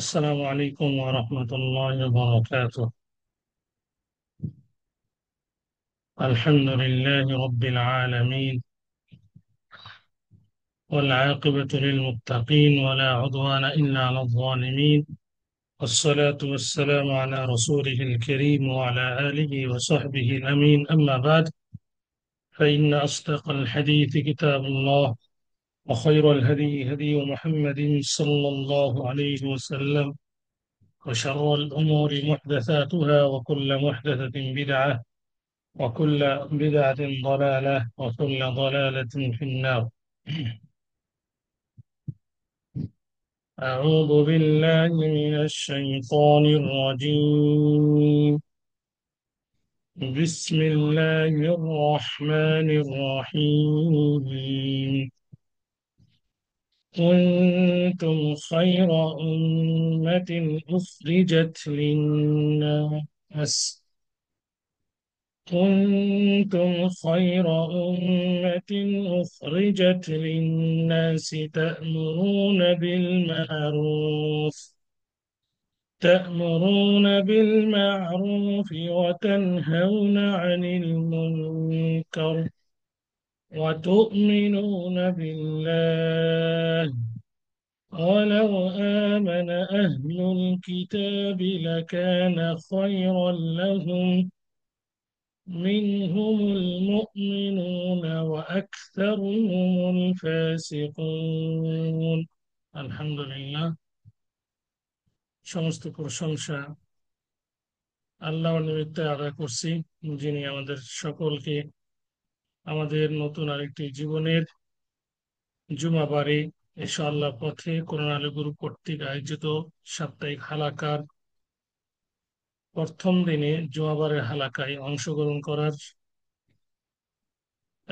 السلام عليكم ورحمة الله وبركاته. الحمد لله رب العالمين، والعاقبة للمتقين ولا عدوان إلا على الظالمين. والصلاة والسلام على رسوله الكريم وعلى آله وصحبه الأمين. أما بعد، فإن أصدق الحديث كتاب الله، وخير الهدي هدي محمد صلى الله عليه وسلم، وشر الأمور محدثاتها، وكل محدثة بدعة، وكل بدعة ضلالة، وكل ضلالة في النار. أعوذ بالله من الشيطان الرجيم. بسم الله الرحمن الرحيم. كنتم خير أمة أخرجت للناس كنتم خير أمة أخرجت للناس تأمرون بالمعروف وتنهون عن المنكر وتؤمنون بالله. ولو آمن أهل الكتاب لكان خيرا لهم، منهم المؤمنون وأكثرهم الفاسقون। الحمد لله। সমস্ত প্রশংসা আল্লাহর নিমিত্তে আদায় করছি, যিনি আমাদের সকলকে আমাদের নতুন আরেকটি জীবনের জুমাবারে ইনশাআল্লাহ পথে কোরআন আলী গ্রুপ কর্তৃক আয়োজিত সাপ্তাহিক হালাকার প্রথম দিনে জুমাবারের হালাকায় অংশগ্রহণ করার,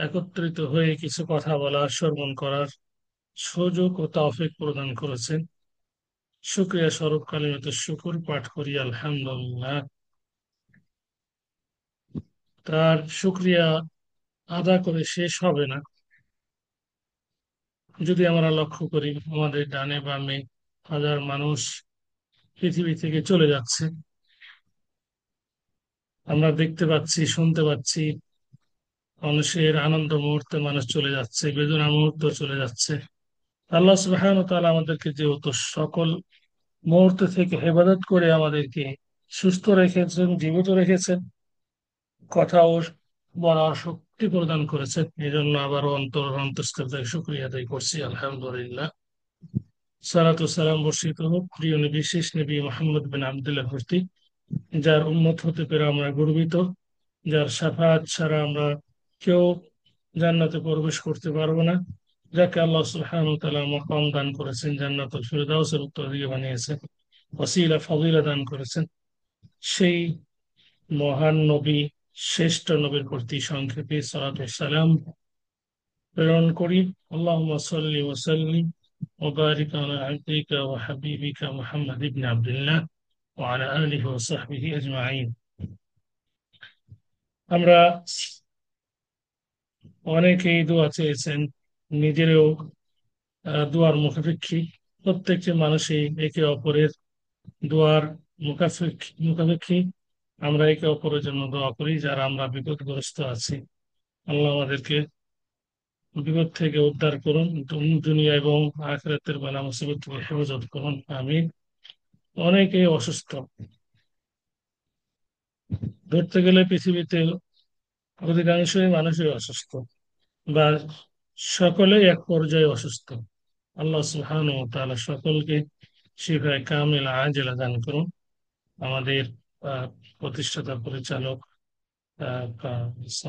একত্রিত হয়ে কিছু কথা বলার, শ্রবণ করার সুযোগ ও তৌফিক প্রদান করেছেন। শুকরিয়া স্বরূপ কালিমাতুশ শুকর পাঠ করি আলহামদুলিল্লাহ। তার শুকরিয়া আদা করে শেষ হবে না যদি আমরা লক্ষ্য করি আমাদের ডানে বামে হাজার মানুষ পৃথিবী থেকে চলে যাচ্ছে। আমরা দেখতে পাচ্ছি, শুনতে পাচ্ছি, মানুষের আনন্দ মুহূর্তে মানুষ চলে যাচ্ছে, বেদনা মুহূর্ত চলে যাচ্ছে। আল্লাহ সুবহানাহু ওয়া তাআলা আমাদেরকে যেহেতু সকল মুহূর্ত থেকে হেফাজত করে আমাদেরকে সুস্থ রেখেছেন, জীবিত রেখেছেন, কথা ও বলার শক্তি প্রদান করেছেন, এই জন্য আবারও অন্তঃস্থল থেকে শুকরিয়া আদায় করছি আলহামদুলিল্লাহ। সালাতু সালাম বর্ষিত হোক প্রিয় নবী, শেষ নবী মুহাম্মদ বিন আব্দুল্লাহ প্রতি, যার উম্মত হতে পেরে আমরা গর্বিত, যার শাফাআত ছাড়া আমরা কেউ জান্নাতে প্রবেশ করতে পারবো না, যাকে আল্লাহ সুবহানাহু ওয়া তাআলা মাকাম দান করেছেন, জান্নাতুল ফিরদাউসের উত্তরসূরি বানিয়েছেন, ওয়াসিলা ফাদিলা দান করেছেন, সেই মহান নবী, শ্রেষ্ঠ নবীর প্রতি সংক্ষেপে সালাতু সালাম প্রেরণ করি। আল্লাহুম্মা সাল্লি ওয়া সাল্লিম ওয়া বারিক আলা আবদিকা ওয়া হাবিবিকা মুহাম্মদ ইবনে আব্দুল্লাহ ওয়া আলা আলিহি ওয়া সাহবিহি আজমাইন। আমরা অনেকেই দোয়া চেয়েছেন, নিজেরও দোয়ার মুখাপেক্ষী। প্রত্যেকটি মানুষই একে অপরের দোয়ার মুখাপেক্ষী। আমরা একে অপরের জন্য দোয়া করি, যারা আমরা বিপদগ্রস্ত আছি। আল্লাহ আমাদেরকে বিপদ থেকে উদ্ধার করুন, দুনিয়া এবং আখিরাতের বালা মুসিবত থেকে হেফাজত করুন, আমিন। অনেকেই অসুস্থ, ধরতে গেলে পৃথিবীতে অধিকাংশই মানুষই অসুস্থ, বা সকলেই এক পর্যায়ে অসুস্থ। আল্লাহ সুবহানাহু ওয়া তাআলা সকলকে শিফায়ে কামিলা আজেলা দান করুন। আমাদের আহ, প্রতিষ্ঠাতা পরিচালক,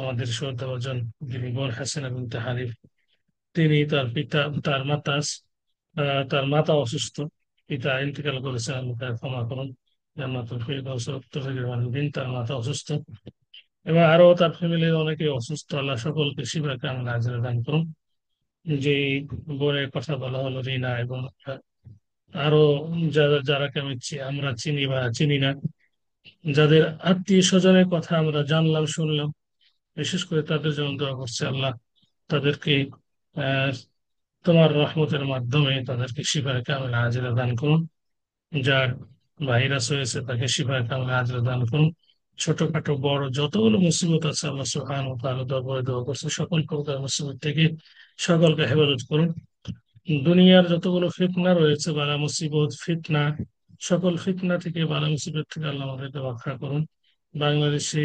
আমাদের শ্রদ্ধাভাজন যিনি বোন হাসিনা বিনতে হানিফ, তিনি তার পিতা, তার মাতা অসুস্থ, পিতা ইন্তেকাল করেছেন, আল্লাহ তার ক্ষমা করুন, জান্নাতুল ফিরদাউসের উত্তরসূরি বানিয়ে দিন। তার মাতা অসুস্থ এবং আরো তার ফ্যামিলির অনেকে অসুস্থ। আল্লাহ সকলকে শিফায়ে কামিলা আজেলা দান করুন। যে বোনের কথা বলা হলো, রিনা, এবং আরো যারা যারাকে আমরা চিনি বা চিনি না, যাদের আত্মীয় স্বজনের কথা আমরা জানলাম, শুনলাম, বিশেষ করে তাদের জন্য দোয়া করছে। আল্লাহ তাদেরকে আহ তোমার রহমতের মাধ্যমে তাদেরকে শিফায়ে কামিলা আজেলা দান করুন। যার ভাইরাস হয়েছে তাকে শিফায়ে কামিল আজরা দান করুন। ছোটখাটো বড় যতগুলো মুসিবত আছে আল্লাহ সুবহানাহু ওয়া তাআলা দরবারে দোয়া করছে, সকল প্রকার মুসিবত থেকে সকলকে হেফাজত করুন। দুনিয়ার যতগুলো ফিতনা রয়েছে, বালা মুসিবত ফিতনা, সকল ফিতনা থেকে বালা মুসিবত থেকে আল্লাহ আমাদেরকে রক্ষা করুন। বাংলাদেশে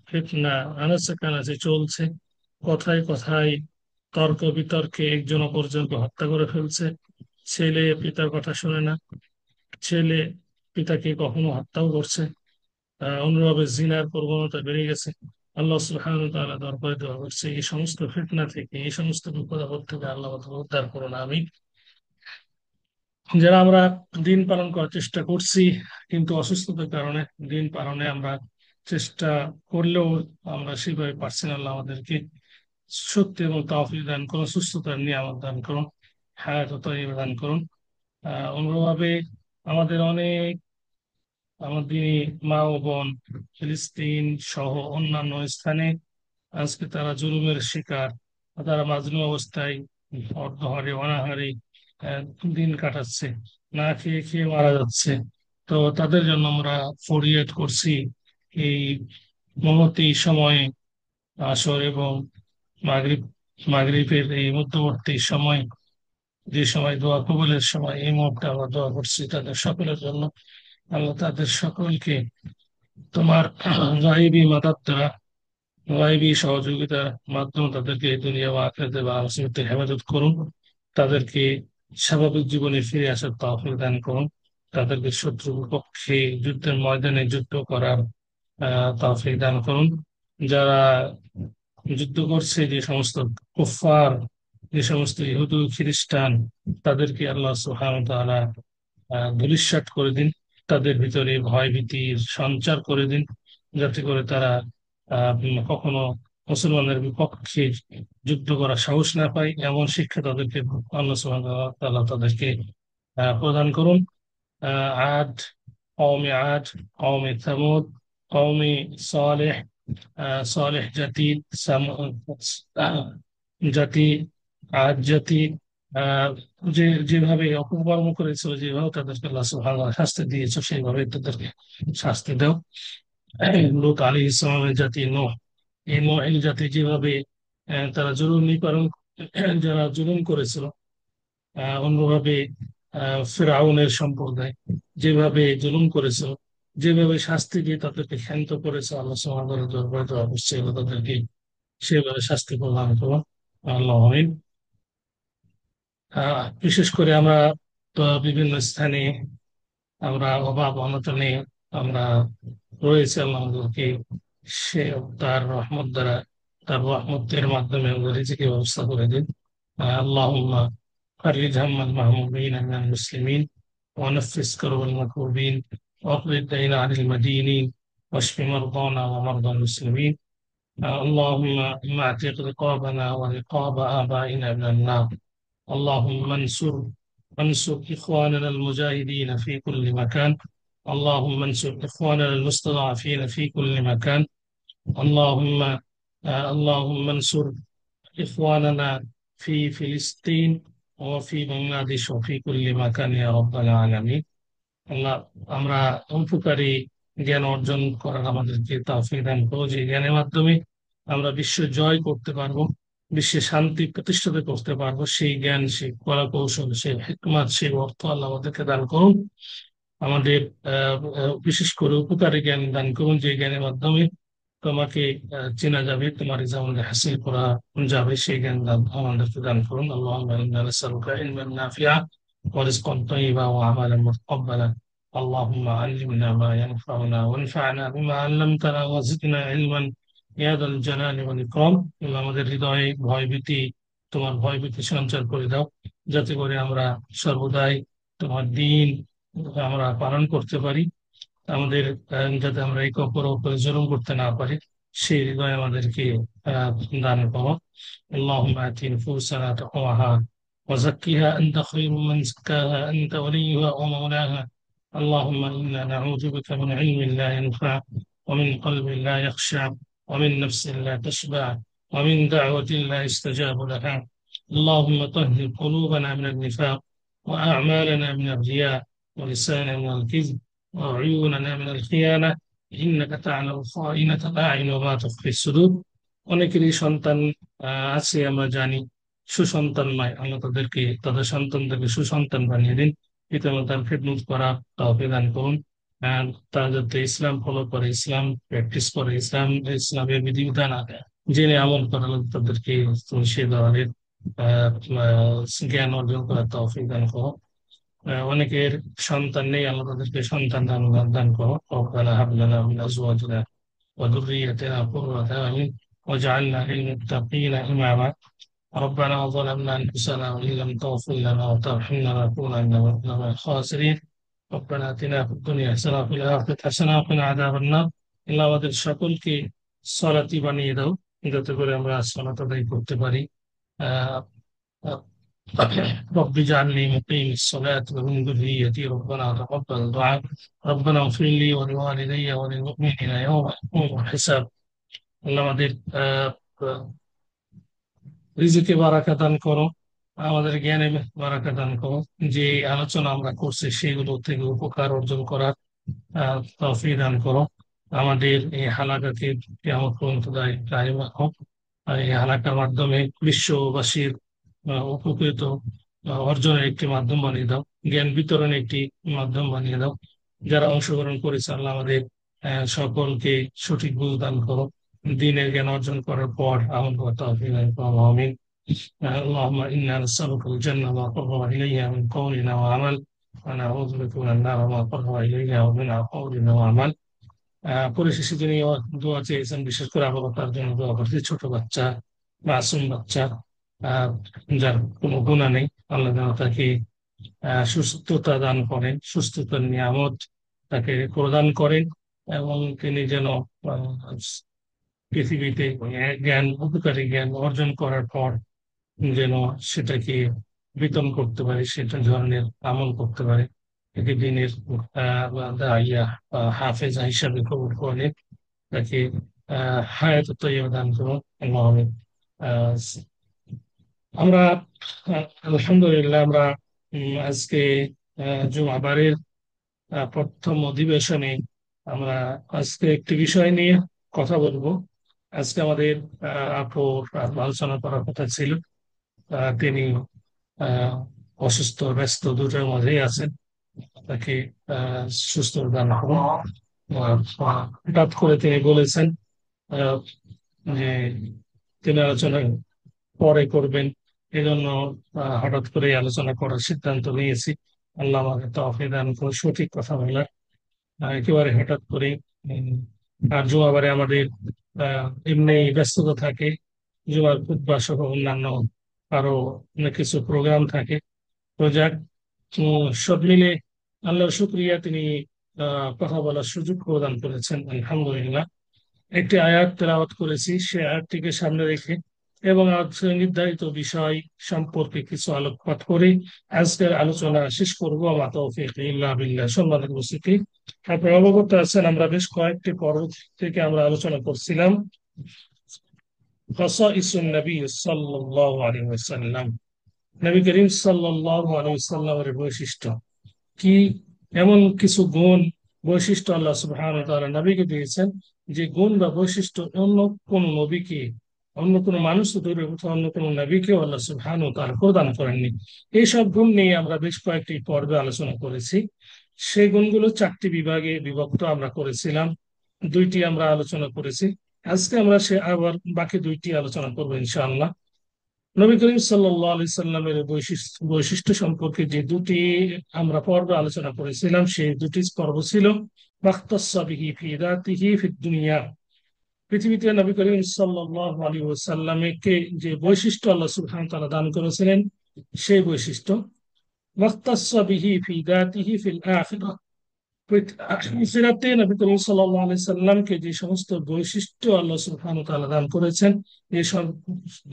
ফিতনা আনাচে কানাচে চলছে, কথায় কথায় তর্ক বিতর্কে একজন অপরজনকে হত্যা করে ফেলছে। ছেলে পিতার কথা শোনে না, ছেলে পিতাকে কখনো হত্যাও করছে। অনুরূপে জিনার প্রবণতা বেড়ে গেছে। আল্লাহ সুবহানাহু ওয়া তাআলা দরবারে দোয়া করছে এই সমস্ত ফিতনা থেকে, এই সমস্ত বিপদ আপদ থেকে আল্লাহ আমাদের উদ্ধার করুন, আমিন। যারা আমরা দিন পালন করার চেষ্টা করছি, কিন্তু অসুস্থতার কারণে দিন পালনে আমরা চেষ্টা করলেও আমরা সেভাবে পারছি না, আল্লাহ আমাদেরকে শক্তি এবং তৌফিক দান করুন, সুস্থতার নিয়ামত দান করুন, হায়াত তাইয়্যিবা দান করুন। অনুরূপভাবে আমাদের অনেক আমাদের মা ও বোন ফিলিস্তিন সহ অন্যান্য স্থানে আজকে তারা জুলুমের শিকার। তারা মাজলুম অবস্থায় অর্ধহারে অনাহারে আহ, দিন কাটাচ্ছে, না খেয়ে খেয়ে মারা যাচ্ছে। তো তাদের জন্য আমরা ফরিয়াদ করছি এই মুহূর্তে, এই সময়ে, আসর এবং মাগরিব মাগরিবের এই মধ্যবর্তী সময়, যে সময় দোয়া কবুলের সময়, এই মুহূর্তে আমরা দোয়া করছি তাদের সকলের জন্য। আল্লাহ তাদের সকলকে তোমার গায়েবী মাদাত দ্বারা, গায়েবী সহযোগিতার মাধ্যমে তাদেরকে এই দুনিয়া ও আখিরাতে বা মুসিবতে হেফাজত করুন। তাদেরকে স্বাভাবিক জীবনে ফিরে আসার তৌফিক দান করুন। তাদেরকে শত্রুর বিপক্ষে যুদ্ধের ময়দানে যুদ্ধ করার তৌফিক দান করুন। যারা যুদ্ধ করছে, যে সমস্ত কুফফার, যে সমস্ত ইহুদি খ্রিস্টান, তাদেরকে আল্লাহ সুবহানাহু ওয়া তাআলা ধূলিসাৎ করে দিন। তাদের ভিতরে ভয় ভীতির সঞ্চার করে দিন, যাতে করে তারা কখনো মুসলমানদের বিপক্ষে যুদ্ধ করার সাহস না পায়, এমন শিক্ষা তাদেরকে আল্লাহ সুবহানাহু ওয়া তাআলা তাদেরকে প্রদান করুন। আদ, কওমে আদ, কওমে থামুদ, কওমে সালেহ, সালেহ জাতি, আহ, জাতি, আদ জাতি, আহ, যে যেভাবে অপকর্ম করেছিল, যেভাবে তাদেরকে আল্লাহ সুবহানাহু ওয়া তাআলা শাস্তি দিয়েছে, সেইভাবে তাদেরকে শাস্তি দাও। লূত আলাইহিস সালামের জাতি, নূহ, এই নূহের জাতি যেভাবে তারা জুলুম নিবারণ, যারা জুলুম করেছিল, অন্যভাবে ফিরআউনের সম্প্রদায় যেভাবে জুলুম করেছিল, যেভাবে শাস্তি দিয়ে তাদেরকে ক্ষান্ত করেছে, আল্লাহ সুবহানাহু ওয়া তাআলার দরবারে দোয়া করছি আল্লাহ তাদেরকে সেভাবে শাস্তি প্রদান করুন, আল্লাহ আমিন। বিশেষ করে আমরা তো বিভিন্ন স্থানে আমরা অভাব অনটনে আমরা রয়েছে, আল্লাহ আমাদেরকে সে তার রহমত দ্বারা, তার রহমতের মাধ্যমে আমাদের রিজিকের ব্যবস্থা করে দিন। আল্লাহুম্মা فرج هم المهمومين من المسلمين، ونفس كرب المكروبين، واقض الدين عن المدينين، واشف مرضانا ومرضى المسلمين. اللهم اعتق رقابنا ورقاب آبائنا من النار. اللهم انصر إخواننا المجاهدين في كل مكان. اللهم انصر إخواننا المستضعفين في كل مكان. اللهم اللهم انصر إخواننا في فلسطين وفي بنغلاديش وفي كل مكان يا رب العالمين. আল্লাহ, আমরা উপকারী জ্ঞান অর্জন করার আমাদেরকে তৌফিক দান করো, যে জ্ঞানের মাধ্যমে আমরা বিশ্ব জয় করতে পারবো, বিশ্বে শান্তি প্রতিষ্ঠিত করতে পারবো। সেই জ্ঞান, সেই কলা কৌশল, সেই হিকমত, সেই অর্থ আল্লাহ আমাদেরকে দান করুন। আমাদের বিশেষ করে উপকারী জ্ঞান দান করুন, যে জ্ঞানের মাধ্যমে তোমাকে চেনা যাবে, তোমার রিজাল্ট হাসিল করা যাবে, সেই জ্ঞান দান আমাদেরকে দান করুন। আল্লাহুম্মা ইন্না নাসআলুকা ইলমান নাফিআ ওয়া রিজকান তাইয়্যিবা ওয়া আমালান মুতাকাব্বালা। اللهم علمنا ما ينفعنا وانفعنا بما علمتنا وزدنا علما يا ذا الجلال والإكرام। এবং আমাদের হৃদয়ে ভয়ভীতি, তোমার ভয়ভীতি সঞ্চার করে দাও, যাতে করে আমরা সর্বদাই তোমার দিন আমরা পালন করতে পারি। আমাদের যাতে আমরা একে অপরের উপরে জুলুম করতে না পারি, সেই হৃদয় আমাদেরকে আহ, দান করো। اللهم آت نفوسنا تقواها وزكها أنت خير من زكاها أنت وليها ومولاها. اللهم إنا نعوذ بك من علم لا ينفع، ومن قلب لا يخشع، ومن نفس لا تشبع، ومن دعوة لا يستجاب لها. اللهم طهر قلوبنا من النفاق، وأعمالنا من الرياء، ولسانا من الكذب وعيوننا من الخيانة إنك تعلم خائنة الأعين وما تخفي الصدور। অনেকেরই সন্তান আছে আমরা জানি, সুসন্তান নয়। আল্লাহ তাদেরকে, তাদের সন্তানদেরকে সুসন্তান বানিয়ে দিন, পিতামাতার খেদমত করা তৌফিক দান করুন। আর তারা যাতে ইসলাম ফলো করে, ইসলাম প্র্যাকটিস করে, ইসলামের বিধিবিধান জেনে আমল করা, তাদেরকে সে ধরনের জ্ঞান অর্জন করার তৌফিক দান করো। অনেকের সন্তান নেই, আল্লাহ তাদেরকে সন্তান দান করো। রব্বানা হাব লানা মিন আজওয়াজিনা ওয়া যুররিয়্যাতিনা কুররাতা আ'ইউন ওয়াজআলনা লিল মুত্তাকিনা ইমামা। ربنا ظلمنا أنفسنا وإن لم تغفر لنا وترحمنا لنكونن من الخاسرين ربنا آتنا في الدنيا حسنة وفي الآخرة حسنة وقنا عذاب النار। আল্লাহ আমাদের সকলকে সলাতি বানিয়ে দাও, যাতে করে আমরা সালাত আদায় করতে পারি। আহ رب اجعلني مقيم الصلاة ومن ذريتي ربنا تقبل دعاء ربنا اغفر لي ولوالدي وللمؤمنين يوم يقوم الحساب। আল্লাহ আমাদের রিজিকে বারাকা দান করো, আমাদের জ্ঞানে বারাকা দান করো। যে আলোচনা আমরা করছি সেগুলো থেকে উপকার অর্জন করার তৌফিক দান করো। আমাদের এই হালাকাকে কিয়ামত পর্যন্ত কায়েম রাখো। এই হালাকার মাধ্যমে বিশ্ববাসীর উপকৃত অর্জনের একটি মাধ্যম বানিয়ে দাও, জ্ঞান বিতরণের একটি মাধ্যম বানিয়ে দাও। যারা অংশগ্রহণ করেছে আল্লাহ আমাদের সকলকে সঠিক বুঝ দান করো, দ্বীনের জ্ঞান অর্জন করার পর আমল করার তৌফিক দান করো। আমিন। اللهم إنا نسألك الجنة وما قرب إليها من قول وعمل ونعوذ بك من النار وما قرب إليها من قول وعمل। পরিশেষে যিনি দোয়া চেয়েছেন, বিশেষ করে আবু বকর জন্য দোয়া করছি, ছোট বাচ্চা, মাসুম বাচ্চা, আহ যার কোনো গুনাহ নেই, আল্লাহ যেন তাকে সুস্থতা দান করেন, সুস্থতার নিয়ামত তাকে প্রদান করেন, এবং তিনি যেন পৃথিবীতে উপকারী জ্ঞান অর্জন করার পর যেন সেটাকে বিতরণ করতে পারে, সেটা ধরনের আমল করতে পারে, একে দিনের দাইয়া বা হাফেজা হিসাবে কবুল করে তাকে হায়াত তৈয়বা দান করুন। আল্লাহ আমিন। আমরা আলহামদুলিল্লাহ আমরা আজকে জুমাবারের প্রথম অধিবেশনে আমরা আজকে একটি বিষয় নিয়ে কথা বলবো। আজকে আমাদের আপুর আলোচনা করার কথা ছিল, তিনি অসুস্থ, ব্যস্ত, দুটোর মধ্যেই আছেন। তাকে সুস্থ দান করুন। হঠাৎ করে তিনি বলেছেন যে তিনি আলোচনা পরে করবেন, এজন্য হঠাৎ করে আলোচনা করার সিদ্ধান্ত নিয়েছি। আল্লাহ আমাকে তৌফিক দান করে সঠিক কথা বলার। একেবারে হঠাৎ করে আর জুমাবারে আমাদের এমনি ব্যস্ততা থাকে, জুমার খুতবা সহ অন্যান্য আরো অনেক কিছু প্রোগ্রাম থাকে। তো যাক, সব মিলে আল্লাহর শুকরিয়া, তিনি কথা বলার সুযোগ প্রদান করেছেন, আলহামদুলিল্লাহ। একটি আয়াত তেলাওয়াত করেছি, সে আয়াতটিকে সামনে রেখে এবং নির্ধারিত বিষয় সম্পর্কে কিছু আলোকপাত করে আজকের আলোচনা শেষ করবো। আমা তাওফীক ইল্লা বিল্লাহ। সম্মানিত উপস্থিতি, আপনারা অবগত আছেন আমরা বেশ কয়েকটি পর্ব থেকে আমরা আলোচনা করছিলাম খাসাইসুন নবী সাল্লাল্লাহু আলাইহি ওয়াসাল্লাম, নবী করিম সাল্লাল্লাহু আলাইহি ওয়াসাল্লামের বৈশিষ্ট্য কি, এমন কিছু গুণ বৈশিষ্ট্য আল্লাহ সুবহানাহু ওয়া তাআলা নবীকে দিয়েছেন যে গুণ বা বৈশিষ্ট্য অন্য কোন নবীকে, অন্য কোনো মানুষ তৈরি কথা, অন্য কোনো নবীকেও আল্লাহ সুবহানাহু ওয়া তাআলা প্রদান করেননি। এইসব গুণ নিয়ে আমরা বেশ কয়েকটি পর্বে আলোচনা করেছি। সেই গুণগুলো 4টি বিভাগে বিভক্ত আমরা করেছিলাম, 2টি আমরা আলোচনা করেছি। আজকে আমরা আবার বাকি 2টি আলোচনা করবো ইনশাআল্লাহ। নবী করিম সাল্লাল্লাহু আলাইহি সাল্লামের বৈশিষ্ট্য সম্পর্কে যে 2টি আমরা পর্ব আলোচনা করেছিলাম, সেই 2টি পর্ব ছিল মাখতাসসা বিহি ফি যাতিহি ফিদ দুনিয়া। পৃথিবীতে নবী করিম সাল্লাল্লাহু আলাইহি ওয়াসাল্লামকে যে বৈশিষ্ট্য আল্লাহ সুবহানাহু ওয়া তাআলা দান করেছিলেন, সেই বৈশিষ্ট্য মাখতাসসা বিহি ফি যাতিহি ফিল আখিরাহ। আখিরাতে নবী করিম সাল্লাল্লাহু আলাইহি সাল্লামকে যে সমস্ত বৈশিষ্ট্য আল্লাহ সুবহানাহু ওয়া তাআলা দান করেছেন, এই সব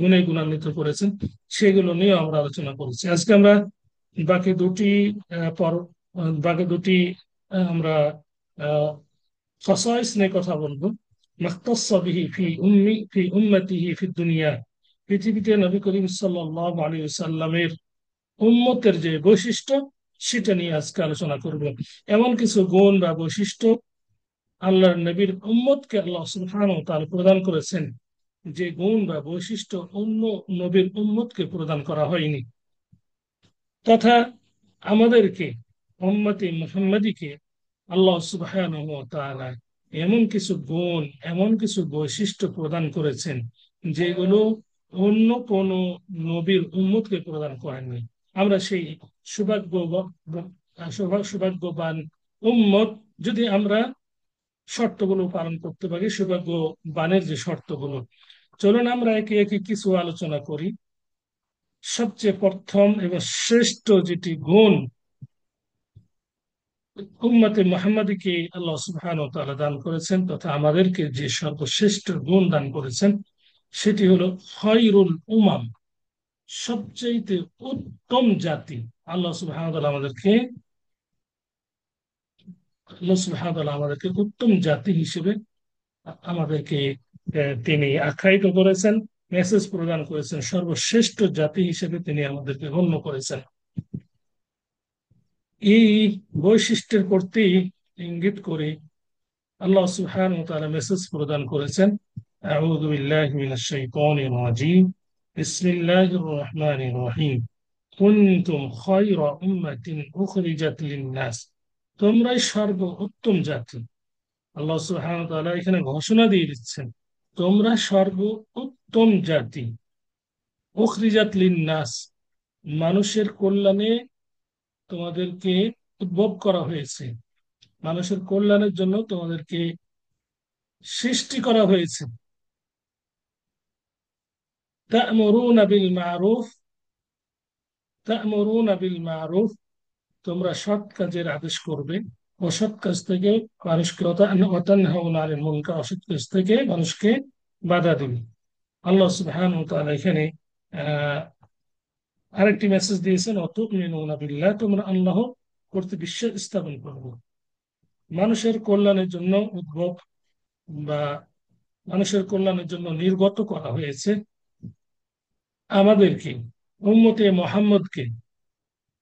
গুণে গুণান্বিত করেছেন, সেগুলো নিয়ে আমরা আলোচনা করেছি। আজকে আমরা বাকি 2টি আমরা খাসাইস নিয়ে কথা বলবো। মাখতাসসা বিহি ফি উম্মতিহি ফিদ দুনিয়া। পৃথিবীতে নবী করিম সাল্লাল্লাহু আলাইহি ওয়াসাল্লামের উম্মতের যে বৈশিষ্ট্য, সেটা নিয়ে আজকে আলোচনা করব। এমন কিছু গুণ বা বৈশিষ্ট্য আল্লাহর নবীর উম্মতকে আল্লাহ সুবহানাহু ওয়া তাআলা প্রদান করেছেন, যে গুণ বা বৈশিষ্ট্য অন্য নবীর উম্মতকে প্রদান করা হয়নি, তথা আমাদেরকে উম্মতে মুহাম্মাদীকে আল্লাহ সুবহানাহু ওয়া তাআলা এমন কিছু গুণ, এমন কিছু বৈশিষ্ট্য প্রদান করেছেন যেগুলো অন্য কোন নবীর উম্মতকে প্রদান করেননি। আমরা সেই সৌভাগ্য সৌভাগ্যবান উম্মত, যদি আমরা শর্তগুলো পালন করতে পারি, সৌভাগ্যবানের যে শর্তগুলো। চলুন আমরা একে একে কিছু আলোচনা করি। সবচেয়ে প্রথম এবং শ্রেষ্ঠ যেটি গুণ উম্মতে মুহাম্মাদীকে আল্লাহ সুবহানাহু ওয়া তাআলা দান করেছেন, তথা আমাদেরকে যে সর্বশ্রেষ্ঠ গুণ দান করেছেন, সেটি হলো খায়রুল উমাম, সবচেয়ে উত্তম জাতি। আল্লাহ সুবহানাহু ওয়া তাআলা আমাদেরকে উত্তম জাতি হিসেবে আমাদেরকে তিনি আখ্যায়িত করেছেন, মেসেজ প্রদান করেছেন, সর্বশ্রেষ্ঠ জাতি হিসেবে তিনি আমাদেরকে গণ্য করেছেন। এই বৈশিষ্ট্যের প্রতি ইঙ্গিত করে আল্লাহ সুবহানাহু ওয়া তাআলা মেসেজ প্রদান করেছেন, আউযু বিল্লাহি মিনাশ শাইতানির রাজীম, বিসমিল্লাহির রহমানির রহিম, কুনতুম খায়রা উম্মাতিন উখরিজাত লিন-নাস, তোমরাই সর্ব উত্তম জাতি। আল্লাহ সুবহানাহু ওয়া তাআলা এখানে ঘোষণা দিয়ে দিচ্ছেন, তোমরা সর্ব উত্তম জাতি, উখরিজাত লিন-নাস, মানুষের কল্যাণে তোমাদেরকে উদ্ভব করা হয়েছে, মানুষের কল্যাণের জন্য তোমাদেরকে সৃষ্টি করা হয়েছে। তা'মুরুনা বিল মা'রুফ, তা'মুরুনা বিল মা'রুফ, তোমরা সৎ কাজের আদেশ করবে, অসৎ কাজ থেকে মানুষকে, ওয়াতানহাউনা আনিল মুনকার, অসৎ কাজ থেকে মানুষকে বাধা দিবে। আল্লাহ সুবহানাহু ওয়া তাআলা এখানে আহ, আরেকটি মেসেজ দিয়েছেন, ওয়াতুমিনুনা বিল্লাহ, তোমরা আল্লাহ প্রতি বিশ্বাস স্থাপন করবে। মানুষের কল্যাণের জন্য উদ্ভব বা মানুষের কল্যাণের জন্য নির্গত করা হয়েছে আমাদেরকে, উম্মতে মুহাম্মদকে।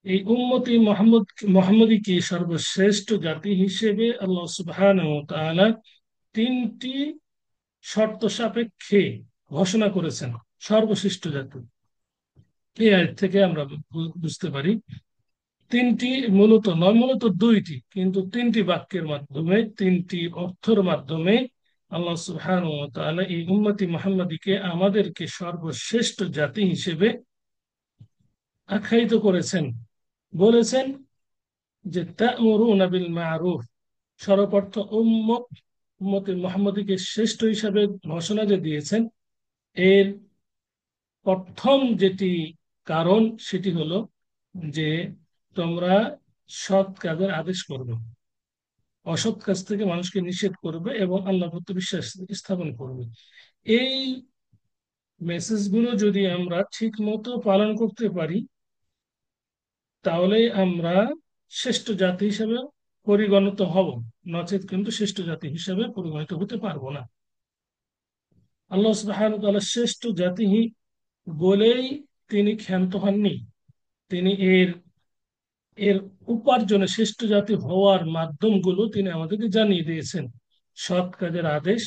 এই উম্মতি মোহাম্মদীকে সর্বশ্রেষ্ঠ জাতি হিসেবে আল্লাহ সুবহানাহু ওয়া তাআলা তিনটি শর্ত সাপেক্ষে ঘোষণা করেছেন সর্বশ্রেষ্ঠ জাতি। এই আয়াত থেকে আমরা বুঝতে পারি, তিনটি মূলত নয়, মূলত দুইটি, কিন্তু তিনটি বাক্যের মাধ্যমে, তিনটি অর্থের মাধ্যমে আল্লাহ সুবহানাহু ওয়া তাআলা এই উম্মতি মুহাম্মাদীকে আমাদেরকে সর্বশ্রেষ্ঠ জাতি হিসেবে আখ্যায়িত করেছেন। বলেছেন যে তা'মুরুনা বিল মা'রুফ, সর্বপ্রথ উম্মতে মুহাম্মাদীকে শ্রেষ্ঠ হিসাবে ঘোষণা যে দিয়েছেন, এর প্রথম যেটি কারণ সেটি হলো যে তোমরা সৎ কাজের আদেশ করবে, অসৎ কাজ থেকে মানুষকে নিষেধ করবে এবং আল্লাহর প্রতি বিশ্বাস স্থাপন করবে। এই মেসেজগুলো যদি আমরা ঠিক মতো পালন করতে পারি, তাহলে আমরা শ্রেষ্ঠ জাতি হিসেবে পরিগণিত হব, নচেত কিন্তু শ্রেষ্ঠ জাতি হিসেবে পরিগণিত হতে পারবো না। আল্লাহ সুবহানাহু ওয়া তাআলা শ্রেষ্ঠ জাতি বলেই তিনি ক্ষান্ত হননি, তিনি এর এর উপার্জনে, শ্রেষ্ঠ জাতি হওয়ার মাধ্যমগুলো তিনি আমাদেরকে জানিয়ে দিয়েছেন। সৎ কাজের আদেশ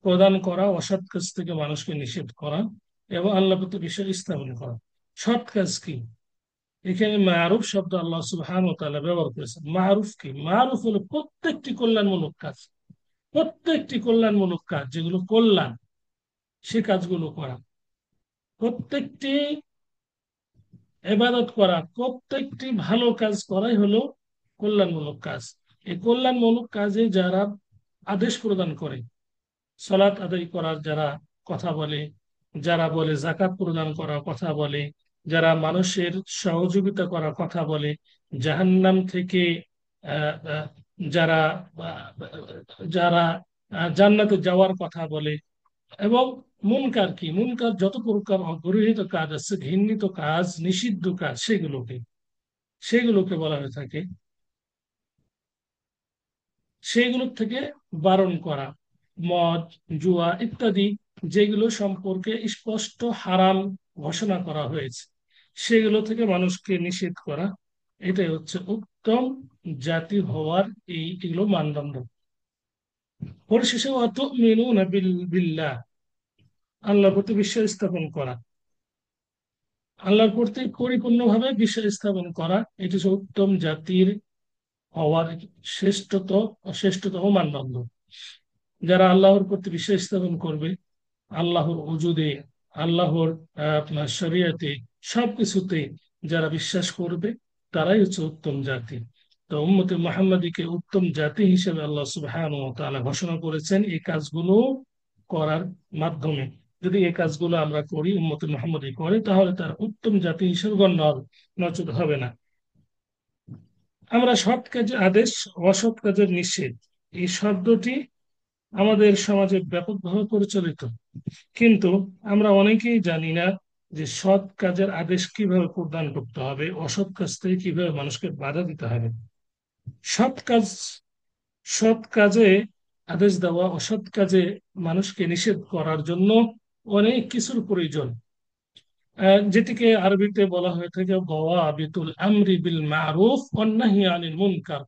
প্রদান করা, অসৎ কাজ থেকে মানুষকে নিষেধ করা এবং আল্লাহ প্রতি বিশ্বাস স্থাপন করা। সৎ কাজ কি? এখানে মারুফ শব্দ আল্লাহ সুবহানাহু ওয়া তাআলা ব্যবহার করেছেন। মারুফ কি? মারুফ হলো প্রত্যেকটি কল্যাণমূলক কাজ, প্রত্যেকটি কল্যাণমূলক কাজ, যেগুলো কল্যাণ, সে কাজগুলো করা, প্রত্যেকটি ইবাদত করা, প্রত্যেকটি ভালো কাজ করাই হলো কল্যাণমূলক কাজ। এই কল্যাণমূলক কাজে যারা আদেশ প্রদান করে, সালাত আদায় করার যারা কথা বলে, যারা বলে যাকাত প্রদান করার কথা বলে, যারা মানুষের সহযোগিতা করার কথা বলে, জাহান্নাম থেকে আহ, আহ, যারা আহ, যারা জান্নাতে যাওয়ার কথা বলে, এবং মুনকার কি? মুনকার যত প্রকার অগৃহীত কাজ আছে, ঘৃণিত কাজ, নিষিদ্ধ কাজ, সেগুলোকে বলা হয়ে থাকে, সেইগুলোর থেকে বারণ করা। মদ, জুয়া ইত্যাদি যেগুলো সম্পর্কে স্পষ্ট হারাম ঘোষণা করা হয়েছে, সেগুলো থেকে মানুষকে নিষেধ করা এটাই হচ্ছে উত্তম জাতি হওয়ার এগুলো মানদণ্ড। পরিশেষে অত মেনু না বিল্লাহ, আল্লাহর প্রতি বিশ্বাস স্থাপন করা, আল্লাহর প্রতি পরিপূর্ণভাবে বিশ্বাস স্থাপন করা, এটি হচ্ছে উত্তম জাতির হওয়ার শ্রেষ্ঠতম মানদণ্ড। যারা আল্লাহর প্রতি বিশ্বাস স্থাপন করবে, আল্লাহর ওজুদে, আল্লাহর আপনার শরিয়াতে, সবকিছুতে যারা বিশ্বাস করবে, তারাই হচ্ছে উত্তম জাতি। তো উম্মতে মুহাম্মাদীকে উত্তম জাতি হিসেবে আল্লাহ সুবহানাহু ওয়া তাআলা ঘোষণা করেছেন এই কাজগুলো করার মাধ্যমে। যদি এই কাজগুলো আমরা করি, উম্মতে মুহাম্মাদী করে, তাহলে তার উত্তম জাতি হিসেবে গণ্য হবে, নচেত হবে না। আমরা সৎ কাজের আদেশ, অসৎ কাজের নিষেধ, এই শব্দটি আমাদের সমাজে ব্যাপকভাবে প্রচলিত, কিন্তু আমরা অনেকেই জানি না যে সৎ কাজের আদেশ কিভাবে প্রদান করতে হবে, অসৎ কাজ থেকে কিভাবে মানুষকে বাধা দিতে হবে। সৎ কাজ, সৎ কাজে আদেশ দেওয়া, অসৎ কাজে মানুষকে নিষেধ করার জন্য অনেক কিছুর প্রয়োজন, যেটিকে আরবিতে বলা হয়ে থাকে দাওয়াবিতুল আমরি বিল মারুফ ওয়ান নাহি আনিল মুনকার।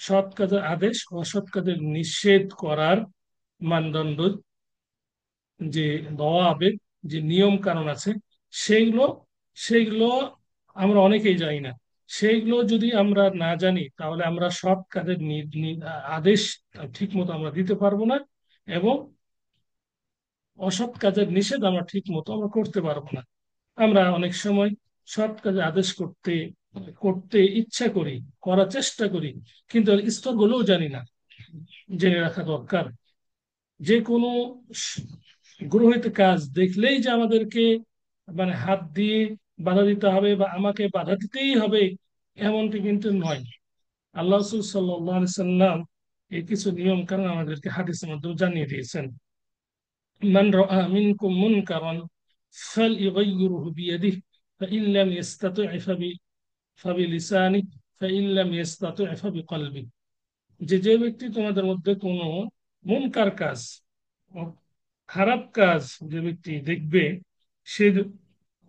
সৎ কাজের আদেশ, অসৎ কাজের নিষেধ করার মানদণ্ড, যে দাওয়াবিত, যে নিয়ম কানুন আছে, সেইগুলো সেইগুলো আমরা অনেকেই জানি না। সেইগুলো যদি আমরা না জানি, তাহলে আমরা সৎ কাজের আদেশ ঠিক মতো আমরা দিতে পারবো না, এবং অসৎ কাজের নিষেধ আমরা ঠিক মতো আমরা করতে পারবো না। আমরা অনেক সময় সৎ কাজে আদেশ করতে করতে ইচ্ছা করি, করার চেষ্টা করি, কিন্তু এর স্তরগুলোও জানি না। জেনে রাখা দরকার যে কোনো গৃহীত কাজ দেখলেই যে আমাদেরকে মানে হাত দিয়ে বাধা দিতে হবে বা আমাকে বাধা দিতেই হবে, এমনটি কিন্তু নয়। আল্লাহ রাসূল সাল্লাল্লাহু আলাইহি সাল্লাম এই কিছু নিয়ম কানুন আমাদেরকে হাদিসের মাধ্যমে জানিয়ে দিয়েছেন। মান রাআ মিনকুম মুনকারান ফালইগাইয়িরহু বিয়াদিহি ফাইন লাম ইস্তাতি' ফাবিলিসানিহি ফাইন লাম ইস্তাতি' ফাবিকলবিহি। যে যে ব্যক্তি তোমাদের মধ্যে কোনো মুনকার কাজ, খারাপ কাজ, যে ব্যক্তি দেখবে, সে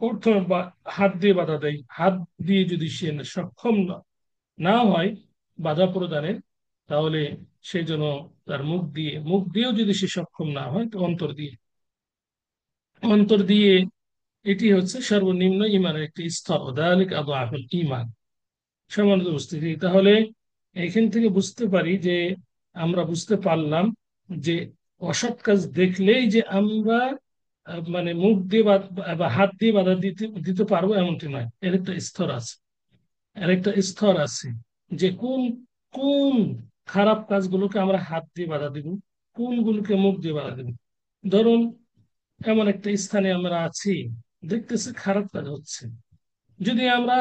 অর্থ বা হাত দিয়ে বাধা দেয়, হাত দিয়ে যদি সে সক্ষম না হয় বাধা প্রদানে, তাহলে সে যেন তার মুখ দিয়েও যদি সে সক্ষম না হয়, তো অন্তর দিয়ে এটি হচ্ছে সর্বনিম্ন ইমানের একটি স্তর, যালিকা আদআফুল ঈমান। সম্মানিত উপস্থিতি, তাহলে এখান থেকে বুঝতে পারি যে, আমরা বুঝতে পারলাম যে অসৎ কাজ দেখলেই যে আমরা মানে মুখ দিয়ে বা হাত দিয়ে বাধা দিতে দিতে পারবো এমনটি নয়। এর একটা স্তর আছে, এর একটা স্তর আছে, যে কোন কোন খারাপ কাজগুলোকে আমরা হাত দিয়ে বাধা দিব, কোনগুলোকে মুখ দিয়ে বাধা দিব। ধরুন, এমন একটা স্থানে আমরা আছি, দেখতেছি খারাপ কাজ হচ্ছে, যদি আমরা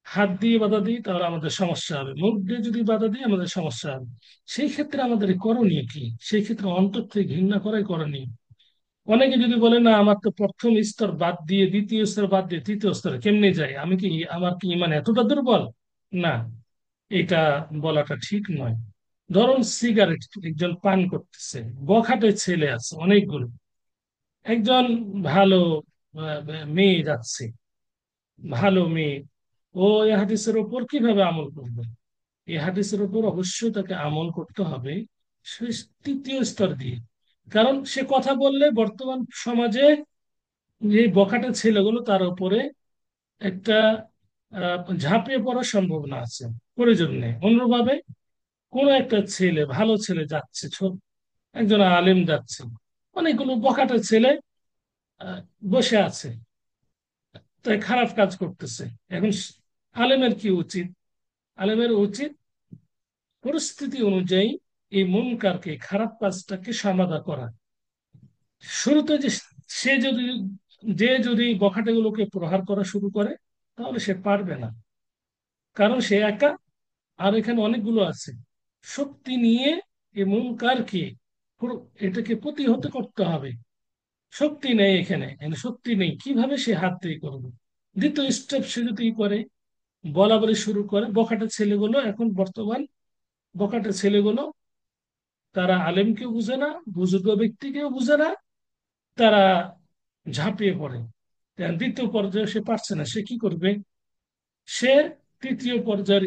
হাত দিয়ে বাধা দিই তাহলে আমাদের সমস্যা হবে, মুখ দিয়ে যদি বাধা দিই আমাদের সমস্যা হবে। সেই ক্ষেত্রে আমাদের করণীয় কি? সেই ক্ষেত্রে অন্তর থেকে ঘৃণা করাই করণীয়। অনেকে যদি বলে, না আমার তো প্রথম স্তর বাদ দিয়ে, দ্বিতীয় স্তর বাদ দিয়ে তৃতীয় স্তরে কেমনে যায়, আমি কি, আমার কি ইমান এতটা দুর্বল? না, এটা বলাটা ঠিক নয়। ধরুন, সিগারেট একজন পান করতেছে, বখাটে ছেলে আছে অনেকগুলো, একজন ভালো মেয়ে যাচ্ছে, ভালো মেয়ে, ও এ হাদিসের ওপর কিভাবে আমল করবে? এই হাদিসের উপর অবশ্যই তাকে আমল করতে হবে সে তৃতীয় স্তর দিয়ে। কারণ সে কথা বললে বর্তমান সমাজে যে বখাটে ছেলেগুলো তার উপরে একটা ঝাঁপিয়ে পড়ার সম্ভাবনা আছে, প্রয়োজন নেই। অন্যভাবে কোনো একটা ছেলে, ভালো ছেলে যাচ্ছে, একজন আলেম যাচ্ছে, অনেকগুলো বখাটে ছেলে আহ, বসে আছে, তাই খারাপ কাজ করতেছে। এখন আলেমের কি উচিত? আলেমের উচিত পরিস্থিতি অনুযায়ী এই মুনকারকে, খারাপ কাজটাকে সমাধা করা। শুরুতে সে যদি যদি বখাটেগুলোকে প্রহার করা শুরু করে, তাহলে সে পারবে না, কারণ সে একা, আর এখানে অনেকগুলো আছে। শক্তি নিয়ে এই মুনকারকে এটাকে প্রতিহত করতে হবে। শক্তি নেই এখানে, এখানে শক্তি নেই, কিভাবে সে হাত দিয়ে করবে? দ্বিতীয় স্টেপ সে যদি করে, বলা বলি শুরু করে, বখাটে ছেলেগুলো, এখন বর্তমান বখাটে ছেলেগুলো, তারা আলেমকেও বুঝে না, বুজুর্গ ব্যক্তিকেও বুঝে না, তারা ঝাঁপিয়ে পড়ে। দ্বিতীয় পর্যায়ে সে পারছে না, সে কি করবে? সে তৃতীয় পর্যায়ের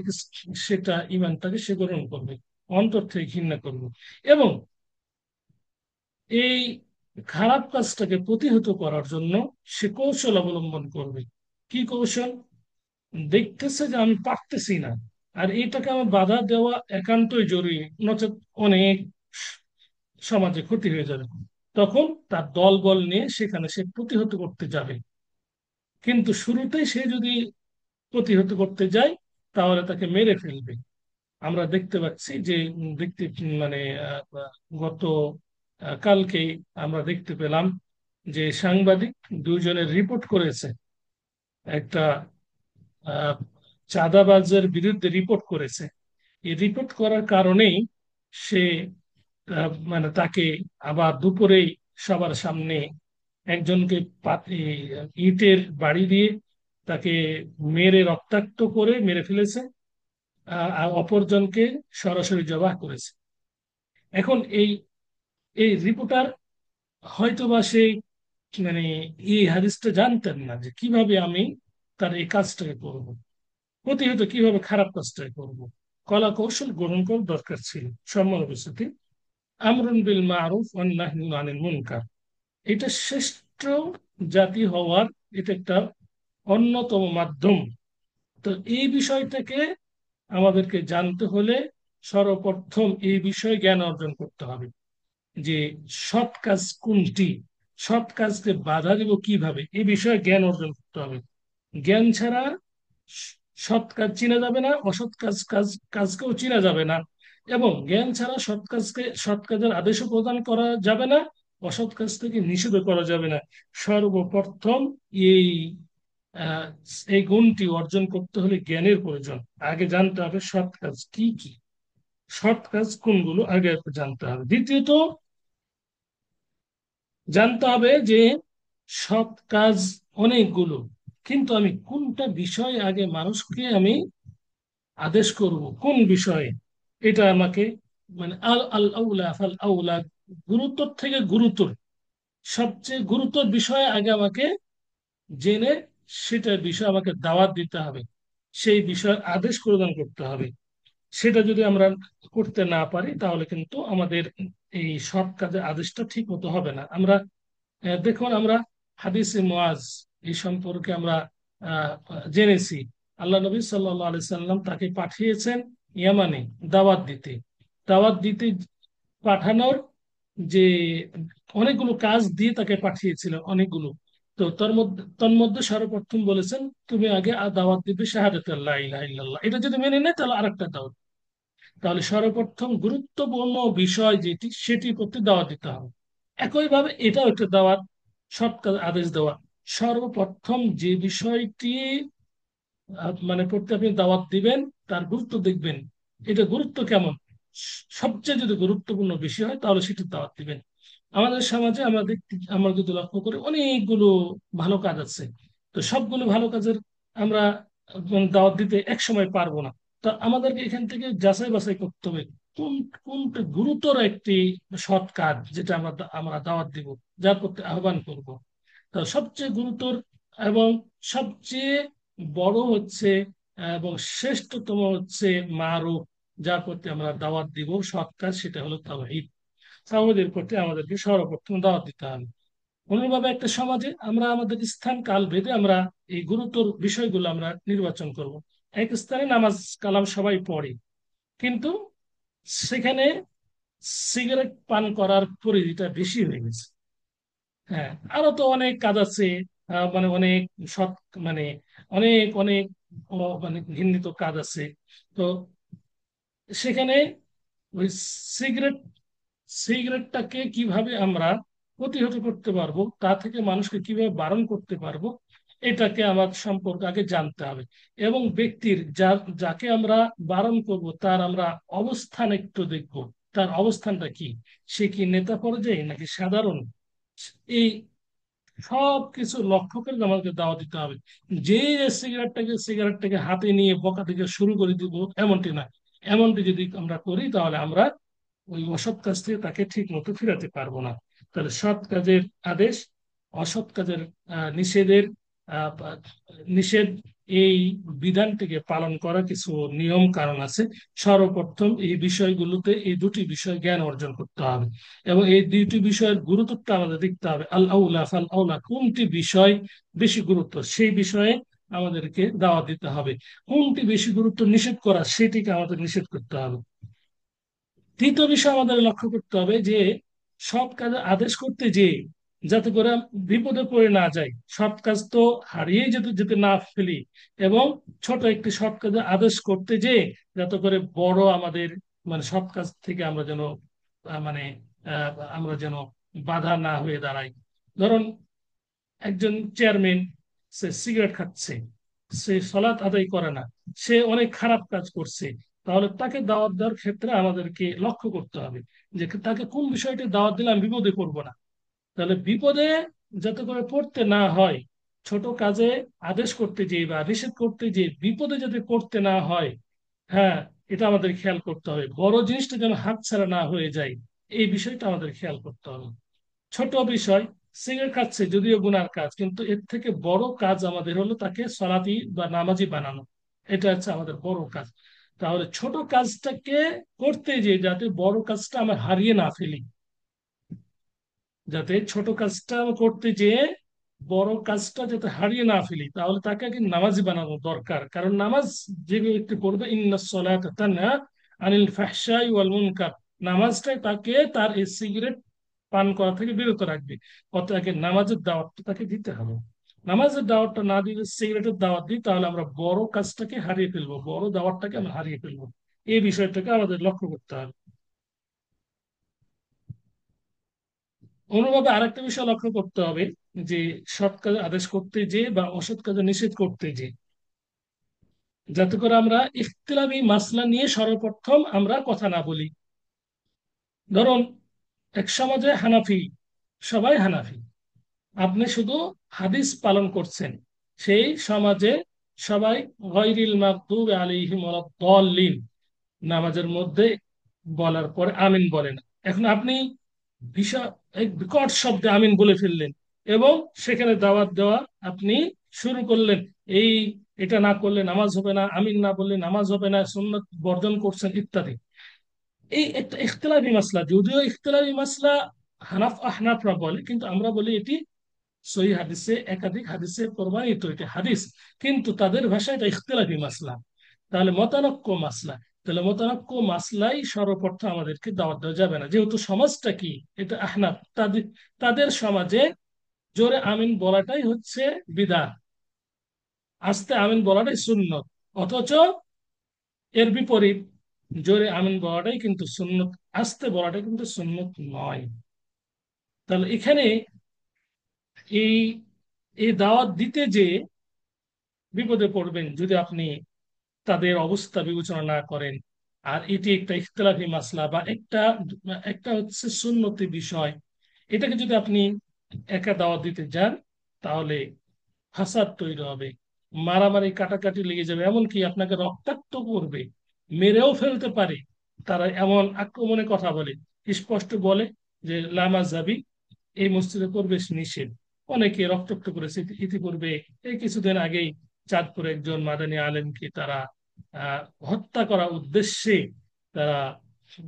সেটা ইমানটাকে সে গ্রহণ করবে, অন্তর থেকে ঘৃণা করবে। এবং এই খারাপ কাজটাকে প্রতিহত করার জন্য সে কৌশল অবলম্বন করবে। কি কৌশল? দেখতেছে যে আমি পারতেছি না, আর এটাকে আমার বাধা দেওয়া একান্তই জরুরি, নচেত অনেক সমাজে ক্ষতি হয়ে যাবে। তখন তার দল বল নিয়ে সেখানে সে প্রতিহত করতে যাবে। কিন্তু শুরুতেই সে যদি প্রতিহত করতে যায়, তাহলে তাকে মেরে ফেলবে। আমরা দেখতে পাচ্ছি যে দেখতে মানে গত কালকেই আমরা দেখতে পেলাম যে সাংবাদিক দুজনের রিপোর্ট করেছে, একটা আহ, চাঁদাবাজের বিরুদ্ধে রিপোর্ট করেছে। এই রিপোর্ট করার কারণেই সে মানে তাকে আবার দুপুরেই সবার সামনে একজনকে ইটের বাড়ি দিয়ে তাকে মেরে রক্তাক্ত করে মেরে ফেলেছে, আর অপরজনকে সরাসরি জবাই করেছে। এখন এই এই রিপোর্টার হয়তোবা সেই মানে এই হাদিসটা জানতেন না যে কিভাবে আমি তার এই কাজটাকে করব, প্রতিহত কিভাবে খারাপ কাজটাকে করব। কলা কৌশল গ্রহণ করার দরকার ছিল। সম্মান উপস্থিতি, আমরুন বিল মারুফ ওয়ান নাহয়ুন আনিল মুনকার, এটা শ্রেষ্ঠ জাতি হওয়ার এটা একটা অন্যতম মাধ্যম। তো এই বিষয়টাকে আমাদেরকে জানতে হলে সর্বপ্রথম এই বিষয়ে জ্ঞান অর্জন করতে হবে যে সৎ কাজ কোনটি, সৎ কাজকে বাধা দেব কিভাবে, এই বিষয়ে জ্ঞান অর্জন করতে হবে। জ্ঞান ছাড়া সৎ কাজ চিনা যাবে না, অসৎ কাজকেও চিনা যাবে না। এবং জ্ঞান ছাড়া সৎ কাজের আদেশও প্রদান করা যাবে না, অসৎ কাজ থেকে নিষেধ করা যাবে না। সর্বপ্রথম এই আহ, এই গুণটি অর্জন করতে হলে জ্ঞানের প্রয়োজন। আগে জানতে হবে সৎ কাজ কি কি, সৎ কাজ কোনগুলো আগে জানতে হবে। দ্বিতীয়ত জানতে হবে যে সৎ কাজ অনেকগুলো, কিন্তু আমি কোনটা বিষয় আগে মানুষকে আমি আদেশ করব, কোন বিষয়ে, এটা আমাকে মানে আল আল আউলা ফাল আউলা, গুরুত্ব থেকে গুরুতর, সবচেয়ে গুরুতর বিষয়ে আগে আমাকে জেনে সেটার বিষয়ে আমাকে দাওয়াত দিতে হবে, সেই বিষয়ের আদেশ প্রদান করতে হবে। সেটা যদি আমরা করতে না পারি তাহলে কিন্তু আমাদের এই সৎ কাজের আদেশটা ঠিক মতো হবে না। আমরা দেখুন, আমরা হাদিসে মুআজ এই সম্পর্কে আমরা আহ, জেনেছি। আল্লাহ নবী সাল্লাল্লাহু আলাইহি সাল্লাম তাকে পাঠিয়েছেন ইয়ামানে দাওয়াত দিতে। দাওয়াত দিতে পাঠানোর যে অনেকগুলো কাজ দিয়ে তাকে পাঠিয়েছিলেন, অনেকগুলো। তো তন্মধ্যে সর্বপ্রথম বলেছেন তুমি আগে দাওয়াত দিবে শাহাদাত লা ইলাহা ইল্লাল্লাহ, এটা যদি মেনে নেয় তাহলে আরেকটা দাওয়াত। তাহলে সর্বপ্রথম গুরুত্বপূর্ণ বিষয় যেটি সেটির প্রতি দাওয়াত দিতে হবে। একইভাবে এটাও একটা দাওয়াত, সৎ কাজ আদেশ দেওয়া। সর্বপ্রথম যে বিষয়টি মানে প্রতি আপনি দাওয়াত দিবেন তার গুরুত্ব দেখবেন, এটা গুরুত্ব কেমন। সবচেয়ে যদি গুরুত্বপূর্ণ বিষয় হয় তাহলে সেটি দাওয়াত দিবেন। আমাদের সমাজে আমরা যদি লক্ষ্য করি অনেকগুলো ভালো কাজ আছে, তো সবগুলো ভালো কাজের আমরা দাওয়াত দিতে এক সময় পারবো না। তো আমাদেরকে এখান থেকে যাচাই বাছাই করতে হবে কোন কোনটা গুরুতর একটি সৎ কাজ যেটা আমরা দাওয়াত দিব, যার প্রতি আহ্বান করব। তো সবচেয়ে গুরুতর এবং সবচেয়ে বড় হচ্ছে এবং শ্রেষ্ঠতম হচ্ছে মারুফ, যার প্রতি আমরা দাওয়াত দিব সৎ কাজ, সেটা হলো তাওহীদ। তাওহীদের প্রতি আমাদেরকে সর্বপ্রথম দাওয়াত দিতে হবে। অনুরূপভাবে একটা সমাজে আমরা আমাদের স্থান কাল ভেদে আমরা এই গুরুতর বিষয়গুলো আমরা নির্বাচন করব। এক স্থানে নামাজ কালাম সবাই পড়ে, কিন্তু সেখানে সিগারেট পান করার পরিধিটা বেশি হয়ে গেছে। হ্যাঁ, আরো তো অনেক কাজ আছে, মানে অনেক সৎ মানে অনেক অনেক মানে ঘৃণিত কাজ আছে। তো সেখানে ওই সিগারেট সিগারেটটাকে কিভাবে আমরা প্রতিহত করতে পারবো, তা থেকে মানুষকে কিভাবে বারণ করতে পারবো, এটাকে আমার সম্পর্কে আগে জানতে হবে। এবং ব্যক্তির যাকে আমরা বারণ করব তার আমরা অবস্থান একটু দেখব, তার অবস্থানটা কি, সে কি নেতা পর্যায়ে নাকি সাধারণ, এই সব কিছু লক্ষ্য করে আমাদেরকে দাওয়াত দিতে হবে। যে সিগারেটটাকে হাতে নিয়ে বকা থেকে শুরু করে দিব এমনটি না। এমনটি যদি আমরা করি তাহলে আমরা ওই অসৎ কাজ থেকে তাকে ঠিক মতো ফিরাতে পারবো না। তাহলে সৎ কাজের আদেশ, অসৎ কাজের নিষেধের নিষেধ, এই বিধানটিকে পালন করার কিছু নিয়ম কারণ আছে। সর্বপ্রথম এই বিষয়গুলোতে এই দুটি বিষয় জ্ঞান অর্জন করতে হবে, এবং এই দুটি বিষয়ের গুরুত্বটা আমাদের দেখতে হবে। আল আউলা ফাল আউলা, কোনটি বিষয় বেশি গুরুত্ব সেই বিষয়ে আমাদেরকে দাওয়াত দিতে হবে। কোনটি বেশি গুরুত্ব নিষেধ করা সেটিকে আমাদের নিষেধ করতে হবে। তৃতীয় বিষয় আমাদের লক্ষ্য করতে হবে যে সৎ কাজে আদেশ করতে যে যাতে করে বিপদে পড়ে না যাই, সৎ কাজ তো হারিয়ে যেতে যেতে না ফেলি, এবং ছোট একটি সৎ কাজে আদেশ করতে যে যাতে করে বড় আমাদের মানে সৎ কাজ থেকে আমরা যেন মানে আমরা যেন বাধা না হয়ে দাঁড়াই। ধরুন একজন চেয়ারম্যান, সে সিগারেট খাচ্ছে, সে সলাৎ আদায় করে না, সে অনেক খারাপ কাজ করছে, তাহলে তাকে দাওয়াত দেওয়ার ক্ষেত্রে আমাদেরকে লক্ষ্য করতে হবে যে তাকে কোন বিষয়টি দাওয়াত দিলে আমি বিপদে পড়বো না। তাহলে বিপদে যাতে করে পড়তে না হয়, ছোট কাজে আদেশ করতে যেয়ে বা নিষেধ করতে যে বিপদে যাতে পড়তে না হয়, হ্যাঁ, এটা আমাদের খেয়াল করতে হবে। বড় জিনিসটা যেন হাতছাড়া না হয়ে যায়, এই বিষয়টা আমাদের খেয়াল করতে হবে। ছোট বিষয়, সিগারেট খাচ্ছে যদিও গুনার কাজ, কিন্তু এর থেকে বড় কাজ আমাদের হলো তাকে সলাতি বা নামাজি বানানো। এটা হচ্ছে আমাদের বড় কাজ। তাহলে ছোট কাজটাকে করতে যে যাতে বড় কাজটা আমরা হারিয়ে না ফেলি, যাতে ছোট কাজটা করতে যে বড় কাজটা যাতে হারিয়ে না ফেলি, তাহলে তাকে আগে নামাজি বানানো দরকার। কারণ নামাজ যে ব্যক্তি পড়বে, ইন্নাস সালাতা তানহা আনিল ফাহশাই ওয়াল মুনকার, নামাজটাই তাকে তার এই সিগারেট পান করা থেকে বিরত রাখবে। অর্থাৎ তাকে নামাজের দাওয়াতটা তাকে দিতে হবে। নামাজের দাওয়াতটা না দিলে সিগারেটের দাওয়াত দিই, তাহলে আমরা বড় কাজটাকে হারিয়ে ফেলবো, বড় দাওয়াতটাকে আমরা হারিয়ে ফেলবো। এই বিষয়টাকে আমাদের লক্ষ্য করতে হবে। অনুভাবে আরেকটা বিষয় লক্ষ্য করতে হবে যে সৎ কাজে আদেশ করতে যে বা অসৎ কাজে নিষেধ করতে যে যাতে করে আমরা ইখতিলাফি মাসলা নিয়ে সর্বপ্রথম আমরা কথা না বলি। ধরুন এক সমাজে হানাফি, সবাই হানাফি, আপনি শুধু হাদিস পালন করছেন, সেই সমাজে সবাই গায়রিল মাগদুবি আলাইহিম ওয়ালাদ-দাল্লিন নামাজের মধ্যে বলার পরে আমিন বলেন। এখন আপনি বিশাল এক বিকট শব্দে আমিন বলে ফেললেন, এবং সেখানে দাওয়াত দেওয়া আপনি শুরু করলেন। এই এটা না করলে নামাজ হবে না, আমিন না বললে নামাজ হবে না, সুন্নাত বর্জন করছেন ইত্যাদি। এই একটা ইখতিলাফি মাসলা, যদিও ইখতিলাফি মাসলা হানাফ আহনাফরা বলে, কিন্তু আমরা বলি এটি সহি হাদিসে একাধিক হাদিসে প্রমাণিত এটি হাদিস, কিন্তু তাদের ভাষায় এটা ইখতিলাফি মাসলা। তাহলে মতানক্য মাসলা, তাহলে মতানক্য মাসলাই সর্বপ্রথম আমাদেরকে দাওয়াত দেওয়া যাবে না, যেহেতু সমাজটা কি, এটা আহনাফ, তাদের তাদের সমাজে জোরে আমিন বলাটাই হচ্ছে বিদআত, আস্তে আমিন বলাটাই সুন্নত। অথচ এর বিপরীত, জোরে আমিন বলাটাই কিন্তু সুন্নত, আস্তে বলাটাই কিন্তু সুন্নত নয়। তাহলে এখানে এই এই দাওয়াত দিতে যে বিপদে পড়বেন যদি আপনি তাদের অবস্থা বিবেচনা না করেন। আর এটি একটা ইখতিলাফি মাসলা বা একটা একটা হচ্ছে সুন্নতি বিষয়, এটাকে যদি আপনি একা দাওয়াত দিতে যান, তাহলে ফাসাদ তৈরি হবে, মারামারি কাটাকাটি লেগে যাবে, এমনকি আপনাকে রক্তাক্ত করবে, মেরেও ফেলতে পারে। তারা এমন আক্রমণে কথা বলে, স্পষ্ট বলে যে লামা যাবি, এই মসজিদে প্রবেশ নিষেধ। অনেকে রক্তাক্ত করেছে ইতিপূর্বে। এই কিছুদিন আগেই চাঁদপুরে একজন মাদানী আলেমকে তারা আহ, হত্যা করার উদ্দেশ্যে তারা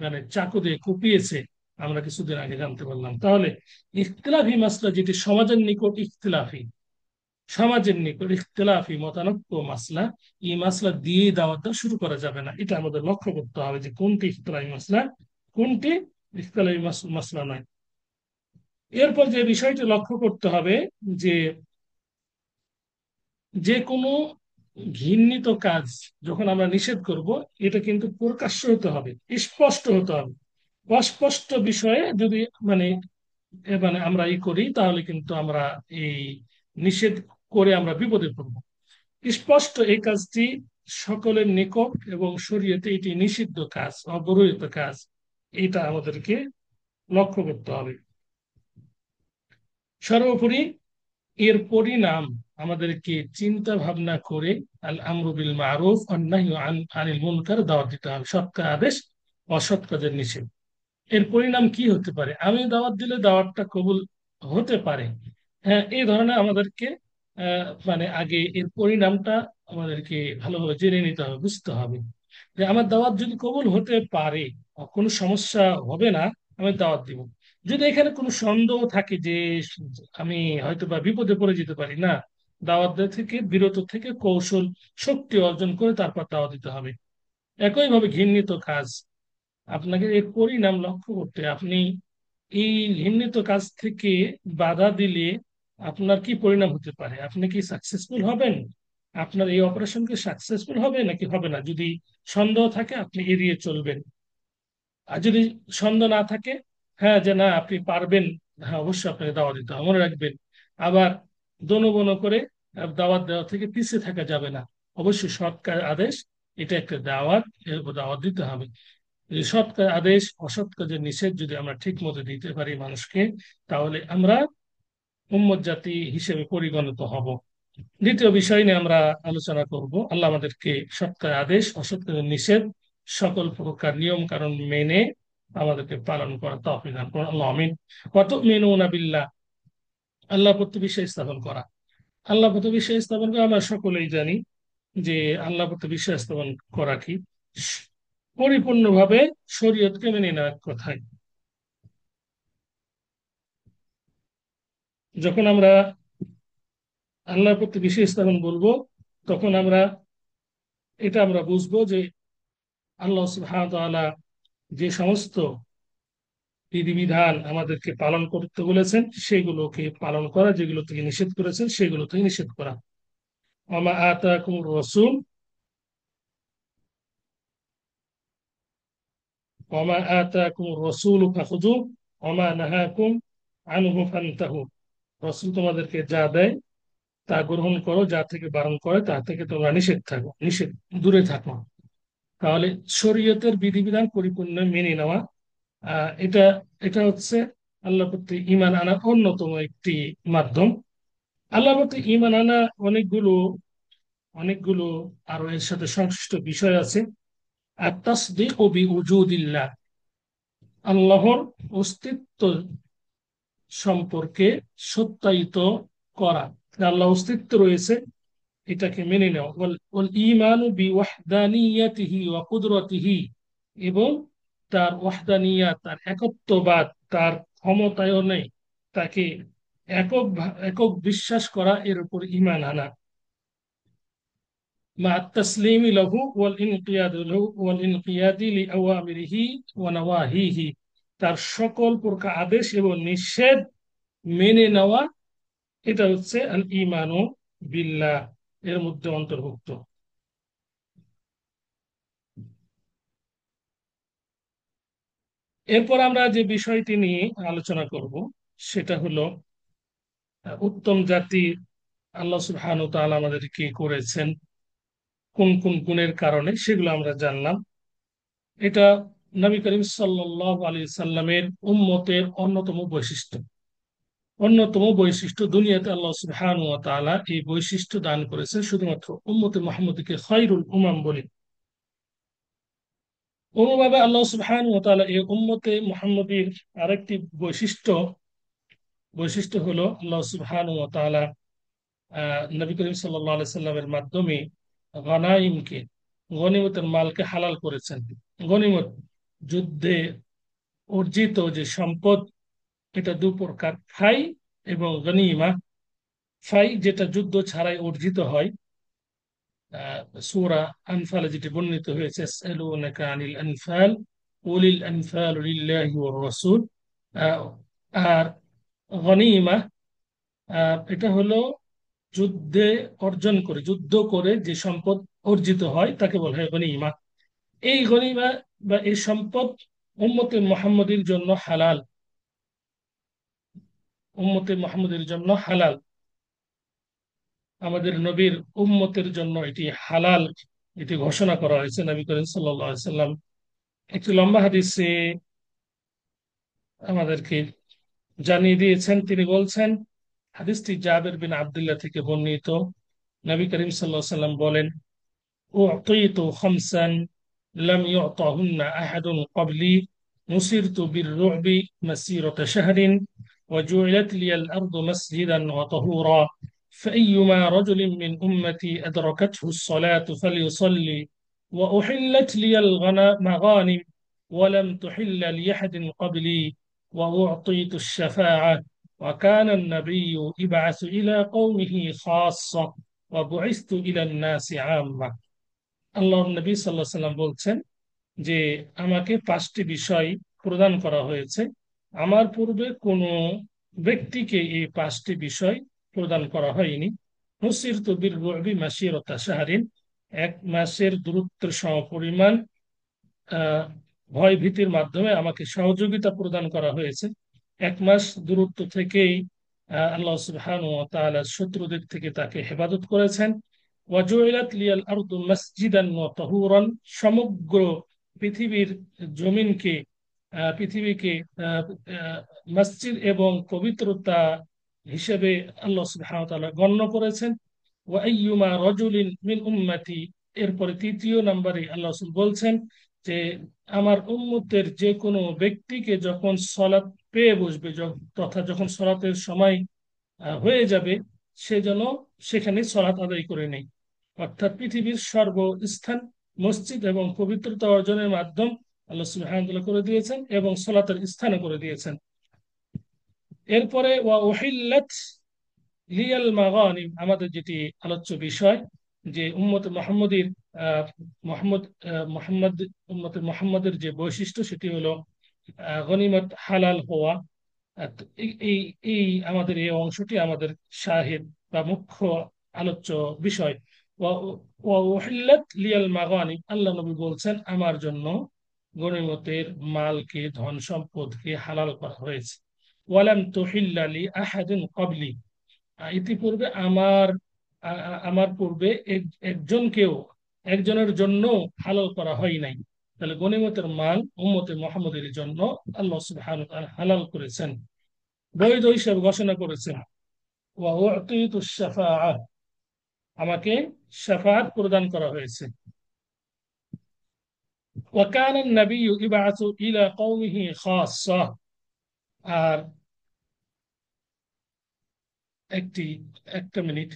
মানে চাকু দিয়ে কুপিয়েছে, আমরা কিছুদিন আগে জানতে পারলাম। তাহলে ইখতিলাফি মাসলা যেটি সমাজের নিকট ইখতিলাফি, সমাজের নিকট ইখতিলাফি মতানক্য মাসলা, এই মাসলা দিয়ে দাওয়াত দেওয়া শুরু করা যাবে না। এটা আমাদের লক্ষ্য করতে হবে যে কোনটি ইখতিলাফি মাসলা, কোনটি ইখতিলাফি মাসলা নয়। এরপর যে বিষয়টি লক্ষ্য করতে হবে যে যে কোনো ঘৃণিত কাজ যখন আমরা নিষেধ করব, এটা কিন্তু প্রকাশ্য হতে হবে, স্পষ্ট হতে হবে। অস্পষ্ট বিষয়ে যদি মানে মানে আমরা করি, তাহলে কিন্তু আমরা এই নিষেধ করে আমরা বিপদে পড়ব। স্পষ্ট এই কাজটি সকলের নিকট এবং শরীয়তে এটি নিষিদ্ধ কাজ, অবরোহিত কাজ, এটা আমাদেরকে লক্ষ্য করতে হবে। সর্বোপরি এর পরিণাম আমাদেরকে চিন্তা ভাবনা করে আল আমরু বিল মারুফ ওয়ান নাহয়ু আনিল মুনকার দাওয়াত দিতে হবে, সৎ কাজ আদেশ, অসৎ কাজের নিষেধ। এর পরিণাম কি হতে পারে? আমি দাওয়াত দিলে দাওয়াতটা কবুল হতে পারে, হ্যাঁ, এই ধরনের আমাদেরকে মানে আগে এর পরিণামটা আমাদেরকে ভালোভাবে জেনে নিতে হবে, বুঝতে হবে যে আমার দাওয়াত যদি কবুল হতে পারে, কোনো সমস্যা হবে না, আমি দাওয়াত দিব। যদি এখানে কোনো সন্দেহ থাকে যে আমি হয়তো বা বিপদে পড়ে যেতে পারি, না, দাওয়াত দেওয়া থেকে বিরত থেকে কৌশল শক্তি অর্জন করে তারপর দাওয়াত দিতে হবে। একইভাবে ঘৃণিত কাজ, আপনাকে এর পরিণাম লক্ষ্য করতে, আপনি এই ঘৃণিত কাজ থেকে বাধা দিলে আপনার কি পরিণাম হতে পারে, আপনি কি সাকসেসফুল হবেন, আপনার এই অপারেশন কি সাকসেসফুল হবে নাকি হবে না। যদি সন্দেহ থাকে আপনি এড়িয়ে চলবেন, আর যদি সন্দেহ না থাকে, হ্যাঁ, যে না আপনি পারবেন, হ্যাঁ অবশ্যই আপনাকে দাওয়াত দিতে হবে। মনে রাখবেন, আবার দোনো বনো করে দাওয়াত দেওয়া থেকে পিছিয়ে থাকা যাবে না। অবশ্যই সৎ কাজ আদেশ, এটা একটা দাওয়াত, এর উপর দাওয়াত দিতে হবে। এই সৎ কাজ আদেশ, অসৎ কাজের নিষেধ যদি আমরা ঠিক মতো দিতে পারি মানুষকে, তাহলে আমরা উম্মত জাতি হিসেবে পরিগণিত হব। দ্বিতীয় বিষয় নিয়ে আমরা আলোচনা করব, আল্লাহ আমাদেরকে সৎ কাজের আদেশ, অসৎ কাজের নিষেধ, সকল প্রকার নিয়ম কানুন মেনে আমাদেরকে পালন করা তৌফিক দান করুন, আল্লাহ আমিন। ওয়া তুমিনুনা বিল্লাহ, আল্লাহ প্রতি বিশ্বাস স্থাপন করা। আল্লাহ প্রতি বিশ্বাস স্থাপন করা আমরা সকলেই জানি যে আল্লাহ প্রতি বিশ্বাস স্থাপন করা কি, পরিপূর্ণভাবে শরীয়তকে মেনে নেওয়ার কথাই। যখন আমরা আল্লাহর প্রতি বিশ্বাস স্থাপন বলবো, তখন আমরা বুঝবো যে আল্লাহ সুবহানাহু ওয়া তাআলা যে সমস্ত বিধিবিধান আমাদেরকে পালন করতে বলেছেন সেগুলোকে পালন করা, যেগুলো থেকে নিষেধ করেছেন সেগুলো থেকে নিষেধ করা। ওমা আতাকুমুর রাসূল ওমা আতাকুমুর রাসূলু ফাখুযুহু ওমা নাহাকুম আনহু ফান্তাহু, রাসূল তোমাদেরকে যা দেয় তা গ্রহণ করো, যা থেকে বারণ করে তা থেকে তোমরা নিষেধ দূরে থাকো। তাহলে শরীয়তের বিধিবিধান পরিপূর্ণ মেনে নেওয়া, এটা এটা হচ্ছে আল্লাহর প্রতি ঈমান আনার অন্যতম একটি মাধ্যম। আল্লাহর প্রতি ঈমান আনা অনেকগুলো অনেকগুলো আরো এর সাথে সংশ্লিষ্ট বিষয় আছে। আর তাসদীকু বিউজুদিল্লাহ, আল্লাহর অস্তিত্ব সম্পর্কে সত্যায়িত করা, আল্লাহ অস্তিত্ব রয়েছে এটাকে মেনে নেওয়া। ওয়াল ঈমানু বিওয়াহদানিয়াতিহি ওয়া কুদরতিহি, এবং তার ওয়াহদানিয়াত, তার একত্ববাদ, তার ক্ষমতায়নে তাকে একক বিশ্বাস করা, এর উপর ঈমান আনা। মা তাসলিমি লাহু ওয়াল ইনকিয়াদু লাহু ওয়াল ইনকিয়াদি লিআওয়ামিরিহি ওয়া নাওয়াহিহি, তার সকল প্রকার আদেশ এবং নিষেধ মেনে নেওয়া, এটা হচ্ছে আল ঈমানু বিল্লাহ এর মধ্যে অন্তর্ভুক্ত। এরপর আমরা যে বিষয়টি নিয়ে আলোচনা করব সেটা হলো উত্তম জাতি আল্লাহ সুবহানাহু ওয়া তাআলা আমাদেরকে করেছেন কোন কোন গুণের কারণে, সেগুলো আমরা জানলাম। এটা নবী করিম সাল্লাল্লাহু আলাইহি সাল্লামের উম্মতের অন্যতম বৈশিষ্ট্য দুনিয়াতে আল্লাহ সুবহানাহু ওয়া তাআলা এই বৈশিষ্ট্য দান করেছেন শুধুমাত্র উম্মতে মুহাম্মদকে খায়রুল উমাম বলে। অনুভাবে আল্লাহ সুবহানাহু ওয়া তাআলা এই উম্মতে মুহাম্মদীর আরেকটি বৈশিষ্ট্য হলো আল্লাহ সুবহানাহু ওয়া তাআলা নবী করিম সাল্লাল্লাহু আলাইহি সাল্লামের মাধ্যমে গনাইমকে, গনিমতের মালকে হালাল করেছেন। গনিমত, যুদ্ধে অর্জিত যে সম্পদ, এটা দু প্রকার, ফাই এবং গনিমা। ফাই যেটা যুদ্ধ ছাড়াই অর্জিত হয়, সূরা আনফালে যেটি বর্ণিত হয়েছে, ইয়াসআলুনাকা আনিল আনফাল কুলিল আনফালু লিল্লাহি ওয়ার রাসূল। আর গনিমা, এটা হলো যুদ্ধ করে যে সম্পদ অর্জিত হয় তাকে বলা হয় গনিমা। এই গনিমা বা এই সম্পদ উম্মতে মুহাম্মদীর জন্য হালাল, উম্মতে মুহাম্মদের জন্য হালাল, আমাদের নবীর উম্মতের জন্য এটি হালাল, এটি ঘোষণা করা হয়েছে। নবী করিম সাল্লাল্লাহু আলাইহি সাল্লাম একটি লম্বা হাদিসে আমাদেরকে জানিয়ে দিয়েছেন। তিনি বলছেন, হাদিসটি জাবের বিন আব্দুল্লাহ থেকে বর্ণিত, নবী করিম সাল্লাল্লাহু আলাইহি সাল্লাম বলেন, أعطيت خمسا لم يعطهن أحد قبلي نصرت بالرعب مسيرة شهر وجعلت لي الأرض مسجدا وطهورا فأيما رجل من أمتي أدركته الصلاة فليصلي وأحلت لي المغانم ولم تحل لأحد قبلي وأعطيت الشفاعة وكان النبي يبعث إلى قومه خاصة وبعثت إلى الناس عامة আল্লাহর নবী সাল্লাল্লাহু আলাইহি সাল্লাম বলছেন যে আমাকে পাঁচটি বিষয় প্রদান করা হয়েছে। আমার পূর্বে কোনো ব্যক্তিকে এই পাঁচটি বিষয় প্রদান করা হয়নি। নুসিরতু বির-রু'বি মাসিরাতা শাহরিন, এক মাসের দূরত্বের সমপরিমাণ ভয় ভীতির মাধ্যমে আমাকে সহযোগিতা প্রদান করা হয়েছে। এক মাস দূরত্ব থেকেই আল্লাহ সুবহানাহু ওয়া তাআলা শত্রুদের থেকে তাকে হেফাজত করেছেন। ওয়াজুইলাত লিয়াল আরদু মাসজিদান ওয়া তাহুরান, সমগ্র পৃথিবীর জমিনকে পৃথিবীকে আহ, আহ, মসজিদ এবং পবিত্রতা হিসেবে আল্লাহ সুবহানাহু ওয়া তাআলা গণ্য করেছেন। ওয়া আইয়ুমা রাজুলিন মিন উম্মতি, এরপরে তৃতীয় নম্বরে আল্লাহ রাসূল বলছেন যে আমার উম্মতের যে কোনো ব্যক্তিকে যখন সলাৎ পেয়ে বসবে, তথা যখন সলাতের সময় হয়ে যাবে, সে যেন সেখানে সলাৎ আদায় করে নেই। অর্থাৎ পৃথিবীর সর্বস্থান মসজিদ এবং পবিত্রতা অর্জনের মাধ্যম আল্লাহ সুবহানাহু ওয়া তাআলা করে দিয়েছেন এবং সলাতের স্থানে করে দিয়েছেন। এরপরে ওয়া উহিল্লাত লিয়াল মাগানিম, আমাদের যেটি আলোচ্য বিষয়, যে উম্মতে মুহাম্মদীর আহ, মোহাম্মদ মোহাম্মদ উম্মতে মুহাম্মদের যে বৈশিষ্ট্য সেটি হলো গনিমত হালাল হওয়া। তো এই এই এই আমাদের এই অংশটি আমাদের শাহিদ বা মুখ্য আলোচ্য বিষয়। ওয়াহিল্লাত লিয়াল মাগানিম, আল্লাহ নবী বলছেন আমার জন্য গনিমতের মালকে, ধন সম্পদকে হালাল করা হয়েছে। ওয়ালাম তুহিল্লা লি আহাদিন ক্বাবলি, ইতিপূর্বে আমার পূর্বে একজনের জন্য হালাল করা হয় নাই। তাহলে গনিমতের মাল উম্মতে মুহাম্মদের জন্য আল্লাহ সুবহানাহু ওয়া তাআলা হালাল করেছেন, বৈধ হিসেবে ঘোষণা করেছেন। ওয়া উ'তিতু শাফাআহ, আমাকে শাফাআত প্রদান করা হয়েছে। ওয়া কানা আন-নাবিয়্যু ইবআসু ইলা কওমিহি খাসসা, আর একটি একটা মিনিট।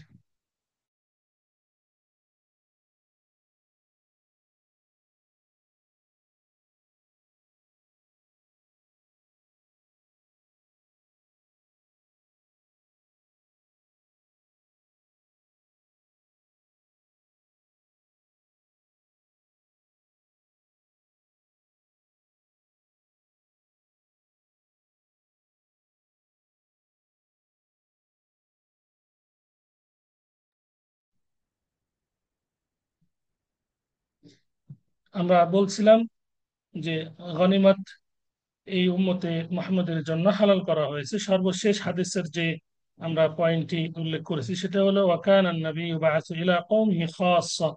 আমরা বলছিলাম যে গনিমত এই উম্মতে মুহাম্মদের জন্য হালাল করা হয়েছে। সর্বশেষ হাদিসের যে আমরা পয়েন্টটি উল্লেখ করেছি সেটা হলো ওয়াকানা নবী বাআসু ইলা কওমিহি খাসসা,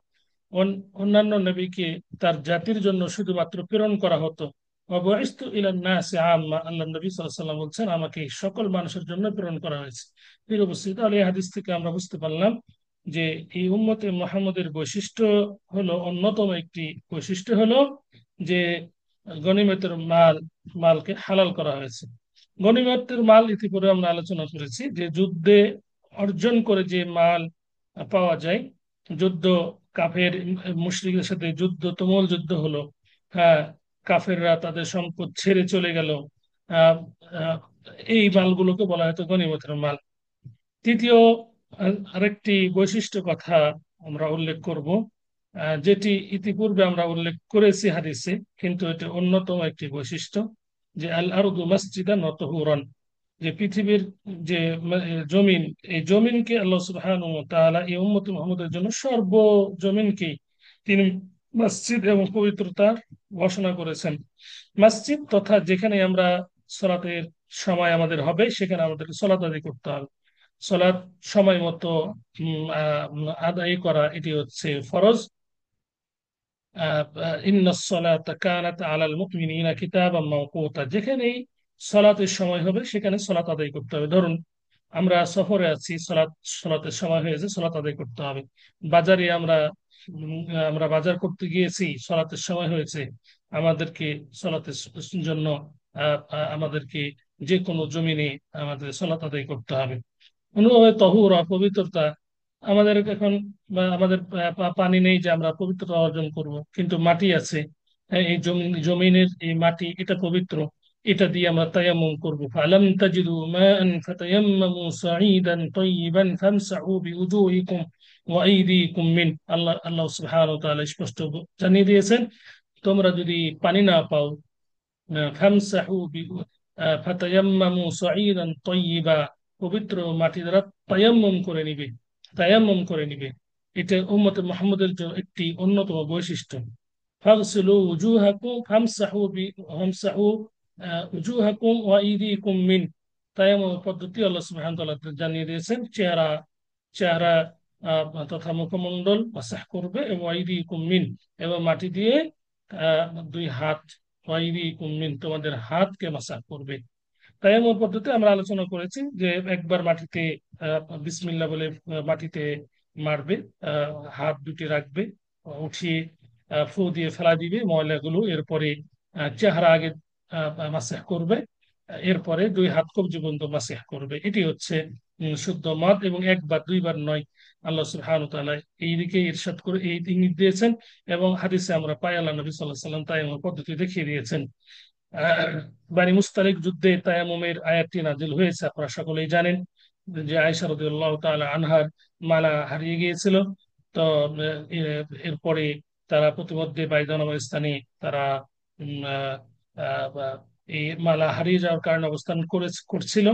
অন্যান্য নবীকে তার জাতির জন্য শুধুমাত্র প্রেরণ করা হতো। ওয়া বুইসতু ইলা নাসি আম্মা, আল্লাহ নবী সাল্লাল্লাহু আলাইহি ওয়াসাল্লাম বলছেন আমাকে সকল মানুষের জন্য প্রেরণ করা হয়েছে। প্রিয় উপস্থিতি, তাহলে এই হাদিস থেকে আমরা বুঝতে পারলাম যে এই উম্মতে মুহাম্মদের বৈশিষ্ট্য হলো, অন্যতম একটি বৈশিষ্ট্য হলো যে গনিমতের মালকে হালাল করা হয়েছে। গনিমতের মাল ইতিপূর্বে আমরা আলোচনা করেছি যে যুদ্ধে অর্জন করে যে মাল পাওয়া যায়, যুদ্ধ, কাফের মুশরিকদের সাথে যুদ্ধ, তুমুল যুদ্ধ হলো, হ্যাঁ, কাফেররা তাদের সম্পদ ছেড়ে চলে গেল, আহ, আহ, এই মালগুলোকে বলা হয়তো গনিমতের মাল। তৃতীয় আরেকটি বৈশিষ্ট্য কথা আমরা উল্লেখ করব, যেটি ইতিপূর্বে আমরা উল্লেখ করেছি হাদিসে, কিন্তু এটা অন্যতম একটি বৈশিষ্ট্য, যে আল আরদু মাসজিদান ওয়া তাহুরান, যে পৃথিবীর যে জমিন, এই জমিনকে আল্লাহ সুবহানাহু ওয়া তাআলা এই উম্মত মুহাম্মদের জন্য সর্ব জমিনকে তিনি মসজিদ এবং পবিত্রতার ঘোষণা করেছেন। মসজিদ তথা যেখানে আমরা সলাতের সময় আমাদের হবে, সেখানে আমাদের সলাত আদায় করতে হবে। সলাৎ সময় মতো আদায় করা এটি হচ্ছে ফরজ। ইন্নাস সালাতা কানাত আলাল মুমিনিনা কিতাবাম মাওকুতা, যেখানেই সলাতের সময় হবে সেখানে সলাত আদায় করতে হবে। ধরুন আমরা সফরে আছি, সলাতের সময় হয়েছে, সলাত আদায় করতে হবে। বাজারে আমরা বাজার করতে গিয়েছি, সলাতের সময় হয়েছে, আমাদেরকে সলাতের জন্য আমাদেরকে যে কোনো জমিনে আমাদের সলাত আদায় করতে হবে। অনুভবে তহুরা পবিত্রতা। আমাদের এখন আমাদের পানি নেই যে আমরা পবিত্রতা অর্জন করব, কিন্তু মাটি আছে। এই জমিনের এই মাটি এটা পবিত্র, এটা দিয়ে আমরা তায়াম্মুম করব। ফালাম তাজিদু মাআন ফাতায়াম্মামু সাঈদান তাইয়িবান ফামসাহু বিউজুহিকুম ওয়া আইদিকুম মিন। আল্লাহ সুবহানাহু ওয়া তাআলা স্পষ্ট জানিয়ে দিয়েছেন, তোমরা যদি পানি না পাও, ফামসাহু ফাতায়াম্মামু সাঈদান তাইয়্যিবা, পবিত্র মাটি দ্বারা তায়াম্মুম করে নিবে। এটা উম্মতে মুহাম্মদের জন্য একটি অন্যতম বৈশিষ্ট্য। ফাগসিলু উজুহাকুম ফামসাহু উজুহাকুম ওয়া আইদিকুম মিন। তায়াম্মুম পদ্ধতি আল্লাহ সুবহানাহু ওয়া তাআলা জানিয়ে দিয়েছেন। চেহারা চেহারা তথা মুখমণ্ডল মাসাহ করবে, এবং আইদিকুম মিন, এবং মাটি দিয়ে আহ, দুই হাত, ওয়াইদিকুম মিন, তোমাদের হাতকে মাসাহ করবে। তায়াম্মুম পদ্ধতি আমরা আলোচনা করেছি যে একবার মাটিতে বিসমিল্লাহ বলে মাটিতে মারবে, আহ, হাত দুটি রাখবে, উঠিয়ে ফু দিয়ে ফেলা দিবে ময়লাগুলো, এরপরে চেহারা আগে মাসাহ করবে, এরপরে দুই হাত কবজি পর্যন্ত মাসাহ করবে। এটি হচ্ছে শুদ্ধ মত, এবং একবার দুইবার নয়। আল্লাহ সুবহানাহু ওয়া তাআলা এই দিকে ইরশাদ করে এই ইঙ্গিত দিয়েছেন, এবং হাদিসে আমরা পাই আল্লাহ নবী সাল্লাল্লাহু আলাইহি ওয়াসাল্লাম তায়াম্মুম পদ্ধতি দেখিয়ে দিয়েছেন। আহ, বানি মুস্তালিক যুদ্ধে তায়াম্মুমের আয়াতটি নাজিল হয়েছে, আপনারা সকলেই জানেন যে আয়েশা রাদিয়াল্লাহু তাআলা আনহার মালা হারিয়ে গিয়েছিল। তো এরপরে তারা প্রতিমধ্যে বাইদা নামক স্থানে তারা উম, আহ, আহ, এই মালা হারিয়ে যাওয়ার কারণে অবস্থান করছিল।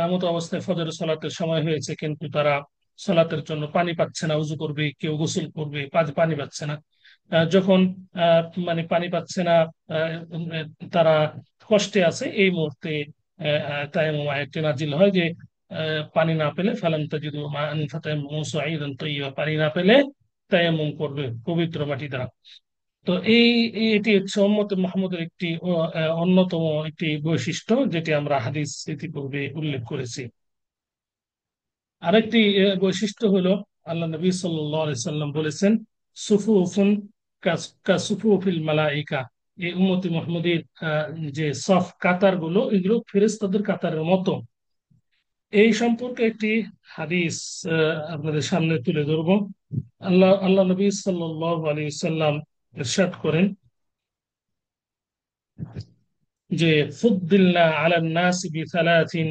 এমতো অবস্থায় ফজর সালাতের সময় হয়েছে, কিন্তু তারা সালাতের জন্য পানি পাচ্ছে না, উজু করবে, কেউ গোসল করবে, পানি পাচ্ছে না। যখন মানে পানি পাচ্ছে না, উম, তারা কষ্টে আছে, এই মুহূর্তে তায়াম্মুম আয়াতটি নাজিল হয় যে পানি না পেলে ফালাম তাজিদু মাআন ফাতায়াম্মামু সাঈদান তাইয়্যিবা, পানি না পেলে তায়াম্মুম করবে পবিত্র মাটি দ্বারা। তো এটি হচ্ছে উম্মতে মুহাম্মদের একটি অন্যতম একটি বৈশিষ্ট্য, যেটি আমরা হাদিস ইতিপূর্বে উল্লেখ করেছি। আরেকটি বৈশিষ্ট্য হলো, আল্লাহ নবী সাল্লাল্লাহু আলাইহি সাল্লাম বলেছেন, সুফুফুন কাসুফুফিল মালাইকা। এই উম্মতে মুহাম্মদের যে সফ কাতার গুলো, এগুলো ফেরেশতাদের কাতারের মতো। এই সম্পর্কে একটি হাদিস আপনাদের সামনে তুলে ধরবো। আল্লাহ নবী সাল্লাল্লাহু আলাইহি সাল্লাম ইরশাদ করেন যে ফুদ্দিলনা আলান নাস বিসালাসিন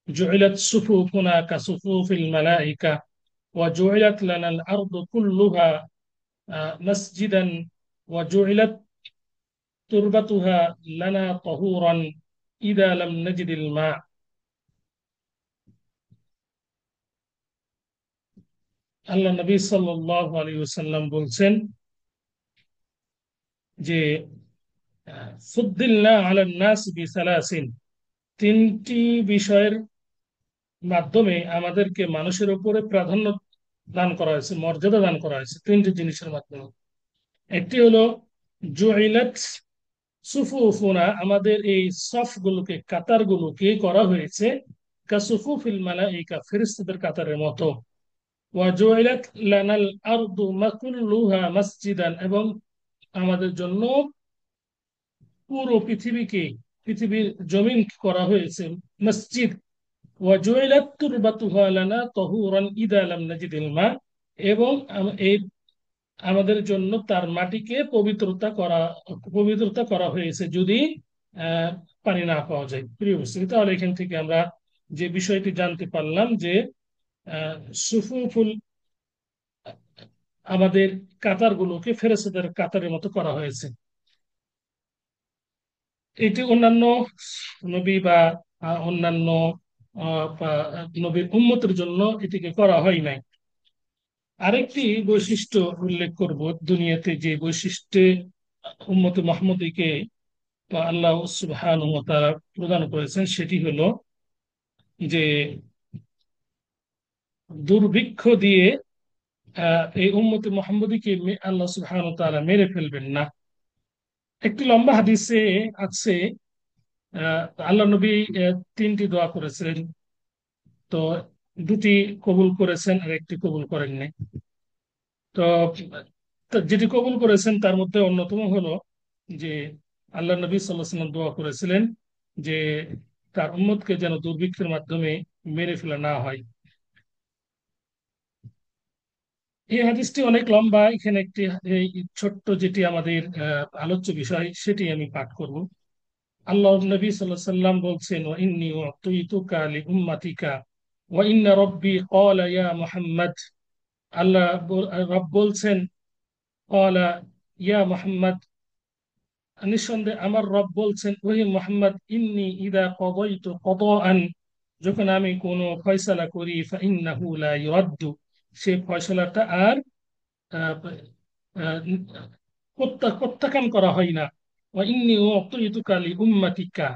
জুইলাত সুফুফুনা কাসুফুফিল মালাইকা ওয়া জুইলাত লানাল আরদু কুল্লুহা মসজিদান ওয়া জুইলাত তুরবাতুহা লানা তাহুরান ইদা লাম নাজিদিল মা। আল্লাহ নবী সাল্লাল্লাহু আলাইহি ওয়াসাল্লাম বলছেন যে ফুদ্দিলনা আলান নাস বিসালাসিন, তিনটি বিষয়ের মাধ্যমে আমাদেরকে মানুষের উপরে প্রাধান্য দান করা হয়েছে, মর্যাদা দান করা হয়েছে তিনটি জিনিসের মাধ্যমে। একটি হলো জুইলাত সুফুফুনা, আমাদের এই সফ গুলোকে, কাতার গুলোকে করা হয়েছে কাসুফুফিল মালাইকা, ফেরেশতাদের কাতারের মতো। ওয়া জুইলাত লানাল আরদু মাকুল্লুহা মসজিদান, এবং আমাদের জন্য পুরো পৃথিবীকে, পৃথিবীর জমিন করা হয়েছে মসজিদ। ওয়া জুইলাত তুরবাতুহা লানা তাহুরান ইদা লাম নাজিদিল মা, এবং এই আমাদের জন্য তার মাটিকে পবিত্রতা করা হয়েছে যদি আহ, পানি না পাওয়া যায়। প্রিয় উপস্থিতি, তাহলে এখান থেকে আমরা যে বিষয়টি জানতে পারলাম যে আহ, সুফুফুল, আমাদের কাতারগুলোকে ফেরেশতাদের কাতারের মতো করা হয়েছে। এটি অন্যান্য নবী বা অন্যান্য নবীর উম্মতের জন্য এটিকে করা হয় নাই। আরেকটি বৈশিষ্ট্য উল্লেখ করব, দুনিয়াতে যে বৈশিষ্ট্যে উম্মতে মুহাম্মদীকে আল্লাহ সুবহানাহু ওয়া তাআলা প্রদান করেছেন, সেটি হলো যে দুর্ভিক্ষ দিয়ে এই উম্মতে মুহাম্মদীকে আল্লাহ সুবহানাহু ওয়া তাআলা মেরে ফেলবেন না। একটি লম্বা হাদিসে আছে, আল্লাহ নবী তিনটি দোয়া করেছিলেন, তো দুটি কবুল করেছেন আর একটি কবুল করেননি। তো যেটি কবুল করেছেন তার মধ্যে অন্যতম হলো যে আল্লাহ নবী সাল্লাল্লাহু আলাইহি ওয়াসাল্লাম দোয়া করেছিলেন যে তার উম্মতকে যেন দুর্ভিক্ষের মাধ্যমে মেরে ফেলা না হয়। এই হাদিসটি অনেক লম্বা, এখানে একটি এই ছোট্ট যেটি আমাদের আলোচ্য বিষয় সেটি আমি পাঠ করব। আল্লাহ নবী সাল্লাল্লাহু আলাইহি সাল্লাম বলছেন, ওয়া ইন্নী উ'তিতুকা লিউম্মাতিকা ওয়া ইন্না রাব্বী ক্বালা ইয়া মুহাম্মদ। আল্লাহ রব বলছেন, ক্বালা ইয়া মুহাম্মদ, নিঃসন্দেহে আমার রব বলছেন, ওহে মুহাম্মদ, ইন্নী ইযা কাদাইতু কাদাআন, যখন আমি কোনো ফয়সালা করি, ফাইন্নাহু লা ইউরাদ্দু, সেই ফয়সালাটা আর আহ, আহ, প্রত্যাখ্যান করা হয় না। ওয়া ইন্নী উ'তিতুকা লিউম্মাতিকা,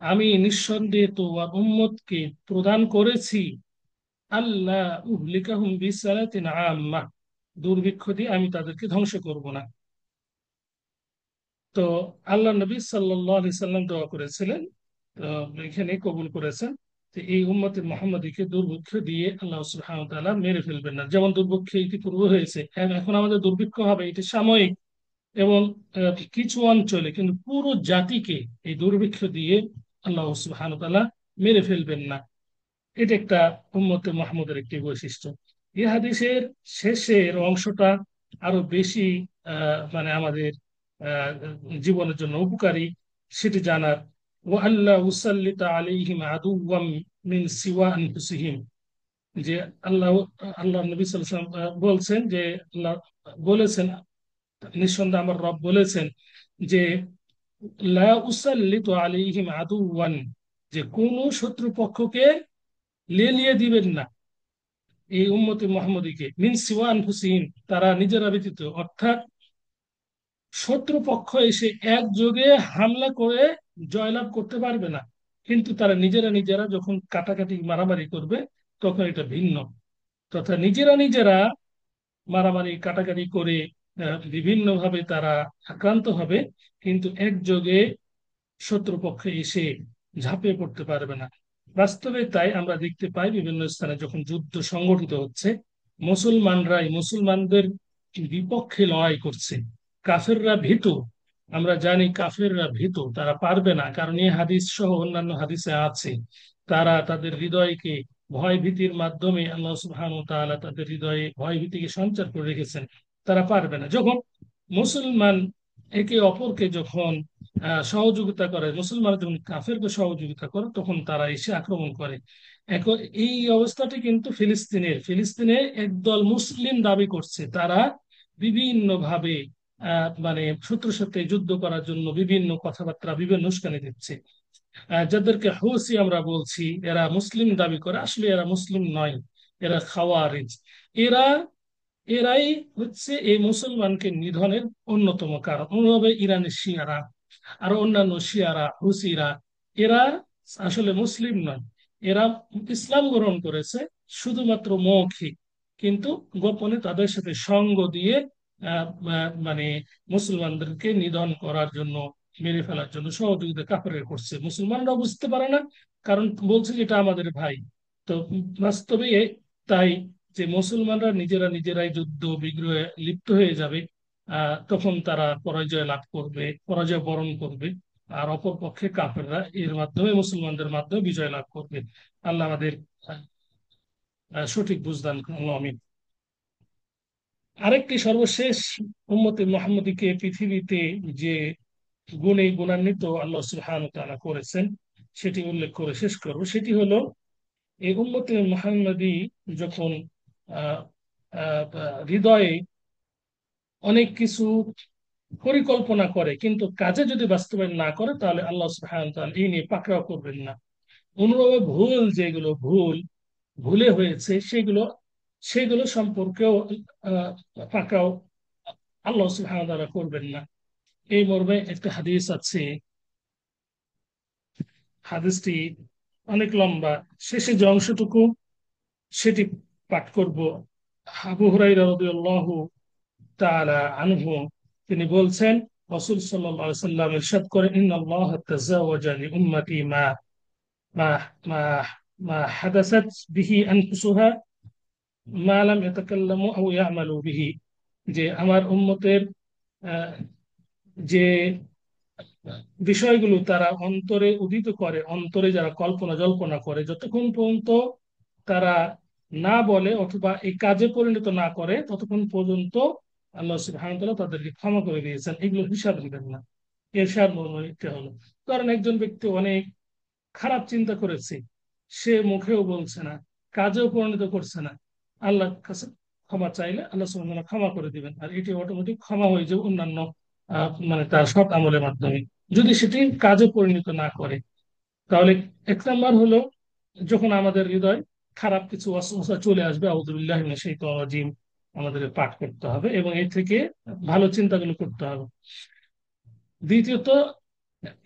আমি নিঃসন্দেহে তোমার উম্মতকে প্রদান করেছি, আল্লাহ উহলিকাহুম বিসালাতিন আম্মা, দুর্ভিক্ষ দিয়ে আমি তাদেরকে ধ্বংস করব না। তো আল্লাহ নবী সাল্লাল্লাহু আলাইহি সাল্লাম দোয়া করেছিলেন, তো এখানে কবুল করেছেন যে এই উম্মতে মুহাম্মাদীকে দুর্ভিক্ষ দিয়ে আল্লাহ সুবহানাহু ওয়া তাআলা মেরে ফেলবেন না। যেমন দুর্ভিক্ষ ইতিপূর্বে হয়েছে, এখন আমাদের দুর্ভিক্ষ হবে, এটি সাময়িক এবং কিছু অঞ্চলে, কিন্তু পুরো জাতিকে এই দুর্ভিক্ষ দিয়ে আল্লাহ সুবহানাহু ওয়া তাআলা মেরে ফেলবেন না। এটা একটা উম্মতে মুহাম্মদের একটি বৈশিষ্ট্য। এই হাদিসের শেষের অংশটা আরো বেশি মানে আমাদের আহ, জীবনের জন্য উপকারী, সেটি জানার। ও আল্লাহ উসাল্লিতা আলাইহিম আদুওয়াম মিন সিওয়া আনফুসিহিম, যে আল্লাহ আল্লাহ নবী সাল্লাল্লাহু আলাইহি ওয়াসাল্লাম বলছেন যে আল্লাহ বলেছেন, নিঃসন্দেহে আমার রব বলেছেন যে লা উসাল্লিতু আলাইহিম আদুওয়ান, যে কোন শত্রুপক্ষকে লেলিয়ে দিবেন না এই উম্মতে মুহাম্মদীকে, মিন সিওয়া আনফুসিহিম, তারা নিজেরা ব্যতীত, অর্থাৎ শত্রুপক্ষ এসে একযোগে হামলা করে জয়লাভ করতে পারবে না, কিন্তু তারা নিজেরা নিজেরা যখন কাটাকাটি মারামারি করবে তখন এটা ভিন্ন। তথা নিজেরা নিজেরা মারামারি কাটাকাটি করে বিভিন্নভাবে তারা আক্রান্ত হবে, কিন্তু একযোগে শত্রুপক্ষে এসে ঝাঁপিয়ে পড়তে পারবে না। বাস্তবে তাই আমরা দেখতে পাই, বিভিন্ন স্থানে যখন যুদ্ধ সংগঠিত হচ্ছে, মুসলমানরাই মুসলমানদের বিপক্ষে লড়াই করছে, কাফেররা ভীতু। আমরা জানি কাফেররা ভীতু, তারা পারবে না, কারণ এই হাদিস সহ অন্যান্য হাদিসে আছে তারা তাদের হৃদয়কে ভয় ভীতির মাধ্যমে আল্লাহ সুবহানাহু ওয়া তাআলা তাদের হৃদয়ে ভয় ভীতিকে সঞ্চার করে রেখেছেন। তারা পারবে না। যখন মুসলমান একে অপরকে যখন সহযোগিতা করে, মুসলমান যখন কাফেরকে সহযোগিতা করে, তখন তারা এসে আক্রমণ করে। এখন এই অবস্থাটি কিন্তু ফিলিস্তিনে একদল মুসলিম দাবি করছে, তারা বিভিন্ন ভাবে মানে শত্রুর সাথে যুদ্ধ করার জন্য বিভিন্ন কথাবার্তা, বিভিন্ন উস্কানি দিচ্ছে। যাদেরকে হুসি আমরা বলছি, এরা মুসলিম দাবি করে, আসলে এরা মুসলিম নয়, এরা খাওয়ারিজ। এরা এরাই হচ্ছে এই মুসলমানকে নিধনের অন্যতম কারণ। অনুভাবে ইরানের শিয়ারা আর অন্যান্য শিয়ারা, হুসিরা, এরা আসলে মুসলিম নয়, এরা ইসলাম গ্রহণ করেছে শুধুমাত্র মৌখিক, কিন্তু গোপনে তাদের সাথে সঙ্গ দিয়ে মানে মুসলমানদেরকে নিধন করার জন্য, মেরে ফেলার জন্য সহযোগিতা কাফেররা করছে। মুসলমানরা বুঝতে পারে না, কারণ বলছে যে এটা আমাদের ভাই। তো বাস্তবে তাই, যে মুসলমানরা নিজেরা নিজেরাই যুদ্ধ বিগ্রহে লিপ্ত হয়ে যাবে, তখন তারা পরাজয় লাভ করবে, পরাজয় বরণ করবে। আর অপর পক্ষে কাফেররা এর মাধ্যমে, মুসলমানদের মাধ্যমে বিজয় লাভ করবে। আল্লাহ আমাদের আহ, সঠিক বুঝদান করুন, আমিন। আরেকটি সর্বশেষ উম্মতে মুহাম্মদীকে পৃথিবীতে যে গুণে গুণান্বিত আল্লাহ সুবহানাহু ওয়া তাআলা করেছেন, সেটি উল্লেখ করে শেষ করব। সেটি হলো, এই উম্মতে মুহাম্মদী যখন আহ হৃদয়ে অনেক কিছু পরিকল্পনা করে, কিন্তু কাজে যদি বাস্তবায়ন না করে, তাহলে আল্লাহ সুবহানাহু ওয়া তাআলা এই নিয়ে পাকড়াও করবেন না। অনুরূপে যেগুলো ভুলে হয়েছে, সেগুলো সেগুলো সম্পর্কেও আহ পাকড়াও আল্লাহ সুবহানাহু ওয়া তাআলা করবেন না। এই মর্মে একটা হাদিস আছে, হাদিসটি অনেক লম্বা, শেষে যে অংশটুকু সেটি পাঠ করব। আবু হুরায়রা রাদিয়াল্লাহু তাআলা আনহু, তিনি বলছেন, রাসূল সাল্লাল্লাহু আলাইহি ওয়াসাল্লাম ইরশাদ করেন, ইন্নাল্লাহ তাযাওয়াজা লি উম্মতি মা মা মা মা হাদাসাত বিহি আনফুসুহা মা লাম ইয়াতাকাল্লামু আও ইয়ামালু বিহি, যে আমার উম্মতের আহ, যে বিষয়গুলো তারা অন্তরে উদিত করে, অন্তরে যারা কল্পনা জল্পনা করে, যতক্ষণ পর্যন্ত তারা না বলে অথবা এই কাজে পরিণত না করে, ততক্ষণ পর্যন্ত আল্লাহ সুবহানাহু ওয়া তাআলা তাদেরকে ক্ষমা করে দিয়েছেন, এগুলো হিসাব দিবেন না। এরশাদ মর্ম এটা হলো। কারণ একজন ব্যক্তি অনেক খারাপ চিন্তা করেছে, সে মুখেও বলছে না, কাজেও পরিণত করছে না, আল্লাহর কাছে ক্ষমা চাইলে আল্লাহ সুবহানাহু ওয়া তাআলা ক্ষমা করে দিবেন, আর এটি অটোমেটিক ক্ষমা হয়ে যাবে অন্যান্য মানে তার সৎ আমলের মাধ্যমে, যদি সেটি কাজে পরিণত না করে। তাহলে এক নাম্বার হলো, যখন আমাদের হৃদয় খারাপ কিছু ওয়াসওয়াসা চলে আসবে, আউযুবিল্লাহি মিনাশ শাইতানির রাজিম, আমাদের পাঠ করতে হবে এবং এই থেকে ভালো চিন্তাগুলো করতে হবে। দ্বিতীয়ত,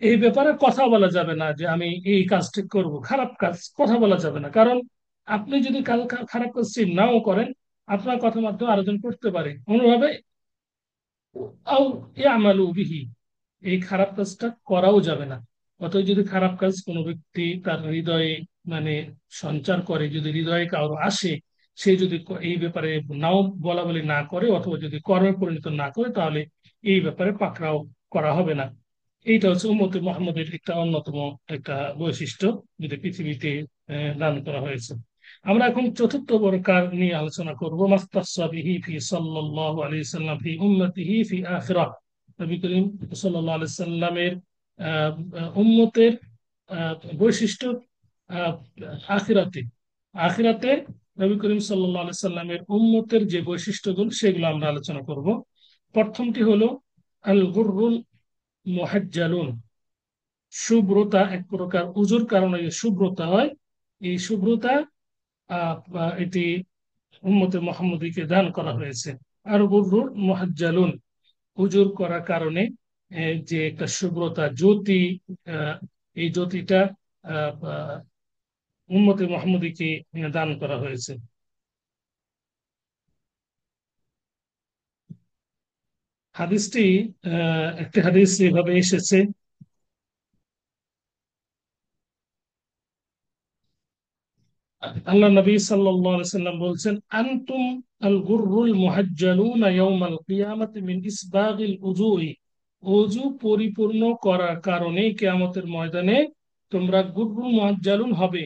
এই ব্যাপারে কথা বলা যাবে না যে আমি এই কাজটি করব, খারাপ কাজ কথা বলা যাবে না। কারণ আপনি যদি খারাপ কাজটি নাও করেন, আপনার কথার মাধ্যমে আরেকজন করতে পারে অনুভাবে, আও ইয়ামালু বিহি, এই খারাপ কাজটা করাও যাবে না। অতএব যদি খারাপ কাজ কোনো ব্যক্তি তার হৃদয়ে মানে সঞ্চার করে, যদি হৃদয়ে কারো আসে, সে যদি এই ব্যাপারে নাও বলা বলি না করে অথবা যদি কর্মে পরিণত না করে, তাহলে এই ব্যাপারে পাকড়াও করা হবে না। এইটা হচ্ছে উম্মতে মুহাম্মদের একটা অন্যতম একটা বৈশিষ্ট্য, যেটা পৃথিবীতে দান করা হয়েছে। আমরা এখন চতুর্থ প্রকার নিয়ে আলোচনা করব, মাস্তাসসা বিহি ফি সাল্লাল্লাহু আলাইহি সাল্লাম ফি উম্মতিহি ফি আখিরাহ। নবী করিম সাল্লাল্লাহু আলাইহি সাল্লামের আহ, উম্মতের আহ, বৈশিষ্ট্য আহ, আখিরাতে আখিরাতে নবী করিম সাল্লাল্লাহু আলাইহি সাল্লামের উম্মতের যে বৈশিষ্ট্যগুলো, সেগুলো আমরা আলোচনা করব। প্রথমটি হলো আল গুররুল মুহাজ্জালুন, শুভ্রতা। এক প্রকার উজুর কারণে যে শুভ্রতা হয়, এই শুভ্রতা এটি উম্মতে মুহাম্মদীকে দান করা হয়েছে। আর গুররুল মুহাজ্জালুন, উজুর করার কারণে যে একটা শুভ্রতা জ্যোতি, আহ, এই জ্যোতিটা উম্মতে মুহাম্মদীকে দান করা হয়েছে। হাদিসটি একটি হাদিস এভাবে এসেছে, আল্লাহ নবী সাল্লাল্লাহু আলাইহি সাল্লাম বলছেন, আনতুম আল গুররুল মুহাজ্জালুনা ইয়াউমাল কিয়ামাতি মিন ইসবাগিল উজুই, ওযু পরিপূর্ণ করার কারণে কিয়ামতের ময়দানে তোমরা গুররুল মুহাজ্জালুন হবে।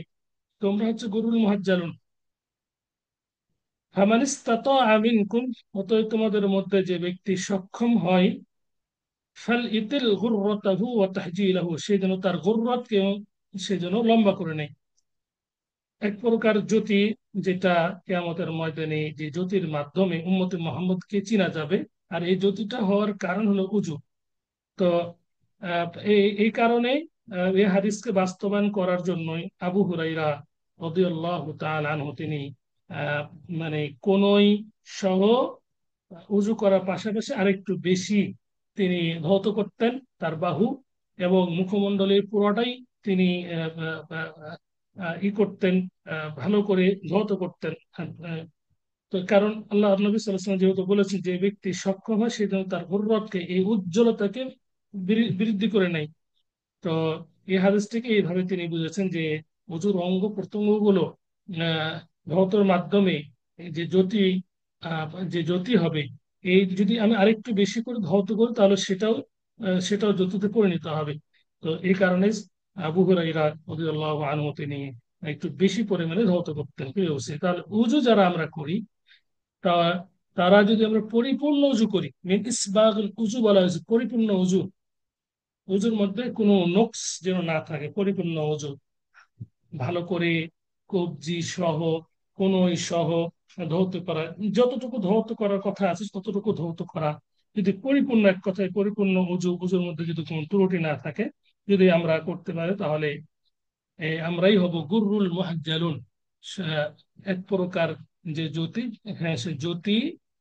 তোমরা হচ্ছে গুররুল মুহাজ্জালুন। ফামান ইসতাতাআ মিনকুম, অতএব তোমাদের মধ্যে যে ব্যক্তি সক্ষম হয়, ফাল ইতিল গুররাতাহু ওয়া তাহজিলাহু, সে যেন তার গুররাতকে সে যেন লম্বা করে নেয়। এক প্রকার জ্যোতি, যেটা কিয়ামতের ময়দানে যে জ্যোতির মাধ্যমে উম্মতে মুহাম্মদকে চিনা যাবে, আর এই জ্যোতিটা হওয়ার কারণ হলো উজু। তো এই কারণে এই হাদিসকে বাস্তবায়ন করার জন্যই আবু হুরাইরা রাদিয়াল্লাহু তাআলা আনহু তিনি আহ, মানে কনই সহ উজু করার পাশাপাশি আরেকটু বেশি তিনি ধৌত করতেন তার বাহু, এবং মুখমণ্ডলের পুরোটাই তিনি আহ, আহ, আহ, ই করতেন, ভালো করে ধৌত করতেন। আহ, তো কারণ আল্লাহ নবী সাল্লাল্লাহু আলাইহি ওয়াসাল্লাম যেহেতু বলেছেন যে ব্যক্তি সক্ষম হয়, সে যেন তার গুররতকে, এই উজ্জ্বলতাকে বৃদ্ধি করে নেয়। তো এই হাদিস থেকে এইভাবে তিনি বুঝেছেন যে অজুর অঙ্গ প্রত্যঙ্গ গুলো আহ ধৌতের মাধ্যমে এই যে জ্যোতি হবে, এই যদি আমি আরেকটু বেশি করে ধৌত করি, তাহলে সেটাও জ্যোতিতে পরিণত হবে। তো এই কারণে আবু হুরায়রা রাদিয়াল্লাহু আনহু তিনি একটু বেশি পরিমাণে ধৌত করতেন, প্রিয় উপস্থিতি। তাহলে উজু যারা আমরা করি, তা তারা যদি আমরা পরিপূর্ণ উজু করি, মিন ইসবাগুল উজু বলা হয়েছে, পরিপূর্ণ উজু, উজুর মধ্যে কোনো নকশ যেন না থাকে, পরিপূর্ণ অজু, ভালো করে কবজি সহ, কনুই সহ ধৌত করা, যতটুকু ধৌত করার কথা আছে ততটুকু ধৌত করা। যদি পরিপূর্ণ, এক কথায় পরিপূর্ণ উজুর মধ্যে যদি কোনো ত্রুটি না থাকে, যদি আমরা করতে পারি, তাহলে আমরাই হব গুররুল মুহাজ্জালুন, সে- এক প্রকার যে জ্যোতি, হ্যাঁ সে জ্যোতি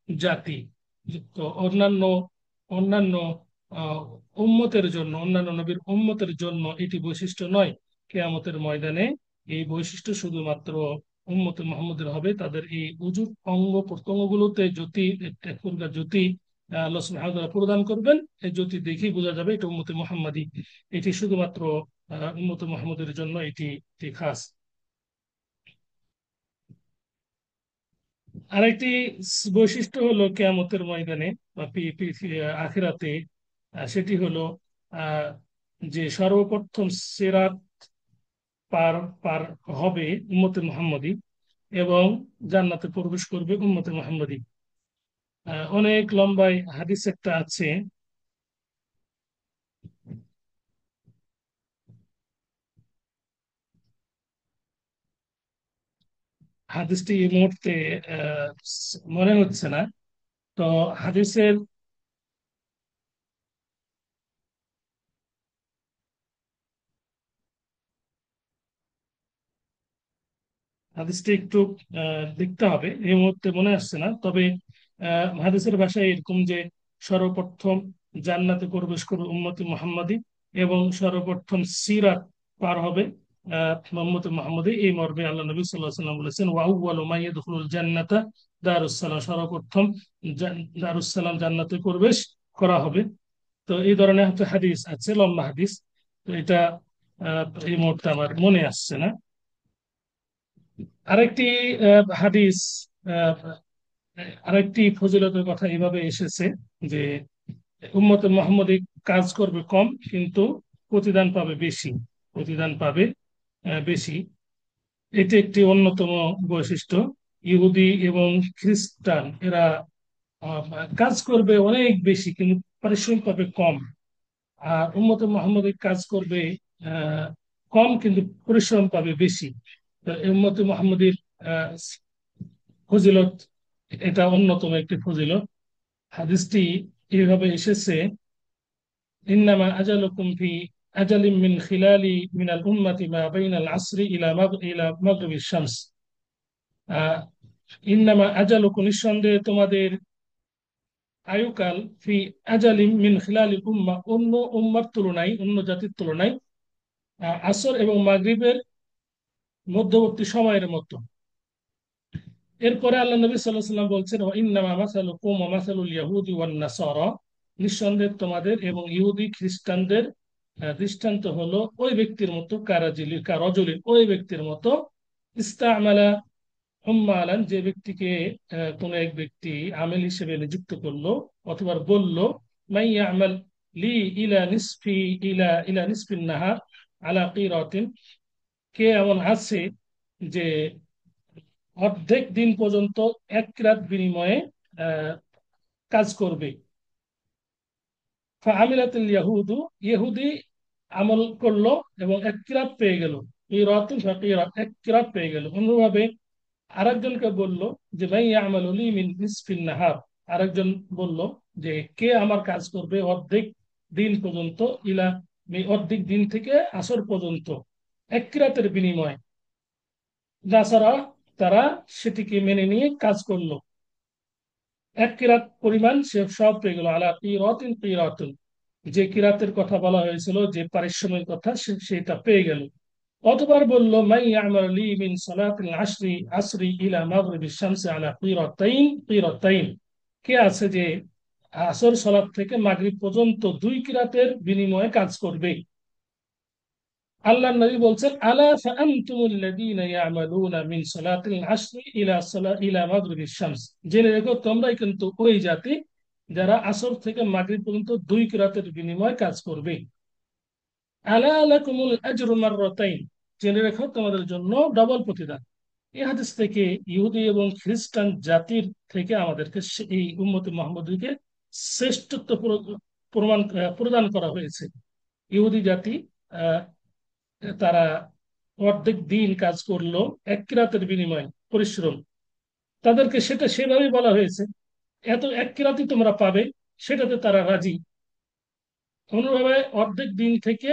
জাতি। তো অন্যান্য অন্যান্য আহ, উম্মতের জন্য, অন্যান্য নবীর উম্মতের জন্য এটি বৈশিষ্ট্য নয়। কিয়ামতের ময়দানে এই বৈশিষ্ট্য শুধুমাত্র উম্মতে মুহাম্মদের হবে। তাদের এই উজুর অঙ্গ প্রত্যঙ্গগুলোতে জ্যোতি, এক প্রকার জ্যোতি আল্লাহ সুবহানাহু ওয়া তাআলা প্রদান করবেন। এই জ্যোতি দেখেই বোঝা যাবে এটা উম্মতে মুহাম্মাদি। এটি শুধুমাত্র উম্মতে মুহাম্মদের জন্য এটি এটি খাস। আরেকটি বৈশিষ্ট্য হলো কিয়ামতের ময়দানে বা আখিরাতে, সেটি হলো আহ, যে সর্বপ্রথম সিরাত পার পার হবে উম্মতে মুহাম্মদী, এবং জান্নাতে প্রবেশ করবে উম্মতে মুহাম্মদী। অনেক লম্বাই হাদিস একটা আছে। হাদিসটি এই মুহূর্তে আহ, মনে হচ্ছে না। তো হাদিসের হাদিসটা একটু দেখতে হবে, এই মুহূর্তে মনে আসছে না। তবে হাদিসের ভাষায় এরকম যে সর্বপ্রথম জান্নাতে প্রবেশ করবে উম্মতে মুহাম্মাদি, এবং সর্বপ্রথম সিরাত পার হবে উম্মতে মুহাম্মাদি, এই মর্মে আল্লাহ নবী সাল্লাল্লাহু আলাইহি ওয়াসাল্লাম বলেছেন, ওয়া আউয়ালু মা ইয়াদখুলুল জান্নাতা দারুস সালাম, সর্বপ্রথম দারুস সালাম জান্নাতে প্রবেশ করা হবে। তো এই ধরনের হচ্ছে হাদিস আছে, লম্বা হাদিস। তো এটা এই মুহূর্তে আমার মনে আসছে না। আরেকটি হাদিস, আহ, আরেকটি ফজিলতের কথা এভাবে এসেছে যে উম্মতে মুহাম্মদী কাজ করবে কম, কিন্তু প্রতিদান পাবে বেশি। প্রতিদান পাবে বেশি। এটি একটি অন্যতম বৈশিষ্ট্য। ইহুদি এবং খ্রিস্টান এরা আহ, কাজ করবে অনেক বেশি, কিন্তু পারিশ্রমিক পাবে কম। আর উম্মতে মুহাম্মদী কাজ করবে আহ, কম, কিন্তু পরিশ্রম পাবে বেশি। তো এই উম্মতে মুহাম্মদীর ফজিলত, এটা অন্যতম একটি ফজিলত। হাদিসটি এইভাবে এসেছে, ইন্নামা আজালুকুম ফি আজালিম মিন খিলালি মিনাল উম্মতি মা বাইনাল আসরি ইলা মাগরিবিশ শামস। আহ, ইন্নামা আজালুকুম, নিঃসন্দেহে তোমাদের আয়ুকাল, ফি আজালিম মিন খিলালিল উম্মাহ, অন্য উম্মার তুলনায়, অন্য জাতির তুলনায় আসর এবং মাগরিবের মধ্যবর্তী সময়ের মতো। এরপরে আল্লাহ নবী সাল্লাল্লাহু আলাইহি ওয়াসাল্লাম বলছেন, ওয়া ইন্নামা মাসালুকুম ওয়া মাসালুল ইয়াহুদি ওয়ান নাসারা, নিঃসন্দেহে তোমাদের এবং ইহুদি খ্রিস্টানদের দৃষ্টান্ত হলো ওই ব্যক্তির মতো, কারজুলি, ওই ব্যক্তির মতো, ইস্তামালা হুম্মালান, যে ব্যক্তিকে কোন এক ব্যক্তি আমেল হিসেবে নিযুক্ত করলো, অথবা বলল, মাই ইয়ামাল লি ইলা নিসফি ইলা নিসফিন নাহার আলা কিরাতিন, কে এমন আছে যে অর্ধেক দিন পর্যন্ত এক রাত বিনিময়ে আহ, কাজ করবে। ফাআমিলাতুল ইয়াহুদু, ইহুদি আমল করলো এবং এক কিরাত পেয়ে গেল। কিরাতুন ফাকিরাত, এক কিরাত পেয়ে গেল। অন্যভাবে আরেকজনকে বলল যে ভাই ইয়ামালু লি মিন নিসফিন নাহার, আরেকজন বলল যে কে আমার কাজ করবে অর্ধেক দিন পর্যন্ত, ইলা অর্ধেক দিন থেকে আসর পর্যন্ত, এক কিরাতের বিনিময়ে। তাছাড়া তারা সেটিকে মেনে নিয়ে কাজ করলো, এক কিরাত পরিমাণ সে সব পেয়ে গেল। আলা কিরাতিন কিরাতুন, যে কিরাতের কথা বলা হয়েছিল, যে পারিশ্রমিক কথা, সেটা পেয়ে গেল। অতবার বলল, মাই ইয়ামাল লি মিন সালাতিল আসরি ইলা মাগরিবিশ শামসি আলা কিরাতাইন কিরাতাইন, কে আছে যে আসর সালাত থেকে মাগরিব পর্যন্ত দুই কিরাতের বিনিময়ে কাজ করবে। আল্লাহ নবী বলছেন, আলা ফাআনতুমুল্লাযীনা ইয়ামালুনা মিন সালাতিল আসরি ইলা মাগরিবিশ শামস, জেনে রেখো তোমরাই কিন্তু ওই জাতি যারা আসর থেকে মাগরিব পর্যন্ত দুই কিরাতের বিনিময়ে কাজ করবে। আলা লাকুমুল আজরু মাররাতাইন, জেনে রেখো তোমাদের জন্য ডবল প্রতিদান। এই হাদিস থেকে ইহুদি এবং খ্রিস্টান জাতির থেকে আমাদেরকে এই উম্মতে মুহাম্মদীকে শ্রেষ্ঠত্ব প্রমাণ প্রদান করা হয়েছে। ইহুদি জাতি আহ, তারা অর্ধেক দিন কাজ করলো এক কিরাতের বিনিময়ে পরিশ্রম, তাদেরকে সেটা সেভাবে বলা হয়েছে, এত এক কিরাতই তোমরা পাবে, সেটাতে তারা রাজি। অনুভাবে অর্ধেক দিন থেকে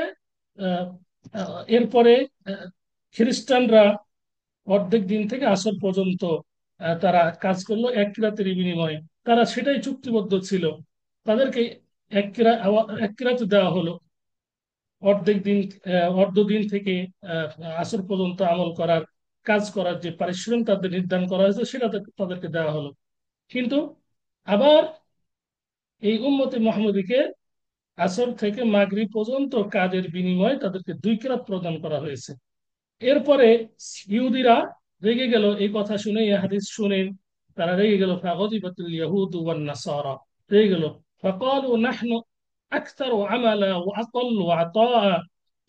আহ, এরপরে আহ, খ্রিস্টানরা অর্ধেক দিন থেকে আসর পর্যন্ত তারা কাজ করলো এক কিরাতের বিনিময়ে। তারা সেটাই চুক্তিবদ্ধ ছিল, তাদেরকে এক কিরাত দেওয়া হলো। অর্ধেক দিন অর্ধ দিন থেকে আহ, আসর পর্যন্ত আমল করার, কাজ করার যে পারিশ্রমিক তাদের নির্ধারণ করা হয়েছে, সেটা তাদেরকে দেওয়া হলো। কিন্তু আবার এই উম্মতে মুহাম্মদীকে আসর থেকে মাগরিব পর্যন্ত কাজের বিনিময়ে তাদেরকে দুই কিরাত প্রদান করা হয়েছে। এরপরে ইহুদিরা রেগে গেল, এই কথা শুনে, এই হাদিস শুনে তারা রেগে গেল। ফাগদিবাতুল ইয়াহুদু ওয়ান নাসারা, রেগে গেল। ফাকালু নাহনু আকতারু আমালা ওয়া আকাল্লু আতাআ,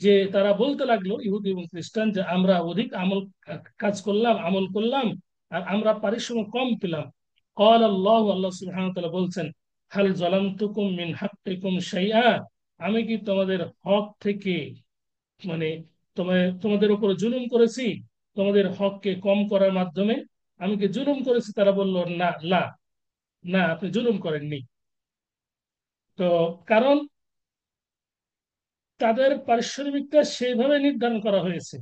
যে তারা বলতে লাগলো ইহুদি এবং খ্রিস্টান যে আমরা অধিক কাজ করলাম, আমল করলাম, আর আমরা পারিশ্রমিক কম পেলাম। قال الله, আল্লাহ সুবহানাহু ওয়া তাআলা বলছেন, হাল যালামতুকুম মিন হাক্কিকুম শাইআ, আমি কি তোমাদের হক থেকে, মানে তোমাদের উপরে জুলুম করেছি তোমাদের হককে কম করার মাধ্যমে? আমি কি জুলুম করেছি? তারা বলল, না, না, আপনি জুলুম করেননি। তো কারণ তাদের পারিশ্রমিকটা সেভাবে নির্ধারণ করা হয়েছে,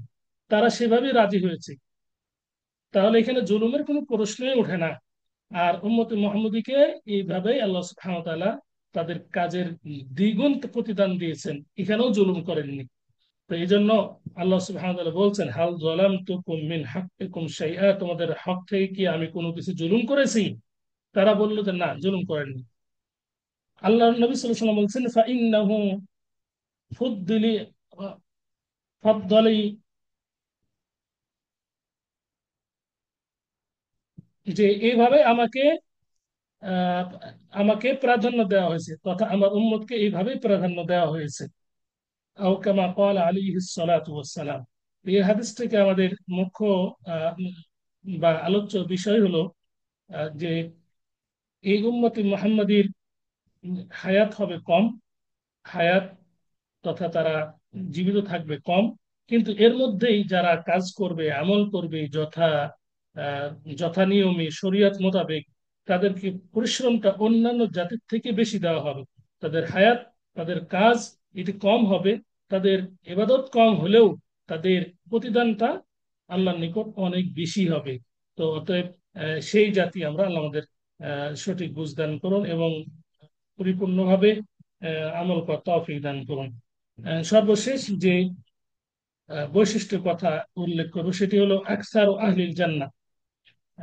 তারা সেভাবেই রাজি হয়েছে, তাহলে এখানে জুলুমের কোনো প্রশ্নই ওঠে না। আর উম্মতে মুহাম্মদীকে এইভাবেই আল্লাহ সুবহানাহু ওয়া তাআলা তাদের কাজের দ্বিগুণ প্রতিদান দিয়েছেন, এখানেও জুলুম করেননি। তো এই জন্য আল্লাহ সুবহানাহু ওয়া তাআলা বলছেন, হাল যালামতুকুম মিন হাক্কিকুম শাইআ, তোমাদের হক থেকে কি আমি কোনো কিছু জুলুম করেছি? তারা বলল যে না, জুলুম করেননি। আল্লাহ নবী সাল্লাল্লাহু আলাইহি ওয়াসাল্লাম বলছেন, ফাইন্নাহু ফুদ্দিলি ফাদ্দালি, যে এইভাবে আহ, আমাকে প্রাধান্য দেওয়া হয়েছে, তথা আমার উম্মতকে এইভাবেই প্রাধান্য দেওয়া হয়েছে। আও কামা ক্বালা আলাইহিস সালাতু ওয়াস সালাম। এই হাদিস থেকে আমাদের মুখ্য আহ, বা আলোচ্য বিষয় হলো যে এই উম্মতে মুহাম্মাদীর হায়াত হবে কম, হায়াত তথা তারা জীবিত থাকবে কম, কিন্তু এর মধ্যেই যারা কাজ করবে, আমল করবে আহ, যথা নিয়মে শরীয়ত মোতাবেক, তাদেরকে পরিশ্রমটা অন্যান্য জাতির থেকে বেশি দেওয়া হবে। তাদের হায়াত, তাদের কাজ এটি কম হবে, তাদের ইবাদত কম হলেও তাদের প্রতিদানটা আল্লাহর নিকট অনেক বেশি হবে। তো অতএব সেই জাতি আমরা, আল্লাহ আমাদের সঠিক বুঝদান করুন এবং পরিপূর্ণভাবে আমল করার তৌফিক দান করুন। সর্বশেষ যে বৈশিষ্ট্যের কথা উল্লেখ করব সেটি হলো আকসার ও আহলিল জান্নাহ।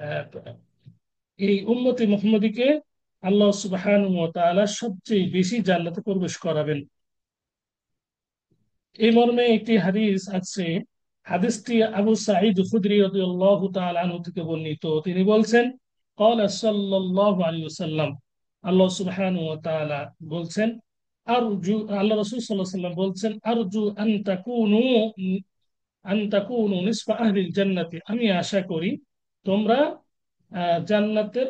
আহ, এই উম্মতে মুহাম্মদীকে আল্লাহ সুবহানাহু ওয়া তাআলা সবচেয়ে বেশি জান্নাতে প্রবেশ করাবেন। এই মর্মে একটি হাদিস আছে। হাদিসটি আবু সাঈদ খুদরি রাদিয়াল্লাহু তাআলা আনহু থেকে বর্ণিত। তিনি বলছেন, ক্বালা সাল্লাল্লাহু আলাইহি ওয়াসাল্লাম, আল্লাহ সুবহানাহু ওয়া তাআলা বলছেন, আল্লাহ রাসূল সাল্লাল্লাহু আলাইহি ওয়াসাল্লাম বলছেন, আরজু আন তাকুনু নিসফা আহলিল জান্নাতি, আমি আশা করি তোমরা জান্নাতের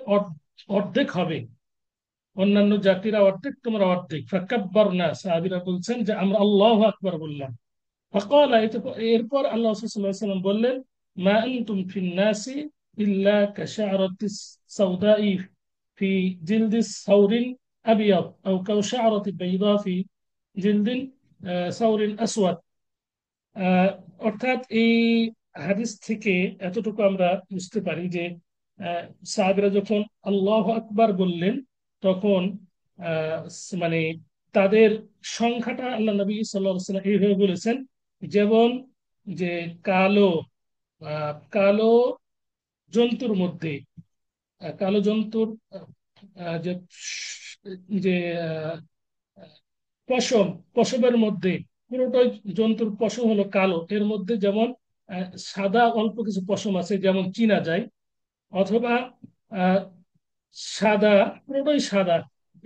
অর্ধেক হবে, অন্যান্য জাতিরা অর্ধেক, তোমরা অর্ধেক। ফাকাব্বারনা, সাহাবীরা বলছেন যে আমরা আল্লাহু আকবার বললাম। فقال, এরপর আল্লাহ রাসূল সাল্লাল্লাহু আলাইহি ওয়াসাল্লাম বললেন, মা আনতুম ফিন নাসি ইল্লা কাশা'রাতিস সাউদাই ফি জিলদিস সাউরিন আবিয়াদ আও কাশা'রাতি বাইদা ফি জিলদিন সাউরিন আসওয়াদ। আহ, অর্থাৎ এই হাদিস থেকে এতটুকু আমরা বুঝতে পারি যে আহ, সাহাবীরা যখন আল্লাহ আকবার বললেন, তখন আহ, মানে তাদের সংখ্যাটা আল্লাহ নবী সাল্লাল্লাহু আলাইহি ওয়াসাল্লাম এইভাবে বলেছেন, যেমন যে কালো কালো জন্তুর মধ্যে, কালো জন্তুর আহ, আহ, যে যে পশম, পশমের মধ্যে পুরোটাই, জন্তুর পশম হলো কালো, এর মধ্যে যেমন সাদা অল্প কিছু পশম আছে যেমন চিনা যায়, অথবা আহ, সাদা, পুরোটাই সাদা,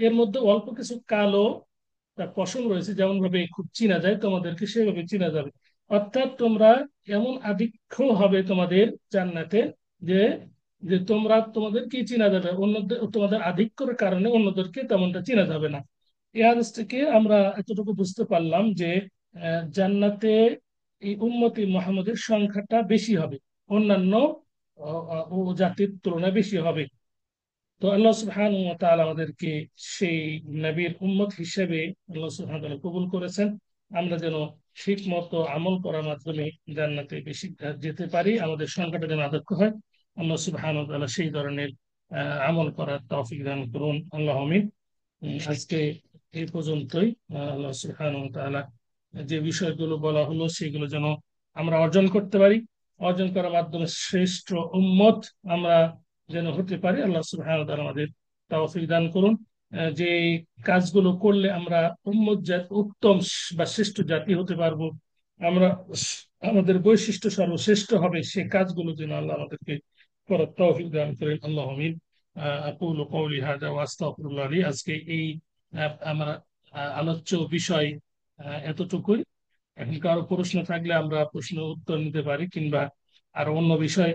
এর মধ্যে অল্প কিছু কালো তার পশম রয়েছে, যেমন ভাবে খুব চিনা যায়, তোমাদেরকে সেভাবে চিনা যাবে। অর্থাৎ তোমরা এমন আধিক্য হবে তোমাদের জান্নাতে যে যে তোমাদেরকে চিনা যাবে, অন্যদের তোমাদের আধিক্যের কারণে অন্যদেরকে তেমনটা চিনা যাবে না। এই হাদিস থেকে আমরা এতটুকু বুঝতে পারলাম যে জান্নাতে এই উম্মতি মুহাম্মদের সংখ্যাটা বেশি হবে, অন্যান্য জাতির তুলনায় বেশি হবে। তো আল্লাহ সুবহানাহু ওয়া তাআলা আমাদেরকে সেই নবীর উম্মত হিসেবে আল্লাহ সুবহানাহু ওয়া তাআলা কবুল করেছেন। আমরা যেন ঠিক মতো আমল করার মাধ্যমে জান্নাতে বেশি যেতে পারি, আমাদের সংখ্যাটা যেন আদক্ষ হয়। আল্লাহ সুবহানাহু ওয়া তাআলা সেই ধরনের আমল করার তৌফিক দান করুন, আল্লাহ আমিন। আজকে এই পর্যন্তই। আল্লাহ সুবহানাহু ওয়া তাআলা যে বিষয়গুলো বলা হলো সেগুলো যেন আমরা অর্জন করতে পারি, অর্জন করার মাধ্যমে শ্রেষ্ঠ উম্মত আমরা যেন হতে পারি। আল্লাহ সুবহানাহু ওয়া তাআলা আমাদের তৌফিক দান করুন। যে কাজগুলো করলে আমরা উম্মত জাতি, উত্তম বা শ্রেষ্ঠ জাতি হতে পারবো, আমরা আমাদের বৈশিষ্ট্য সর্বশ্রেষ্ঠ হবে, সেই কাজগুলো যেন আল্লাহ আমাদেরকে করার তৌফিক দান করেন, আল্লাহ আমিন। আকুলু কওলি হাযা ওয়া আস্তাগফিরুল্লাহ লি। আজকে এই আমরা আলোচ্য বিষয় এতটুকুই। এখন কারো প্রশ্ন থাকলে আমরা প্রশ্ন উত্তর নিতে পারি, কিংবা আরো অন্য বিষয়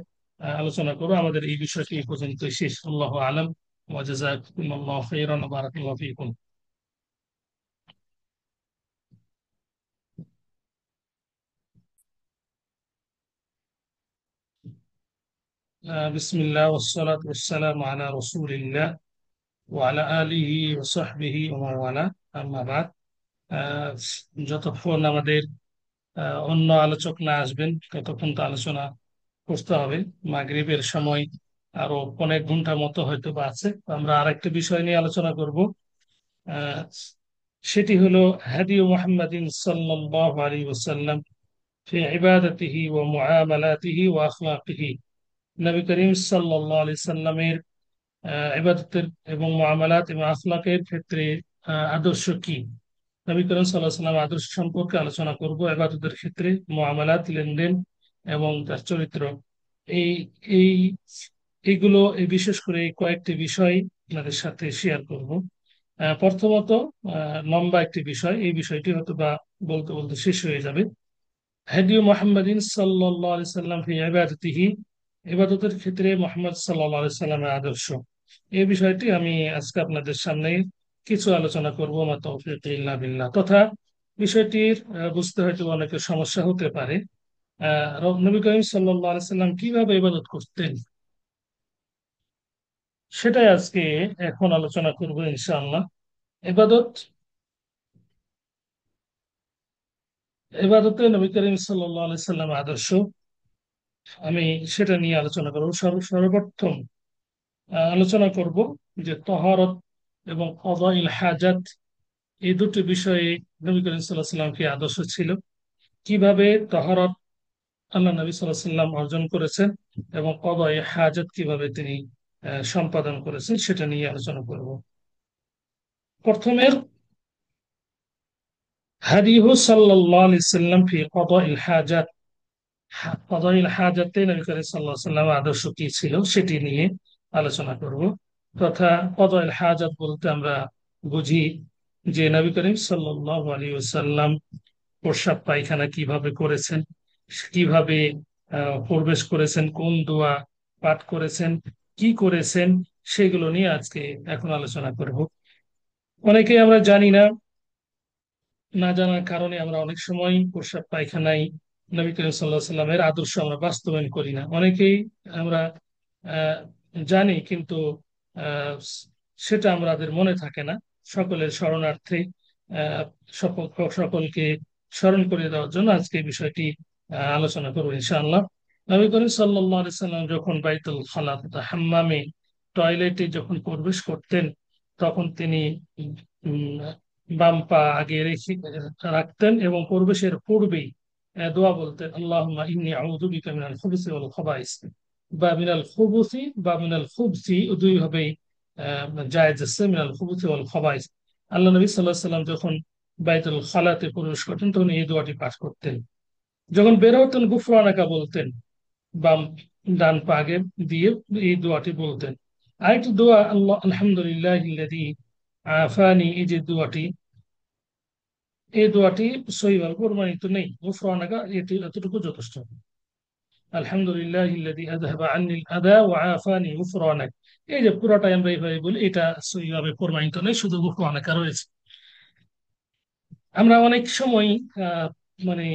আলোচনা করবো। আমাদের এই বিষয়টি এই পর্যন্ত শেষ। আল্লাহু আলাম ওয়া জাযাকুমুল্লাহু খাইরান ওয়া বারাকাল্লাহু ফীকুম। বিসমিল্লাহ ওয়াসসালাতু ওয়াসসালামু আলা রাসূলিল্লাহ ওয়া আলা আলিহি ওয়া সাহবিহি ওয়া মান ওয়ালা, আম্মা বাদ। আহ, যতক্ষণ আমাদের অন্য আলোচক না আসবেন ততক্ষণ তো আলোচনা করতে হবে। মাগরিবের সময় আরো অনেক ঘন্টা মতো হয়তো বা আছে। তো আমরা আরেকটা বিষয় নিয়ে আলোচনা করব। আহ, সেটি হলো হাদিউ মুহাম্মাদিন সাল্লাল্লাহু আলাইহি ওয়াসাল্লাম ফি ইবাদাতিহি ওয়া মুআমালাতিহি ওয়া আখলাকিহি। নবী করিম সাল্লাল্লাহু আলাইহি সাল্লামের ইবাদতের এবং মুআমালাত এবং আখলাকের ক্ষেত্রে আদর্শ কি। নবী করিম সাল্লাল্লাহু আলাইহি সাল্লাম আদর্শ সম্পর্কে আলোচনা করব, ইবাদতের ক্ষেত্রে মুআমালাত, লেনদেন এবং তার চরিত্র। এই এই এইগুলো, এই বিশেষ করে এই কয়েকটি বিষয় আপনাদের সাথে শেয়ার করব। প্রথমত, লম্বা একটি বিষয়, এই বিষয়টি হয়তো বা বলতে বলতে শেষ হয়ে যাবে। হাদিউ মুহাম্মাদিন সাল্লাল্লাহু আলাইহি সাল্লাম ফি ইবাদাতিহি, ইবাদতের ক্ষেত্রে মুহাম্মদ সাল্লাল্লাহু আলাইহি সাল্লামের আদর্শ। এই বিষয়টি আমি আজকে আপনাদের সামনে কিছু আলোচনা করব, মা তৌফিক ইল্লা বিল্লাহ। তথা বিষয়টির বুঝতে হয়তো অনেকের সমস্যা হতে পারে। নবী করিম সাল্লাল্লাহু আলাইহি সাল্লাম কিভাবে ইবাদত করতেন, সেটাই আজকে এখন আলোচনা করব ইনশাআল্লাহ। ইবাদত ইবাদতে নবী করিম সাল্লাল্লাহু আলাইহি সাল্লাম আদর্শ, আমি সেটা নিয়ে আলোচনা করব। সর্বপ্রথম আলোচনা করব যে তহারত এবং কদাইল হাজাত, এই দুটি বিষয়ে নবী করিম সাল্লাল্লাহু আলাইহি সাল্লাম কি আদর্শ ছিল, কিভাবে তহারত আল্লাহ নবী সাল্লাল্লাহু আলাইহি সাল্লাম অর্জন করেছেন এবং কদাই হাজাত কিভাবে তিনি সম্পাদন করেছেন, সেটা নিয়ে আলোচনা করব। প্রথমে হাদিহু সাল্লাল্লাহু আলাইহি সাল্লাম ফি কদাইল হাজাত, কদাইল হাজাতে নবী করিম সাল্লাল্লাহু আলাইহি সাল্লাম আদর্শ কি ছিল সেটি নিয়ে আলোচনা করব। তথা কদাইল হাজাত বলতে আমরা বুঝি যে নবী করিম সাল্লাল্লাহু আলাইহি ওয়াসাল্লাম প্রস্রাব পায়খানা কিভাবে করেছেন, কিভাবে প্রবেশ করেছেন, কোন দোয়া পাঠ করেছেন, কি করেছেন, সেগুলো নিয়ে আজকে এখন আলোচনা করব। অনেকেই আমরা জানি না, না জানার কারণে আমরা অনেক সময় প্রস্রাব পায়খানায় নবী করিম সাল্লাহ সাল্লামের আদর্শ আমরা বাস্তবায়ন করি না। অনেকেই আমরা আহ, জানি, কিন্তু আহ, সেটা আমাদের মনে থাকে না। সকলের স্মরণার্থে আহ, সকলকে স্মরণ করে দেওয়ার জন্য আজকে এই বিষয়টি আলোচনা করবো ইনশাআল্লাহ। নবী করিম সাল্লাল্লাহু আলাইহি সাল্লাম যখন বাইতুল খালা তথা হাম্মামে, টয়লেটে যখন প্রবেশ করতেন, তখন তিনি উম, বাম পা আগে রেখে রাখতেন এবং প্রবেশের পূর্বেই দোয়া বলতেন, আল্লাহুম্মা ইন্নী আউযু বিকা মিনাল খুবুসি ওয়াল খাবাইস। বা মিনাল খুবুসি বা মিনাল খুবসি, দুই ভাবেই জায়েজ আছে, মিনাল খুবুসি ওয়াল খাবাইস। আল্লাহ নবী সাল্লাল্লাহু আলাইহি সাল্লাম যখন বাইতুল খালাতে প্রবেশ করতেন তখন এই দোয়াটি পাঠ করতেন। যখন বের হতেন গুফরানাকা বলতেন, বাম ডান পা আগে দিয়ে এই দোয়াটি বলতেন। আরেকটি দোয়া, আল্লাহ আলহামদুলিল্লাহিল্লাযী আফানি, এই যে দোয়াটি, এই দোয়াটি সহিভাবে প্রমাণিত নেই। গুফরানাকা এটি এতটুকু যথেষ্ট। আলহামদুলিল্লাহিল্লাযী আযহাবা আন্নিল আযা ওয়া আফানি গুফরানাক, এই যে পুরোটাই আমরা এইভাবে বলি, এটা সহিভাবে প্রমাণিত নেই, শুধু গুফরানাকা রয়েছে। আমরা অনেক সময় আহ, মানে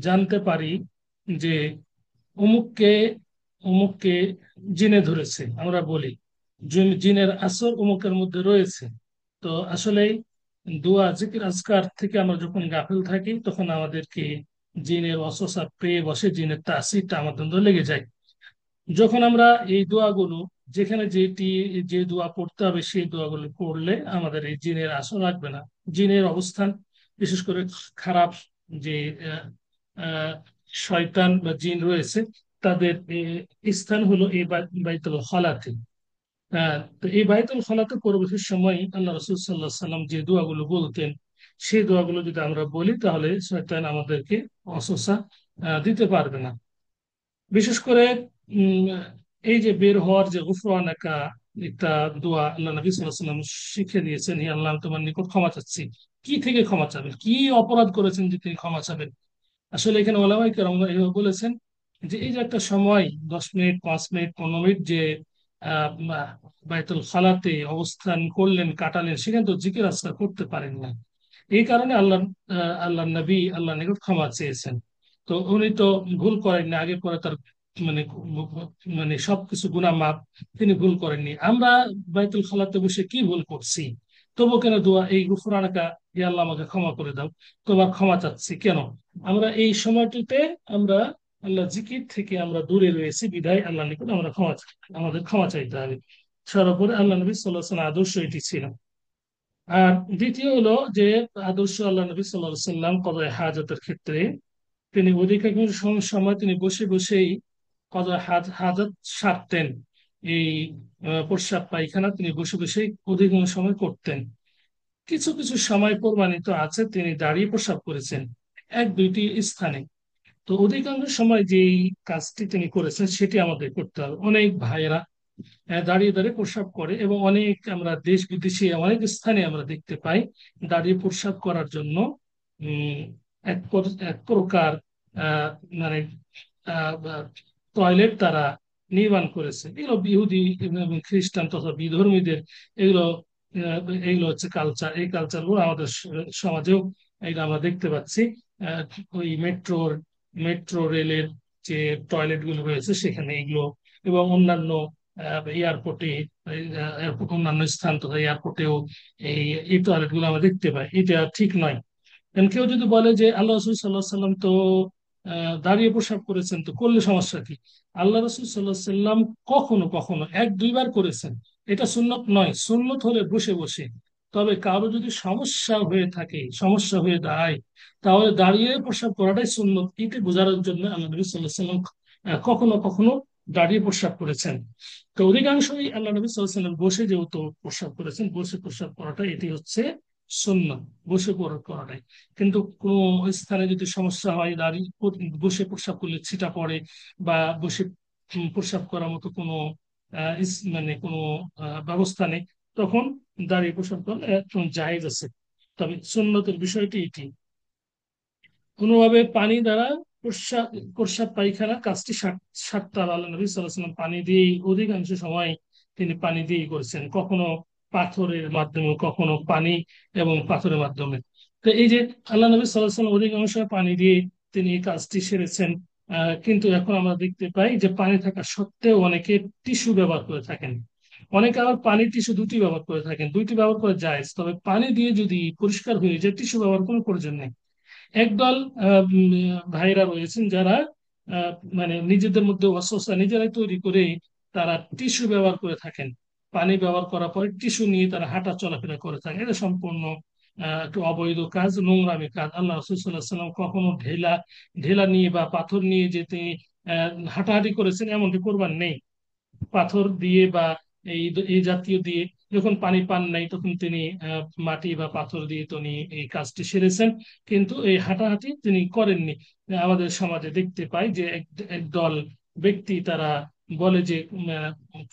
জানতে পারি যে অমুককে অমুককে জিনে ধরেছে, আমরা বলি জিনের আসর অমুকের মধ্যে রয়েছে। তো আসলে দোয়া জিকির আজকার থেকে আমরা যখন গাফিল থাকি তখন আমাদেরকে জিনের ওয়াসওয়াসা পেয়ে বসে, জিনের তাসিরটা আমাদের মধ্যে লেগে যায়। যখন আমরা এই দোয়াগুলো, যেখানে যে দোয়া পড়তে হবে সেই দোয়াগুলো পড়লে আমাদের এই জিনের আসর লাগবে না। জিনের অবস্থান, বিশেষ করে খারাপ যে আহ, আহ, শয়তান বা জিন রয়েছে, তাদের স্থান হলো এই বাইতুল খালাতে। তো এই বাইতুল খালাতে প্রবেশের সময় আল্লাহ রসুল সাল্লাহ সাল্লাম যে দোয়াগুলো বলতেন, সেই দোয়াগুলো যদি আমরা বলি তাহলে শয়তান আমাদেরকে অসুসা দিতে পারবে না। বিশেষ করে উম, এই যে বের হওয়ার যে গুফরানাকা একটা দোয়া আল্লাহ নবী সাল্লাল্লাহু আলাইহি ওয়াসাল্লাম শিখিয়ে দিয়েছেন, হে আল্লাহ আমি তোমার নিকট ক্ষমা চাচ্ছি। কি থেকে ক্ষমা চাবেন, কি অপরাধ করেছেন যে তিনি ক্ষমা চাবেন? আসলে এখানে ওলামায়ে কেরাম এভাবে বলেছেন যে এই যে একটা সময় 10 মিনিট, 5 মিনিট, 15 মিনিট যে বাইতুল খালাতে অবস্থান করলেন, কাটালেন, সেখানে তো জিকির আজকার করতে পারেন না। এই কারণে আল্লাহ নবী আল্লাহ নিকট ক্ষমা চেয়েছেন। তো উনি তো ভুল করেননি, আগে পরে তার মানে মানে সবকিছু গুনাহ মাপ, তিনি ভুল করেননি। আমরা বাইতুল খালাতে বসে কি ভুল করছি? তবু কেন দোয়া এই গুফরানাকা, হে আল্লাহ আমাকে ক্ষমা করে দাও, তোমার ক্ষমা চাচ্ছি কেন? আমরা এই সময়টিতে আমরা আল্লাহ জিকির থেকে আমরা দূরে রয়েছি, বিধায় আল্লাহ নিকট আমরা আমাদের ক্ষমা চাইতে হবে। সর্বোপরি আল্লাহ নবী সাল্লাল্লাহু আলাইহি ওয়াসাল্লাম আদর্শ এটি ছিল। আর দ্বিতীয় হলো যে আদর্শ আল্লাহ নবী সাল্লাল্লাহু আলাইহি ওয়াসাল্লাম কদায়ে হাজতের ক্ষেত্রে তিনি অধিকাংশ সময় তিনি বসে বসেই কদায়ে হাজত সারতেন। এই প্রস্রাব পায়খানা তিনি বসে বসেই অধিকাংশ সময় করতেন। কিছু কিছু সময় প্রমাণিত আছে তিনি দাঁড়িয়ে প্রস্রাব করেছেন, এক দুইটি স্থানে। তো অধিকাংশ সময় যে কাজটি তিনি করেছেন সেটি আমাদের করতে হবে। অনেক ভাইয়েরা দাঁড়িয়ে দাঁড়িয়ে প্রস্রাব করে, এবং অনেক আমরা দেশ বিদেশে অনেক স্থানে আমরা দেখতে পাই দাঁড়িয়ে প্রস্রাব করার জন্য উম এক প্রকার আহ, মানে টয়লেট তারা নির্মাণ করেছে। এগুলো ইহুদি এবং খ্রিস্টান তথা বিধর্মীদের এগুলো এগুলো হচ্ছে কালচার। এই কালচার গুলো আমাদের সমাজেও এগুলো আমরা দেখতে পাচ্ছি। আহ, ওই মেট্রো রেলের যে টয়লেট গুলো রয়েছে সেখানে এগুলো, এবং অন্যান্য এয়ারপোর্টে, অন্যান্য স্থান তথা এয়ারপোর্টেও এই টয়লেট গুলো আমরা দেখতে পাই। এটা ঠিক নয়। কারণ কেউ যদি বলে যে আল্লাহ রসুল সাল্লাহ সাল্লাম তো দাঁড়িয়ে প্রসাব করেছেন, তো করলে সমস্যা কি? আল্লাহ রসুল সাল্লাহ সাল্লাম কখনো কখনো এক দুইবার করেছেন, এটা সুন্নত নয়। সুন্নত হলে বসে বসে। তবে কারো যদি সমস্যা হয়ে থাকে, সমস্যা হয়ে দাঁড়ায়, তাহলে দাঁড়িয়ে প্রসাব করাটাই সুন্নত। এটি বোঝানোর জন্য আল্লাহ নবী সাল্লাহ সাল্লাম কখনো কখনো দাঁড়িয়ে প্রসাব করেছেন। তো অধিকাংশই আল্লাহ নবী সাল্লাহ সাল্লাম বসে যেহেতু প্রসাব করেছেন, বসে প্রসাব করাটা এটি হচ্ছে সুন্নত, বসে করাটাই। কিন্তু কোনো স্থানে যদি সমস্যা হয়, দাঁড়িয়ে বসে প্রস্রাব করলে ছিটা পড়ে, বা বসে প্রস্রাব করার মতো কোনো মানে কোনো ব্যবস্থা নেই, তখন দাঁড়িয়ে প্রস্রাব করা একদম জায়েজ আছে। তবে সুন্নতের বিষয়টি এটি। কোনোভাবে পানি দ্বারা প্রস্রাব প্রস্রাব পায়খানা কাজটি সারতে হবে। আল্লাহ নবী সাল্লাল্লাহু আলাইহি ওয়াসাল্লাম পানি দিয়েই অধিকাংশ সময় তিনি পানি দিয়েই করেছেন, কখনো পাথরের মাধ্যমে, কখনো পানি এবং পাথরের মাধ্যমে। তো এই যে আল্লাহ নবী সাল্লাল্লাহু আলাইহি ওয়াসাল্লাম অধিকাংশ সময় পানি দিয়ে তিনি এই কাজটি সেরেছেন। কিন্তু এখন আমরা দেখতে পাই যে পানি থাকা সত্ত্বেও অনেকে টিস্যু ব্যবহার করে থাকেন। অনেকে আবার পানির টিস্যু দুটি ব্যবহার করে থাকেন, দুইটি ব্যবহার করে যায়, তবে পানি দিয়ে যদি পরিষ্কার হয়ে যায় টিস্যু ব্যবহার কোনো প্রয়োজন নেই। একদল ভাইরা রয়েছেন যারা আহ, মানে নিজেদের মধ্যে অস্বস্থতা নিজেরাই তৈরি করে তারা টিস্যু ব্যবহার করে থাকেন। পানি ব্যবহার করার পরে টিস্যু নিয়ে তারা হাঁটা চলাফেরা করে থাকেন। এটা সম্পূর্ণ একটু অবৈধ কাজ, নোংরামি কাজ। আল্লাহ রাসূল সাল্লাল্লাহু আলাইহি ওয়াসাল্লাম কখনো ঢেলা ঢেলা নিয়ে বা পাথর নিয়ে যে তিনি হাঁটাহাঁটি করেছেন এমনটি করবার নেই। পাথর দিয়ে বা এই এই জাতীয় দিয়ে যখন পানি পান নাই, তখন তিনি মাটি বা পাথর দিয়ে তিনি এই কাজটি সেরেছেন। কিন্তু এই হাঁটাহাঁটি তিনি করেননি। আমাদের সমাজে দেখতে পাই যে একদল ব্যক্তি তারা বলে যে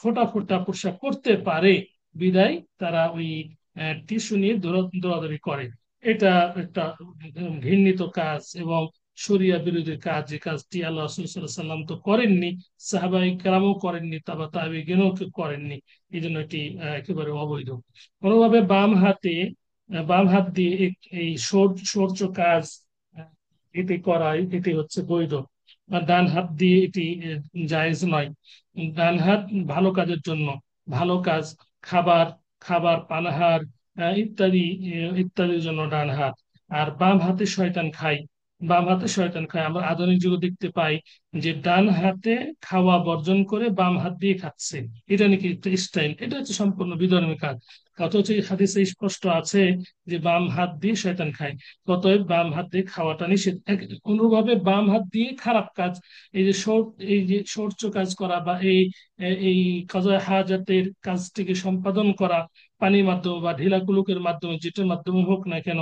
ফোঁটা ফোঁটা প্রস্রাব করতে পারে, বিদায় তারা ওই টিস্যু নিয়ে দৌড়াদৌড়ি করে। এটা একটা ঘৃণিত কাজ এবং শরিয়া বিরোধী কাজ। যে কাজটি আল্লাহ রাসূল সাল্লাল্লাহু আলাইহি ওয়াসাল্লাম তো করেননি, সাহাবাই কেরামও করেননি, তাবেঈনও কেউ করেননি। এই জন্য এটি একেবারে অবৈধ। কোনোভাবে বাম হাত দিয়ে এই শৌচ কাজ আহ, এটি করাই এটি হচ্ছে বৈধ। আর ডান হাত দিয়ে এটি জায়েজ নয়। ডান হাত ভালো কাজের জন্য, ভালো কাজ, খাবার খাবার পানাহার ইত্যাদি ইত্যাদির জন্য ডান হাত। আর বাম হাতে শয়তান খায়, বাম হাতে শয়তান খায়। আমরা আধুনিক যুগে দেখতে পাই যে ডান হাতে খাওয়া বর্জন করে বাম হাত দিয়ে খাচ্ছে। এটা নাকি একটা স্টাইল, এটা হচ্ছে সম্পূর্ণ বিধর্মী কাজ। অথচ এই হাদিসে স্পষ্ট আছে যে বাম হাত দিয়ে শয়তান খায়। অতএব বাম হাত দিয়ে খাওয়াটা নিষেধ। অনুরূপভাবে বাম হাত দিয়ে খারাপ কাজ, এই যে শৌচ কাজ করা বা এই কাজায়ে হাজাতের কাজটিকে সম্পাদন করা, পানির মাধ্যমে বা ঢিলা কুলুকের মাধ্যমে, যেটার মাধ্যমে হোক না কেন,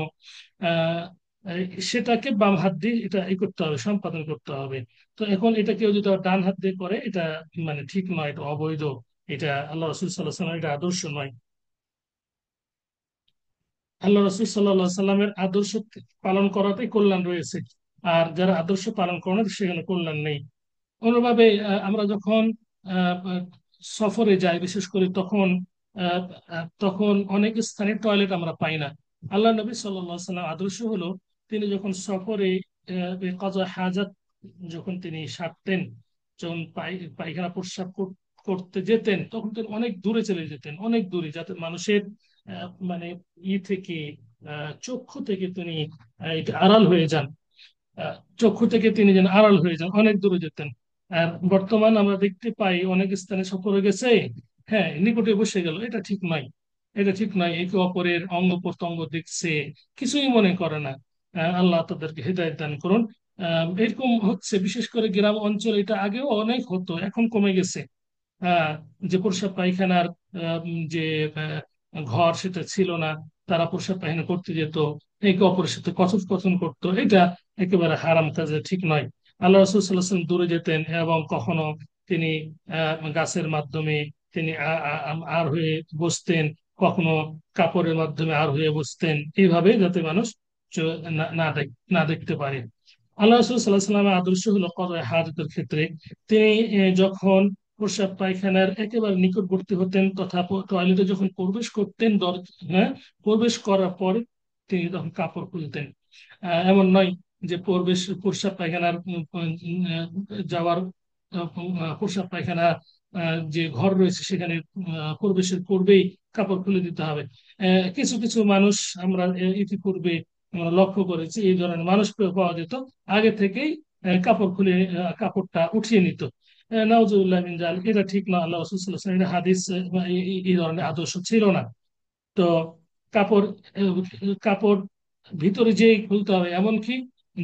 আহ সেটাকে বাম হাত দিয়ে এটা করতে হবে, সম্পাদন করতে হবে। তো এখন এটা কেউ যদি আবার ডান হাত দিয়ে করে, এটা মানে ঠিক নয়, এটা অবৈধ। এটা আল্লাহ রসুল সাল্লাহ সাল্লাম এটা আদর্শ নয়। আল্লাহ রসুল সাল্লাহ সাল্লামের আদর্শ পালন করাতেই কল্যাণ রয়েছে, আর যারা আদর্শ পালন করে না সেখানে কল্যাণ নেই। অনুভাবে আমরা যখন আহ, আহ, সফরে যাই বিশেষ করে তখন অনেক স্থানে টয়লেট আমরা পাই না। আল্লাহ নবী সাল্লাল্লাহু আলাইহি সাল্লাম আদর্শ হলো, তিনি যখন সফরে কাজা হাজাত যখন তিনি সারতেন, যখন পায়খানা প্রস্রাব করতে যেতেন, তখন তিনি অনেক দূরে চলে যেতেন, অনেক দূরে, যাতে মানুষের মানে থেকে চক্ষু থেকে তিনি এটা আড়াল হয়ে যান, চক্ষু থেকে তিনি যেন আড়াল হয়ে যান, অনেক দূরে যেতেন। আর বর্তমান আমরা দেখতে পাই অনেক স্থানে সফরে গেছে, হ্যাঁ নিকটে বসে গেল, এটা ঠিক নয়। এটা ঠিক নয়, একে অপরের অঙ্গ প্রত্যঙ্গ দেখছে, কিছুই মনে করে না। আল্লাহ তাদেরকে হেদায়েত দান করুন। এরকম হচ্ছে বিশেষ করে গ্রাম অঞ্চল, এটা আগেও অনেক হতো, এখন কমে গেছে। আহ, যে প্রস্রাব পায়খানার যে ঘর সেটা ছিল না, তারা প্রস্রাব পায়খানা করতে যেত, একে অপরের সাথে কথোপকথন করতো, এটা একেবারে হারাম কাজে, ঠিক নয়। আল্লাহ রসুল সাল্লাহ সাল্লাম দূরে যেতেন এবং কখনো তিনি গাছের মাধ্যমে তিনি আর হয়ে বসতেন, কখনো কাপড়ের মাধ্যমে আর হয়ে বসতেন, এইভাবে যাতে মানুষ না দেখতে পারে। আল্লাহ রসুল সাল্লাহ সাল্লামের আদর্শ হলো কদায় হাজতের ক্ষেত্রে তিনি যখন প্রস্রাব পায়খানার একেবারে নিকটবর্তী হতেন তথা টয়লেটে যখন প্রবেশ করতেন, হ্যাঁ, প্রবেশ করার পর তিনি তখন কাপড় খুলতেন। এমন নয় যে প্রস্রাব পায়খানার যাওয়ার প্রস্রাব পায়খানা যে ঘর রয়েছে সেখানে প্রবেশের পূর্বেই কাপড় খুলে দিতে হবে। কিছু কিছু মানুষ আমরা ইতিপূর্বে আমরা লক্ষ্য করেছি, এই ধরনের মানুষ পাওয়া যেত, আগে থেকেই কাপড় খুলে কাপড়টা উঠিয়ে নিত। নাউজুবিল্লাহ মিন জালিক, এটা ঠিক না। আল্লাহ রাসূল সাল্লাল্লাহু আলাইহি ওয়াসাল্লাম, এটা হাদিস এই ধরনের আদর্শ ছিল না। তো কাপড় কাপড় ভিতরে যেই খুলতে হবে, এমনকি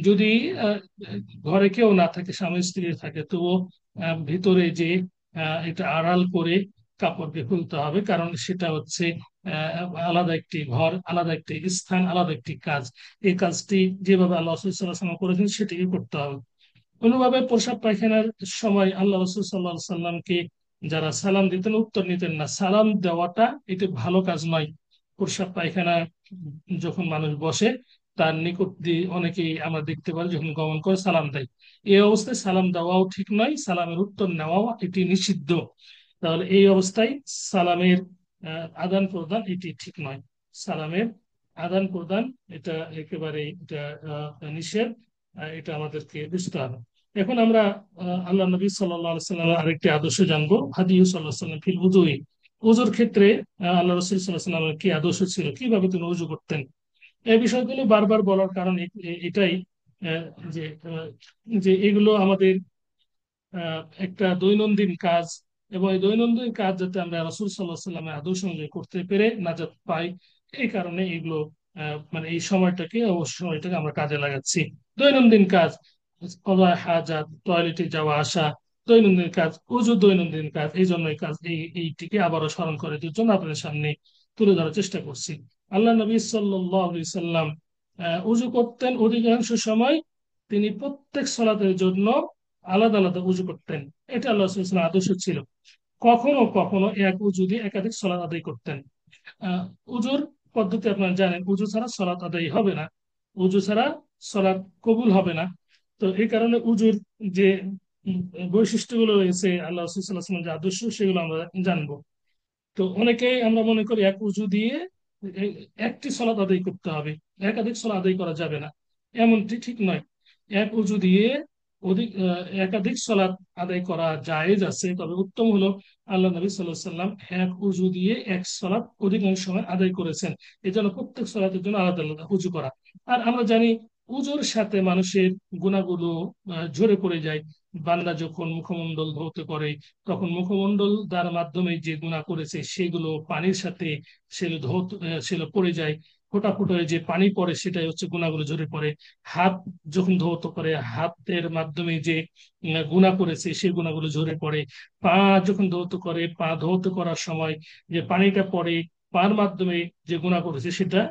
যদি আহ, ঘরে কেউ না থাকে, স্বামী স্ত্রী থাকে, তো ভিতরে যে এটা আড়াল করে কাপড়কে খুলতে হবে, কারণ সেটা হচ্ছে আলাদা একটি ঘর, আলাদা একটি স্থান, আলাদা একটি কাজ। এই কাজটি যেভাবে আল্লাহ রাসূল সাল্লাল্লাহু আলাইহি ওয়াসাল্লাম করেছেন সেটিকে করতে হবে। কোনোভাবে প্রসাব পায়খানার সময় আল্লাহ রসুল সাল্লাহ সাল্লামকে যারা সালাম দিতেন উত্তর নিতেন না, সালাম দেওয়াটা এটা ভালো কাজ নয়। প্রসাব পায়খানা যখন মানুষ বসে, তার নিকট দিয়ে অনেকেই আমরা দেখতে পারি যখন গমন করে সালাম দেয়, এই অবস্থায় সালাম দেওয়াও ঠিক নয়, সালামের উত্তর নেওয়াও এটি নিষিদ্ধ। তাহলে এই অবস্থায় সালামের আদান প্রদান এটি ঠিক নয়। সালামের আদান প্রদান এটা একেবারে এটা নিষেধ। এটা আমাদেরকে বুঝতে হবে। এখন আমরা আল্লাহ নবী সাল্লাল্লাহু আলাইহি সাল্লামের আরেকটি আদর্শ জানবো, হাদিয়ু সাল্লাল্লাহু আলাইহি সাল্লাম ফিল উযুই। ওযুর ক্ষেত্রে আল্লাহ রাসূল সাল্লাল্লাহু আলাইহি সাল্লামের কি আদর্শ ছিল, কিভাবে তিনি ওযু করতেন। এই বিষয়গুলো বারবার বলার কারণ এটাই, আহ, যে যে এগুলো আমাদের একটা দৈনন্দিন কাজ, এবং এই দৈনন্দিন কাজ যাতে আমরা রাসূল সাল্লাল্লাহু আলাইহি সাল্লামের আদর্শ অনুযায়ী করতে পেরে নাজাত পাই, এই কারণে এগুলো মানে এই সময়টাকে, অবশ্য সময়টাকে আমরা কাজে লাগাচ্ছি। দৈনন্দিন কাজ, কদায় হাজাত, টয়লেটে যাওয়া আসা, দৈনন্দিন কাজ, উজু দৈনন্দিন কাজ, এই জন্য এই কাজ এইটিকে আবারও স্মরণ করে দেওয়ার জন্য আপনাদের সামনে তুলে ধরার চেষ্টা করছি। আল্লাহ নবী সাল্লাল্লাহু আলাইহি সাল্লাম উজু করতেন অধিকাংশ সময়, তিনি প্রত্যেক সালাতের জন্য আলাদা আলাদা উজু করতেন। এটা আল্লাহ রাসূলের সাল্লাল্লাহু আলাইহি ওয়াসাল্লাম আদর্শ ছিল। কখনো কখনো এক উজু দিয়ে একাধিক সলাত আদায় করতেন। আহ, উজুর পদ্ধতি আপনারা জানেন, উজু ছাড়া সলাত আদায় হবে না, উজু ছাড়া সলাত কবুল হবে না। তো এই কারণে উজুর যে উম, বৈশিষ্ট্যগুলো রয়েছে, আল্লাহ রাসূল সাল্লাল্লাহু আলাইহি ওয়াসাল্লাম যে আদর্শ, সেগুলো আমরা জানবো। তো অনেকেই আমরা মনে করি এক উজু দিয়ে একটি সলাত আদায় করতে হবে, একাধিক সলাত আদায় করা যাবে না, এমনটি ঠিক নয়। এক উজু দিয়ে একাধিক সলাত আদায় করা জায়েজ আছে, তবে উত্তম হলো আল্লাহ নবী সাল্লাল্লাহু আলাইহি সাল্লাম এক উজু দিয়ে এক সলাত অধিকাংশ সময় আদায় করেছেন। এই জন্য প্রত্যেক সলাতের জন্য আলাদা আলাদা উজু করা। আর আমরা জানি উজুর সাথে মানুষের গুনাহগুলো ঝরে পড়ে যায়। বান্দা যখন মুখমণ্ডল ধৌত করে, তখন মুখমণ্ডল দ্বারা মাধ্যমে যে গুনাহ করেছে সেগুলো পানির সাথে সেগুলো পড়ে যায়, ফোঁটা ফোঁটা হয়ে যে পানি পড়ে সেটাই হচ্ছে গুনাহগুলো ঝরে পড়ে। হাত যখন ধৌত করে, হাতের মাধ্যমে যে গুনাহ করেছে সেই গুনাহগুলো ঝরে পড়ে। পা যখন ধৌত করে, পা ধৌত করার সময় যে পানিটা পড়ে, পার মাধ্যমে যে গুনাহ করেছে সেটা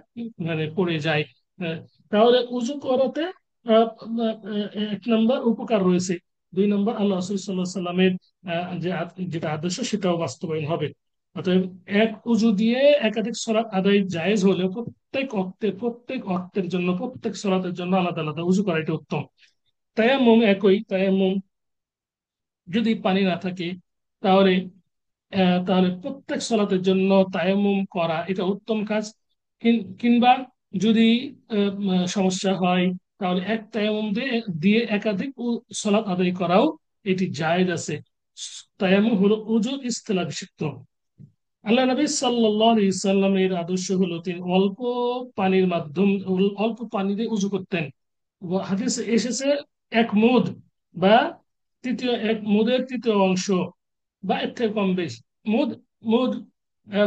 মানে পড়ে যায়। আহ, তাহলে উজু করাতে আহ, এক নম্বর উপকার রয়েছে। 2 নম্বর, আল্লাহ রাসূল সাল্লাল্লাহু আলাইহি সাল্লামের যেটা আদর্শ সেটাও বাস্তবায়ন হবে। অতএব এক উজু দিয়ে একাধিক সলাৎ আদায় জায়েজ হলেও প্রত্যেক অক্তের জন্য, প্রত্যেক সলাতের জন্য আলাদা আলাদা উজু করা এটা উত্তম। তায়াম্মুম একই, তায়াম্মুম যদি পানি না থাকে তাহলে তাহলে প্রত্যেক সলাতের জন্য তায়াম্মুম করা এটা উত্তম কাজ। কিংবা যদি সমস্যা হয় তাহলে এক তায়াম্মুম দিয়ে একাধিক সলাত আদায় করাও এটি জায়েজ আছে। তায়াম্মুম হলো উজুর ইসতিলাহি সূত্র। আল্লাহ নবী সাল্লাল্লাহু আলাইহি সাল্লামের আদর্শ হলো তিনি পানির মাধ্যম অল্প পানি দিয়ে উজু করতেন। হাদিসে এসেছে এক মুদ বা মুদের তৃতীয় অংশ বা এর থেকে কম বেশি। মুদ মুদ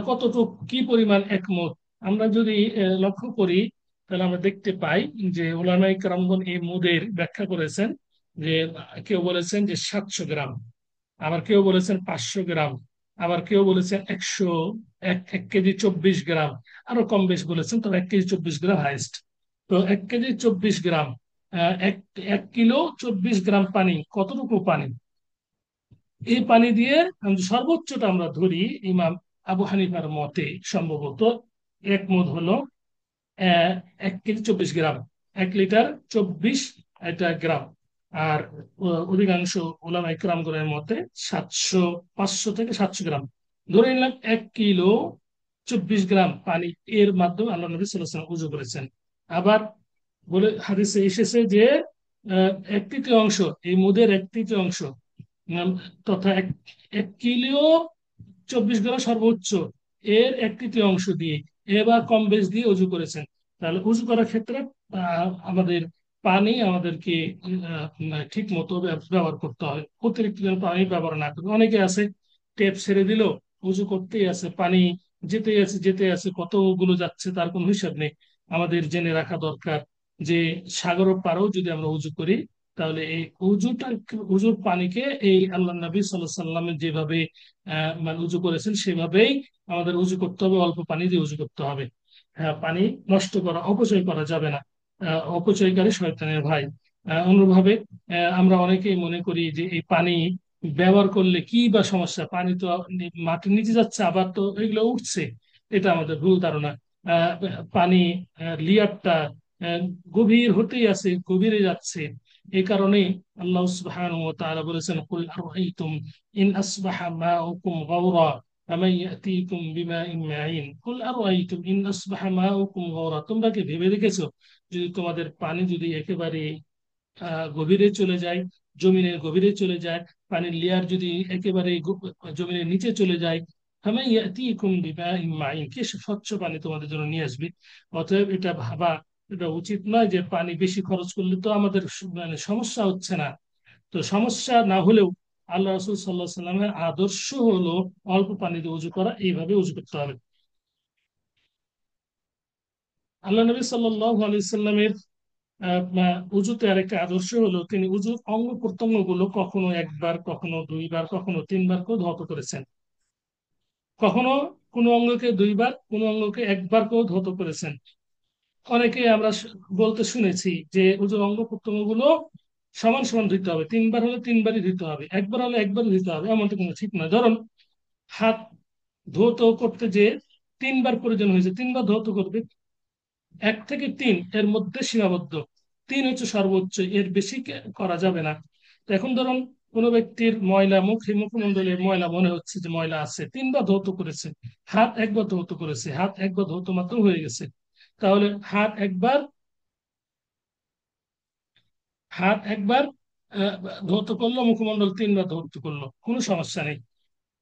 কতটুক কি পরিমাণ এক মুদ, আমরা যদি লক্ষ্য করি তাহলে আমরা দেখতে পাই যে উলামায়ে কেরামগণ এই মুদের ব্যাখ্যা করেছেন যে কেউ বলেছেন যে 700 গ্রাম, আবার কেউ বলেছেন 500 গ্রাম, আবার কেউ বলেছেন 1 কেজি 24 গ্রাম, আরো কম বেশি বলেছেন, তবে 1 কেজি 24 গ্রাম হাইস্ট। তো 1 কেজি 24 গ্রাম, আহ, এক 1 কিলো 24 গ্রাম পানি কতটুকু পানি? এই পানি দিয়ে সর্বোচ্চটা আমরা ধরি ইমাম আবু হানিফার মতে সম্ভবত এক মদ হলো আহ, 1 কেজি 24 গ্রাম, 1 লিটার 24 এটা গ্রাম। আর অধিকাংশ ওলামা ইকরামগণের মতে 500 থেকে 700 গ্রাম, ধরে নিলাম 1 কিলো 24 গ্রাম পানি, এর মাধ্যমে আল্লাহ নবী সাল্লাল্লাহু আলাইহি ওয়াসাল্লাম উযু করেছেন। আবার বলে হাদিসে এসেছে যে 1/3 অংশ, এই মুদের 1/3 অংশ, উম, তথা 1 কিলো 24 গ্রাম সর্বোচ্চ, এর 1/3 অংশ দিয়ে এবার কম বেশ দিয়ে উজু করেছেন। তাহলে উজু করার ক্ষেত্রে আমাদের পানি আমাদেরকে ঠিক মতো ব্যবহার করতে হয়, অতিরিক্ত যেন পানি ব্যবহার না করি। অনেকে আছে টেপ ছেড়ে দিল, উজু করতেই আছে, পানি যেতে আছে কতগুলো যাচ্ছে তার কোনো হিসাব নেই। আমাদের জেনে রাখা দরকার যে সাগরের পাড়েও যদি আমরা উজু করি তাহলে এই উজুর পানিকে এই আল্লাহ নবী সাল্লাল্লাহু আলাইহি সাল্লামের যেভাবে মানে উজু করেছেন সেভাবেই আমাদের উজু করতে হবে, অল্প পানি দিয়ে উজু করতে হবে। হ্যাঁ, পানি নষ্ট করা, অপচয় করা যাবে না। অপচয়কারী শয়তানের ভাই। অনুরূপভাবে আমরা অনেকেই মনে করি যে এই পানি ব্যবহার করলে কি বা সমস্যা, পানি তো মাটির নিচে যাচ্ছে আবার তো এগুলো উঠছে। এটা আমাদের ভুল ধারণা। আহ, পানি লেয়ারটা আহ, গভীর হতেই আছে, গভীরে যাচ্ছে। এই কারণে আল্লাহ সুবহানাহু ওয়া তাআলা বলেছেন, কুল আরাইতুম ইন আসবাহা মাউকুম গাওরা ফামান ইয়াতীকুম বিমাইন মাইন। কুল আরাইতুম ইন আসবাহা মাউকুম গাওরা, তোমরা কি ভেবে দেখেছো যদি তোমাদের পানি যদি একেবারে গভীরে চলে যায়, জমিনের গভীরে চলে যায়, পানির লেয়ার যদি একেবারে জমিনের নিচে চলে যায়, ফামান ইয়াতীকুম বিমাইন মাইন, কে স্বচ্ছ পানি তোমাদের জন্য নিয়ে আসবে? অতএব এটা ভাবা, এটা উচিত নয় যে পানি বেশি খরচ করলে তো আমাদের মানে সমস্যা হচ্ছে না। তো সমস্যা না হলেও আল্লাহ রাসূল সাল্লাল্লাহু আলাইহি সাল্লামের আদর্শ হলো অল্প পানি দিয়ে উজু করা, এইভাবে উজু করতে হবে। আল্লাহ নবী সাল্লাল্লাহু আলাইহি সাল্লামের উজুতে আরেকটা আদর্শ হলো তিনি উজুর অঙ্গ প্রত্যঙ্গ গুলো কখনো একবার, কখনো দুইবার, কখনো তিনবার করে ধৌত করেছেন। কখনো কোনো অঙ্গকে দুইবার, কোনো অঙ্গকে একবার করে ধৌত করেছেন। অনেকে আমরা বলতে শুনেছি যে উজুর অঙ্গ প্রত্যঙ্গ গুলো সমান সমান ধুইতে হবে, 3বার হলে 3বারই ধুইতে হবে, একবার হলে একবারই ধুইতে হবে, এমনটা কোনো ঠিক নয়। ধরুন হাত ধৌত করতে যে 3বার প্রয়োজন হয়েছে, 3বার ধৌত করবে। 1 থেকে 3 এর মধ্যে সীমাবদ্ধ, 3 হচ্ছে সর্বোচ্চ, এর বেশি করা যাবে না। তো এখন ধরুন কোনো ব্যক্তির ময়লা মুখমণ্ডলে ময়লা মনে হচ্ছে যে ময়লা আছে, 3বার ধৌত করেছে, হাত একবার ধৌত করেছে, হাত একবার ধৌত মাত্র হয়ে গেছে। তাহলে হাত একবার আহ, ধৌত করলো, মুখমণ্ডল 3বার ধৌত করলো, কোনো সমস্যা নেই।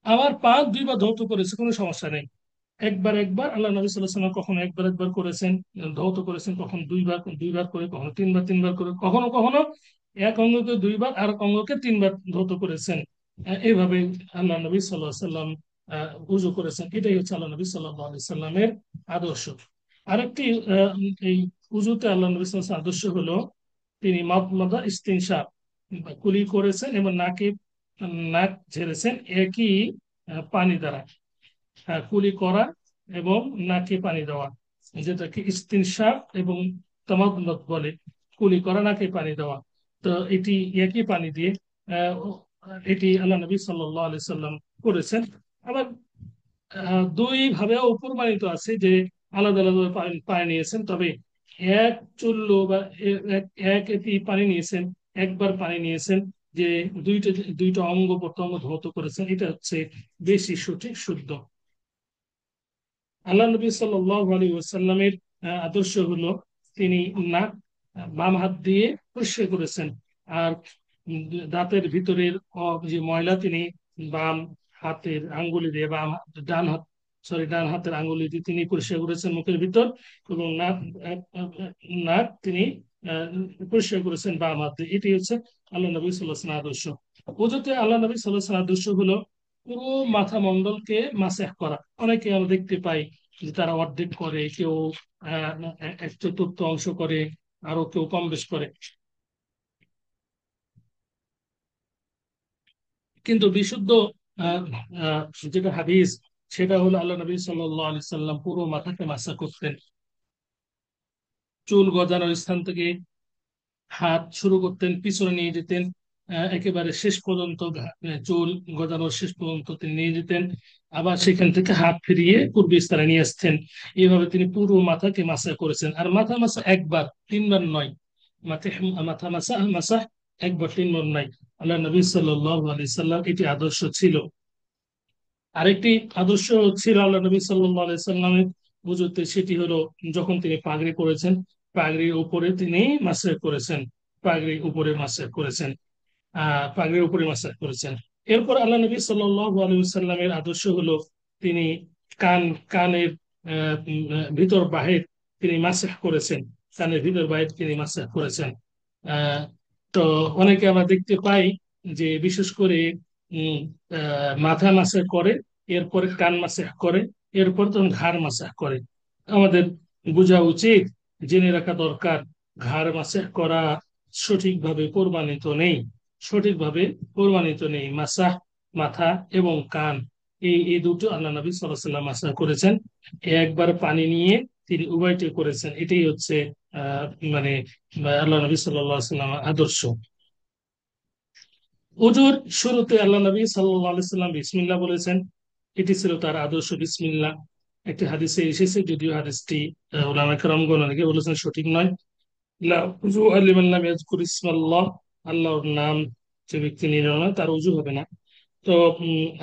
আবার পা 2বার ধৌত করেছে, কোনো সমস্যা নেই। একবার একবার আল্লাহ নবী সাল্লাল্লাহু আলাইহি ওয়াসাল্লাম কখনো একবার একবার করেছেন, ধৌত করেছেন, কখনো দুইবার দুইবার করে, কখনো তিনবার তিনবার করে, কখনো কখনো এক অঙ্গকে দুইবার আর এক অঙ্গকে 3বার ধৌত করেছেন। এইভাবে আল্লাহ নবী সাল্লাল্লাহু আলাইহি ওয়াসাল্লাম উজু করেছেন। এটাই হচ্ছে আল্লাহ নবী সাল্লাল্লাহু আলাইহি সাল্লামের আদর্শ। আরেকটি এই উজুতে আল্লাহ নবী সাল্লাল্লাহু আলাইহি ওয়াসাল্লাম আদর্শ হলো তিনি মাদমাদা ইস্তিনশাক কুলি করেছেন এবং নাক ঝেড়েছেন একই পানি দ্বারা। কুলি করা এবং নাকে পানি দেওয়া, যেটাকে ইস্তিনশাক এবং তামাদ্দুদ বলে, কুলি করা, নাকে পানি দেওয়া। তো এটি একই পানি দিয়ে এটি আল্লাহ নবী সাল্লাল্লাহু আলাইহি সাল্লাম করেছেন। আবার দুই ভাবেও প্রমাণিত আছে যে আলাদা আলাদা পানি নিয়েছেন, তবে এক চুল্লু বা এক এটি পানি নিয়েছেন, একবার পানি নিয়েছেন, যে দুইটা দুইটা অঙ্গ প্রত্যঙ্গ ধৌত করেছেন, এটা হচ্ছে বেশি সঠিক শুদ্ধ। আল্লাহ নবী সাল্লাল্লাহু আলাইহি ওয়াসাল্লামের আদর্শ হলো তিনি নাক বাম হাত দিয়ে পরিষ্কার করেছেন, আর দাঁতের ভিতরের যে ময়লা তিনি বাম হাতের আঙ্গুলি দিয়ে, ডান হাত ডান হাতের আঙ্গুলি দিয়ে তিনি পরিষ্কার করেছেন মুখের ভিতর, এবং নাক নাক তিনি আহ, পরিষ্কার করেছেন বাম হাত দিয়ে। এটি হচ্ছে আল্লাহ নবী সাল্লাল্লাহু আলাইহি ওয়াসাল্লামের আদর্শ। ওজুতে আল্লাহ নবী সাল্লাল্লাহু আলাইহি ওয়াসাল্লামের আদর্শ হলো পুরো মাথা মণ্ডলকে মাসাজ করা। অনেকে আমরা দেখতে পাই যে তারা অর্ধেক করে, কেউ আহ এক চতুর্থ অংশ করে, আরো কেউ কম বেশ করে। কিন্তু বিশুদ্ধ আহ আহ যেটা হাদিস, সেটা হলো আল্লাহ নবী সাল্লাল্লাহু আলাইহি সাল্লাম পুরো মাথাকে মাসা করতেন। চুল গজানোর স্থান থেকে হাত শুরু করতেন, পিছনে নিয়ে যেতেন, একেবারে শেষ পর্যন্ত চুল গজানোর শেষ পর্যন্ত তিনি নিয়ে যেতেন, আবার সেখান থেকে হাত ফিরিয়ে পূর্ব স্থানে নিয়ে আসতেন। এইভাবে তিনি পুরো মাথাকে মাসা করেছেন। আর মাথা মাসা একবার, তিনবার নয়। মাথা মাথা মাসা মাসা একবার, তিনবার নয়। আল্লাহ নবী সাল্লাল্লাহু আলাইহি সাল্লাম এটি আদর্শ ছিল। আরেকটি আদর্শ ছিল আল্লাহ নবী সাল্লাল্লাহু আলাইহি সাল্লামের বুঝতে, সেটি হলো যখন তিনি পাগড়ি পরেছেন, পাগড়ির উপরে তিনি মাসা করেছেন, পাগড়ির উপরে মাসা করেছেন, পাগড়ির উপরে মাসাজ করেছেন। এরপর আল্লাহ নবী সাল্লাল্লাহু আলাইহি ওয়াসাল্লামের আদর্শ হলো তিনি কান কানের ভিতর বাহির তিনি মাসাজ করেছেন, কানের ভিতর বাহির তিনি মাসাজ করেছেন। আহ, তো অনেকে আমরা দেখতে পাই যে বিশেষ করে উম, মাথা মাসাজ করে, এরপরে কান মাসাজ করে, এরপর তখন ঘাড় মাসাজ করে। আমাদের বোঝা উচিত, জেনে রাখা দরকার, ঘাড় মাসাজ করা সঠিকভাবে প্রমাণিত নেই। সঠিকভাবে প্রমাণিত নেই। মাসাহ, মাথা এবং কান, এই দুটো আল্লাহ নবী সাল্লাল্লাহু আলাইহি ওয়াসাল্লাম মাসাহ করেছেন। একবার পানি নিয়ে তিনি উভয়টি করেছেন। এটাই হচ্ছে আহ মানে আল্লাহ নবী সাল্লাল্লাহু আলাইহি ওয়াসাল্লাম আদর্শ। উজুর শুরুতে আল্লাহ নবী সাল্লাল্লাহু আলাইহি ওয়াসাল্লাম বিসমিল্লাহ বলেছেন। এটি ছিল তার আদর্শ, বিসমিল্লাহ। একটি হাদিসে এসেছে, যদিও হাদিসটি উলামা কেরামগণ অনেকে বলেছেন সঠিক নয়। লা উযু লিমান লাম ইয়াযকুর ইসমাল্লাহ, আল্লাহর নাম যে ব্যক্তি নিল না তার উযু হবে না। তো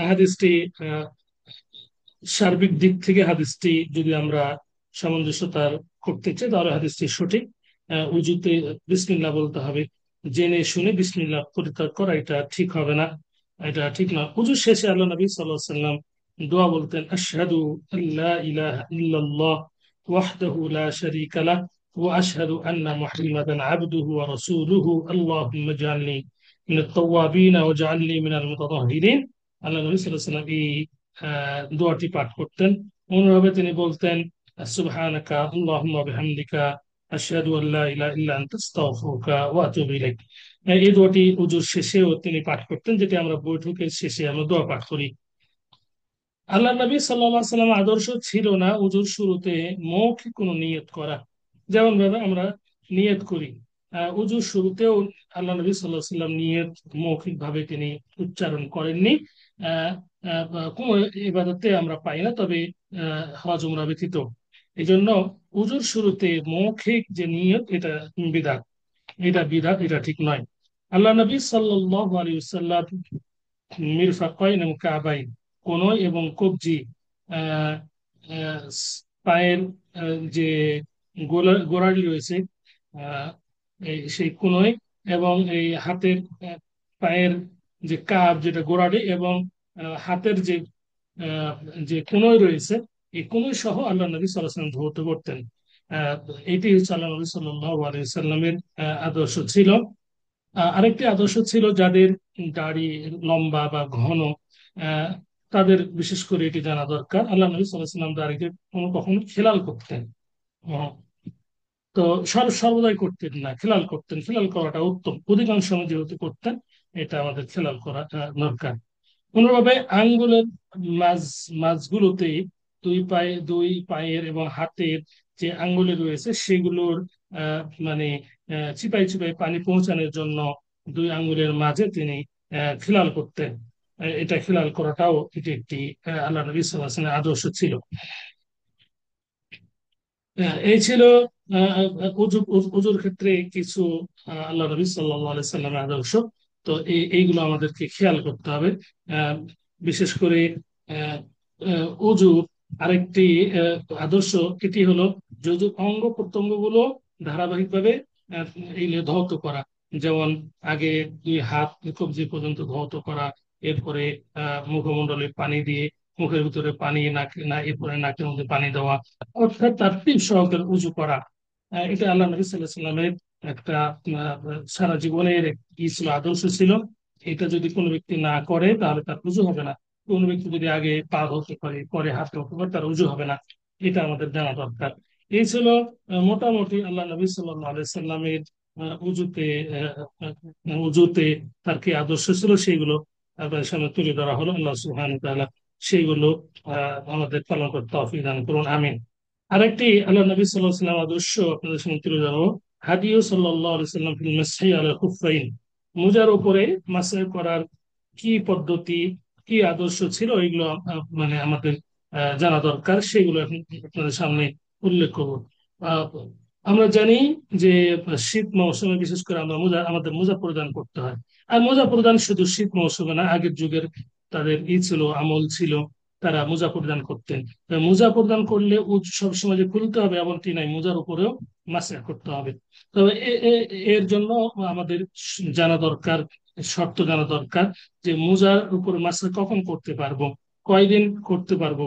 হাদিসটি সার্বিক দিক থেকে হাদিসটি যদি আমরা সামঞ্জস্যতার করতে চাই, তাহলে হাদিসটি সঠিক। উজুতে বিসমিল্লাহ বলতে হবে, জেনে শুনে বিসমিল্লাহ পরিত্যাগ করা এটা ঠিক হবে না, এটা ঠিক নয়। উজু শেষে আল্লাহ নবী সাল্লাল্লাহু আলাইহি ওয়াসাল্লাম দোয়া বলতেন, আশহাদু আল্লা ইলাহা ইল্লাল্লাহ ওয়াহদাহু লা শারীকা লাহ ওয়া আশহাদু আন্না মুহাম্মাদান আবদুহু ওয়া রাসূলুহু আল্লাহুম্মা ইজআলনি মিনাত তাওয়াবিন ওয়াজআলনি মিনাল মুতাতাহহিরিন। আল্লাহ নবী সাল্লাল্লাহু আলাইহি ওয়াসাল্লাম এই দোয়াটি পাঠ করতেন। অনুরূপে তিনি বলতেন, সুবহানাকা আল্লাহুম্মা বিহামদিকা আশহাদু আল্লা ইলাহা ইল্লা আনতা আস্তাগফিরুকা ওয়া আতুবু ইলাইক। এই দোয়াটি উজুর শেষেও তিনি পাঠ করতেন, যেটি আমরা বৈঠকের শেষে আমরা দোয়া পাঠ করি। আল্লাহ নবী সাল্লাল্লাহু আলাইহি ওয়াসাল্লাম আদর্শ ছিল না উজুর শুরুতে মৌখিক কোনো নিয়ত করা, যেমন ভাবে আমরা নিয়ত করি। উজুর শুরুতেও আল্লাহ নবী সাল্লাল্লাহু আলাইহি ওয়াসাল্লাম নিয়ত মৌখিক ভাবে তিনি উচ্চারণ করেননি। আহ, কোনো ইবাদতে আমরা পাই না, তবে হজ উমরা ব্যতীত। এই জন্য উজুর শুরুতে মৌখিক যে নিয়ত, এটা বিদআত, এটা ঠিক নয়। আল্লাহ নবী সাল্লাল্লাহু আলাইহি ওয়াসাল্লাম মিরফাকাইন এবং কাবাইন, কনুই এবং কবজি, আহ, আহ, পায়ের যে গোড়ালি রয়েছে, আহ, সেই কনুই, এবং এই হাতের পায়ের যে কাব যেটা গোড়ালি, এবং হাতের আহ, যে কনুই রয়েছে, এই কনুই সহ আল্লাহ নবী সাল্লাল্লাহু আলাইহি ওয়াসাল্লাম ধৌত করতেন। আহ, এটি হচ্ছে আল্লাহ নবী সাল্লাল্লাহু আলাইহি ওয়াসাল্লামের আদর্শ ছিল। আরেকটি আদর্শ ছিল যাদের দাড়ি লম্বা বা ঘন, আহ, তাদের বিশেষ করে এটি জানা দরকার। আল্লাহ নবী সাল্লাল্লাহু আলাইহি ওয়াসাল্লাম দাড়িকে কখনো খেলাল করতেন, আহ, তো সর্বদাই করতেন না, খেলাল করতেন। খেলাল করাটা উত্তম, অধিকাংশ সময় যেহেতু করতেন, এটা আমাদের খেলাল করা দরকার। কোনোভাবে আঙ্গুলের মাঝ মাঝগুলোতে দুই পায়ের এবং হাতের যে আঙ্গুলে রয়েছে সেগুলোর আহ, মানে চিপাই চিপাই পানি পৌঁছানোর জন্য দুই আঙ্গুলের মাঝে তিনি খিলাল করতেন। এটা খিলাল করাটাও এটি একটি আল্লাহ নবী সাল্লাল্লাহু আলাইহি ওয়াসাল্লামের আদর্শ ছিল। এই ছিল উজুর ক্ষেত্রে কিছু আল্লাহ নবী সাল্লাল্লাহু আলাইহি সাল্লামের আদর্শ। তো এইগুলো আমাদেরকে খেয়াল করতে হবে। আহ, বিশেষ করে আহ, উজুর আরেকটি আদর্শ, এটি হলো যজুর অঙ্গ প্রত্যঙ্গ গুলো ধারাবাহিকভাবে আহ, এই নিয়ে ধৌত করা। যেমন আগে দুই হাত কবজি পর্যন্ত ধৌত করা, এরপরে মুখমণ্ডলে পানি দিয়ে মুখের ভিতরে পানি, নাক না এরপরে নাকের মধ্যে পানি দেওয়া, অর্থাৎ তারতিব সহকারে উজু করা। এটা আল্লাহ নবী সাল্লাল্লাহু আলাইহি সাল্লামের একটা সারা জীবনের কি ছিল, আদর্শ ছিল। এটা যদি কোনো ব্যক্তি না করে তাহলে তার উজু হবে না। কোনো ব্যক্তি যদি আগে পা ধুতে পারে পরে হাত ধুতে পারে তার উজু হবে না। এটা আমাদের জানা দরকার। এই ছিল মোটামুটি আল্লাহ নবী সাল্লাল্লাহু আলাইহি সাল্লামের উজুতে উজুতে তার কি আদর্শ ছিল সেইগুলো আপনাদের সামনে তুলে ধরা হলো। আল্লাহ সুবহানাহু ওয়া তাআলা সেইগুলো আমাদের পালন করতে তৌফিক দান করুন, আমিন। আরেকটি আল্লাহ নবী সাল্লাল্লাহু আলাইহি ওয়াসাল্লাম আদর্শ আপনাদের সামনে তুলে ধরবো। হাদিউ সাল্লাল্লাহু আলাইহি ওয়াসাল্লাম ফিল মাসহি আলা খুফাইন। মোজার উপরে মাসহ করার কি পদ্ধতি, কি আদর্শ ছিল, এগুলো মানে আমাদের জানা দরকার। সেগুলো এখন আপনাদের সামনে উল্লেখ করব। আহ, আমরা জানি যে শীত মৌসুমে বিশেষ করে আমরা আমাদের মোজা প্রদান করতে হয়। আর মোজা প্রদান শুধু শীত মৌসুমে না, আগের যুগের তাদের ছিল, আমল ছিল, তারা মোজা প্রদান করতেন। মোজা প্রদান করলে সবসময় যে খুলতে হবে এমনটি নাই, মোজার উপরেও মাসা করতে হবে। তবে এর জন্য আমাদের জানা দরকার, শর্ত জানা দরকার, যে মোজার উপর মাসা কখন করতে পারবো, কয়দিন করতে পারবো,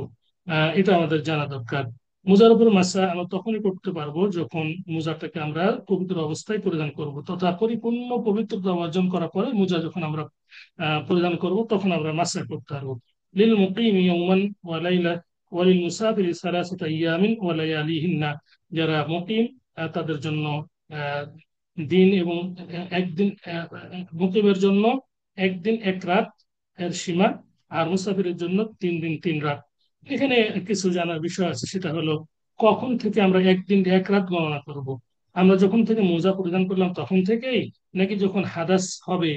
এটা আমাদের জানা দরকার। মোজার উপর মাসা আমরা তখনই করতে পারবো যখন মোজাটাকে আমরা পবিত্র অবস্থায় পরিধান করব, তথা পরিপূর্ণ পবিত্রতা অর্জন করার পরে মোজা যখন আমরা পরিধান করব তখন আমরা মাসা করতে পারবো। লিল মুকিম ইয়াওমান ওয়া লাইলা ওয়া লিল মুসাফিরি সালাসাতা আইয়ামিন ওয়া লায়ালিহিন্না। যারা মুকিম তাদের জন্য আহ, দিন এবং একদিন, মুকিমের জন্য একদিন এক রাত এর সীমা, আর মুসাফিরের জন্য 3 দিন 3 রাত। এখানে কিছু জানার বিষয় আছে, সেটা হলো কখন থেকে আমরা একদিন এক রাত গণনা করব। আমরা যখন থেকে মোজা পরিধান করলাম তখন থেকেই, নাকি যখন হাদাস হবে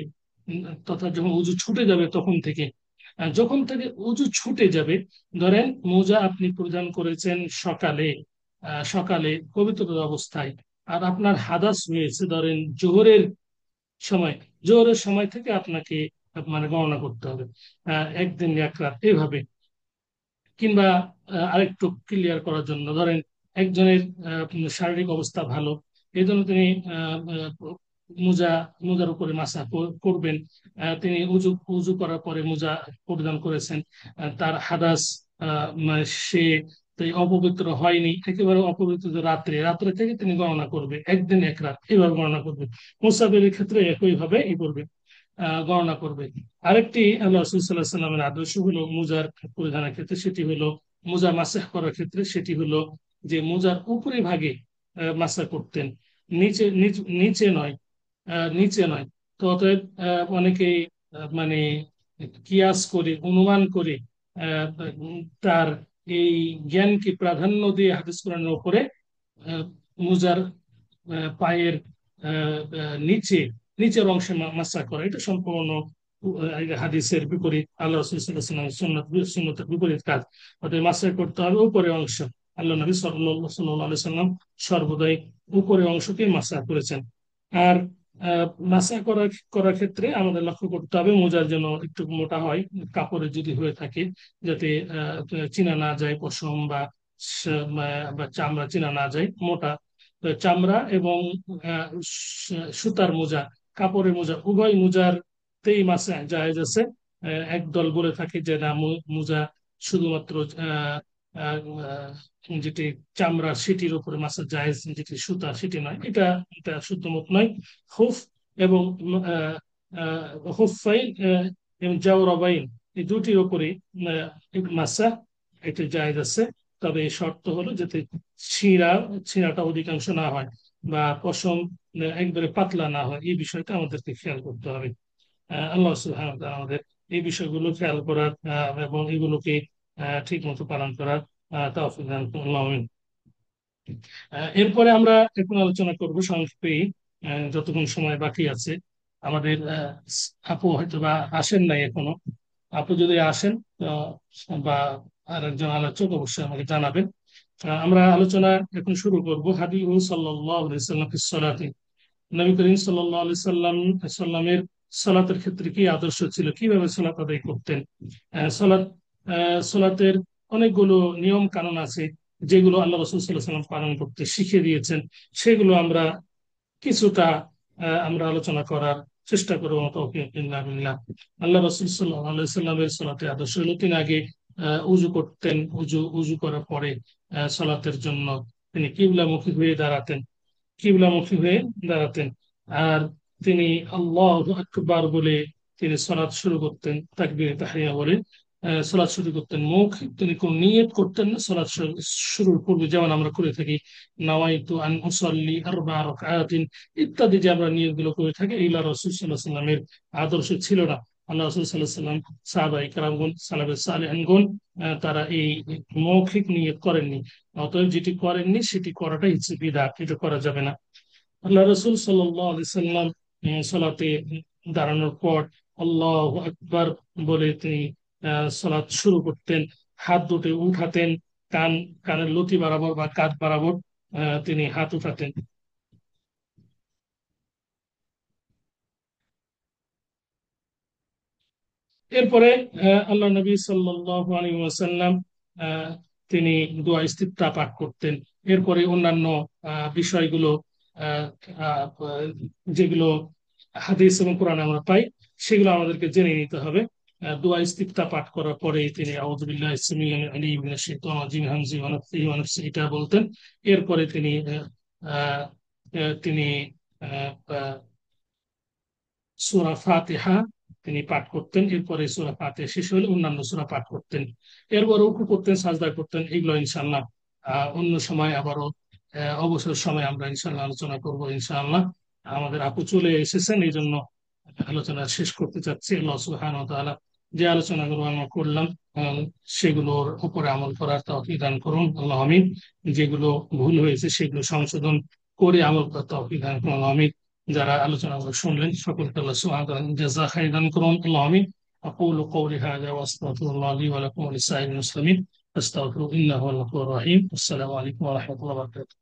তথা যখন উজু ছুটে যাবে তখন থেকে? যখন থেকে উজু ছুটে যাবে, ধরেন মোজা আপনি পরিধান করেছেন সকালে, সকালে পবিত্র অবস্থায়, আর আপনার হাদাস হয়েছে ধরেন সময় জোহরের সময় থেকে আপনাকে মানে গণনা করতে হবে একদিন এক রাত এভাবে। কিংবা আরেকটু ক্লিয়ার করার জন্য ধরেন একজনের শারীরিক অবস্থা ভালো, এই জন্য তিনি মোজা মোজার উপরে মাসা করবেন। তিনি উজু উজু করার পরে মোজা পরিধান করেছেন। তার হাদাস মানে সে অপবিত্র হয়নি, একেবারে অপবিত্র রাত্রে রাত্রে থেকে তিনি গণনা করবে একদিন এক রাত, এভাবে গণনা করবে। মুসাফিরের ক্ষেত্রে একইভাবে করবে, গণনা করবে। আরেকটি আল্লাহ রাসূল সাল্লাল্লাহু আলাইহি সাল্লামের আদর্শ হলো মোজার পরিধানের ক্ষেত্রে, সেটি হলো মোজা মাসাহ করার ক্ষেত্রে, সেটি হলো যে মোজার উপরি ভাগে মাসাহ করতেন, নিচে নিচে নয়, নিচে নয়। তো অতএব অনেকেই মানে কিয়াস করে অনুমান করে আহ, তার এই জ্ঞানকে প্রাধান্য দিয়ে হাদিস কোরআনের উপরে আহ, মোজার পায়ের নিচে নিচের অংশে মাসা করা, এটা সম্পূর্ণ হাদিসের বিপরীত, আল্লাহ রাসূল সাল্লাল্লাহু আলাইহি ওয়াসাল্লাম সুন্নতের বিপরীত কাজ। অর্থাৎ মাসা করতে হবে উপরের অংশ। আল্লাহ নবী সাল্লাল্লাহু আলাইহি সাল্লাম সর্বদাই উপরের অংশকে মাসা করেছেন। আর মাসা করার ক্ষেত্রে আমাদের লক্ষ্য করতে হবে মোজার যেন একটু মোটা হয়, কাপড়ের যদি হয়ে থাকে, যাতে চিনা না যায় পশম বা চামড়া চিনা না যায়, মোটা। তো চামড়া এবং সুতার মোজা, কাপড়ের মোজা, উভয় মোজারতেই মাসে জায়েজ আছে। একদল বলে থাকে যে না, মোজা শুধুমাত্র আহ, আহ, যেটি চামড়া সেটির উপরে মাসা জায়েজ, যেটি সুতা সেটি নয়। এটা এটা শুদ্ধ মত নয়। হুফ এবং আহ, হুফাইন এবং জাওরাবাইন, এই দুটির উপরে মাসা এটা জায়েজ আছে। তবে শর্ত হলো যাতে ছিঁড়া ছিঁড়াটা অধিকাংশ না হয়, বা পশম একবারে পাতলা না হয়, এই বিষয়টা আমাদেরকে খেয়াল করতে হবে। আল্লাহ সুবহানাহু ওয়া তাআলা আমাদের এই বিষয়গুলো খেয়াল করার এবং এগুলোকে ঠিক মতো পালন করার তৌফিক দান করুন, আমিন। এরপরে আমরা এখন আলোচনা করব সংক্ষেপে, যতক্ষণ সময় বাকি আছে, আমাদের আপু হয়তো বা আসেন নাই এখনো। আপু যদি আসেন বা আরেকজন আলোচক অবশ্যই আমাকে জানাবেন। আমরা আলোচনা এখন শুরু করবো। হাদি সাল্লাল্লাহু আলাইহি সাল্লাম ফিস সালাতি, নবী করিম সাল্লামের সালাতের ক্ষেত্রে কি আদর্শ ছিল, কিভাবে সালাত আদায় করতেন। সালাত সালাতের অনেকগুলো নিয়ম কানুন আছে যেগুলো আল্লাহ রাসূল সাল্লাল্লাহু আলাইহি সাল্লাম পালন করতে শিখিয়ে দিয়েছেন। সেগুলো আমরা কিছুটা আমরা আলোচনা করার চেষ্টা করবো। তৌফিক বিল্লাহ বিল্লাহ। আল্লাহ রাসূল সাল্লাল্লাহু আলাইহি সাল্লামের সালাতে আদর্শ হলো তিনি আগে উযু করতেন। উযু করার পরে সালাতের জন্য তিনি কিবলামুখী হয়ে দাঁড়াতেন। কিবলামুখী হয়ে দাঁড়াতেন। আর তিনি আল্লাহু আকবার বলে তিনি সালাত শুরু করতেন, তাকবীরে তাহরিয়া বলে সালাত শুরু করতেন। তিনি কোন নিয়ত করতেন না সালাত শুরুর পূর্বে, যেমন আমরা করে থাকি নাওয়াইতু আন উসাল্লি আরবা রাকাতিন ইত্যাদি, যে আমরা নিয়তগুলো করে থাকি, এগুলো রাসূল সাল্লাল্লাহু আলাইহি সাল্লামের আদর্শ ছিল না। আল্লাহ রাসূল সাল্লাল্লাহু আলাইহি সাল্লাম, সাহাবায়ে কেরামগণ, সালাফে সালেহিনগণ তারা এই মৌখিক নিয়ত করেননি। অতএব যেটি করেননি সেটি করাটাই হচ্ছে বিদআত, এটা করা যাবে না। আল্লাহ রসুল সাল্লাল্লাহু আলাইহি সাল্লাম সালাতে দাঁড়ানোর পর আল্লাহু আকবার বলে তিনি সালাত শুরু করতেন। হাত দুটো উঠাতেন, কান কানের লতি বরাবর বা কাঁধ বরাবর তিনি হাত উঠাতেন। এরপরে আল্লাহ নবী সাল্লাল্লাহু আলাইহি ওয়াসাল্লাম আহ, তিনি দোয়া ইস্তিফতা পাঠ করতেন। এরপরে অন্যান্য বিষয়গুলো আহ, আহ, যেগুলো হাদিস এবং কোরআনে আমরা পাই সেগুলো আমাদেরকে জেনে নিতে হবে। দোয়া ইস্তিফতা পাঠ করার পরে তিনি আউযু বিল্লাহি সামিউল আলিম মিনাশ শাইতানির রাজিম হামজি ওয়া নাফসিহি ওয়া নাফসিহি এটা বলতেন। এরপরে তিনি আহ, তিনি সূরা ফাতিহা তিনি পাঠ করতেন। এরপরে সূরা ফাতিহা শেষ হলে অন্যান্য সূরা পাঠ করতেন। এরপর রুকু করতেন, সাজদা করতেন। এগুলো ইনশাআল্লাহ অন্য সময় আবারও অবসর সময় আমরা ইনশাআল্লাহ আলোচনা করব ইনশাআল্লাহ। আমাদের আপু চলে এসেছেন, এই জন্য আলোচনা শেষ করতে চাচ্ছি। আল্লাহ সুবহানাহু ওয়া তাআলা যে আলোচনাগুলো আমরা করলাম আহ, সেগুলোর উপরে আমল করার তৌফিক দান করুন, আল্লাহ আমিন। যেগুলো ভুল হয়েছে সেগুলো সংশোধন করে আমল করার তৌফিক দান করুন, আল্লাহ আমিন। যারা আলোচনাগুলো শুনলেন সকলকে আল্লাহ সুবহানাহু ওয়া তাআলা জাযা খাইর দান করুন, আল্লাহ আমিন। أقول قولي هذا وأستغفر الله لي ولكم ولسائر المسلمين فاستغفروه إنه هو الغفور الرحيم. والسلام عليكم ورحمة الله وبركاته.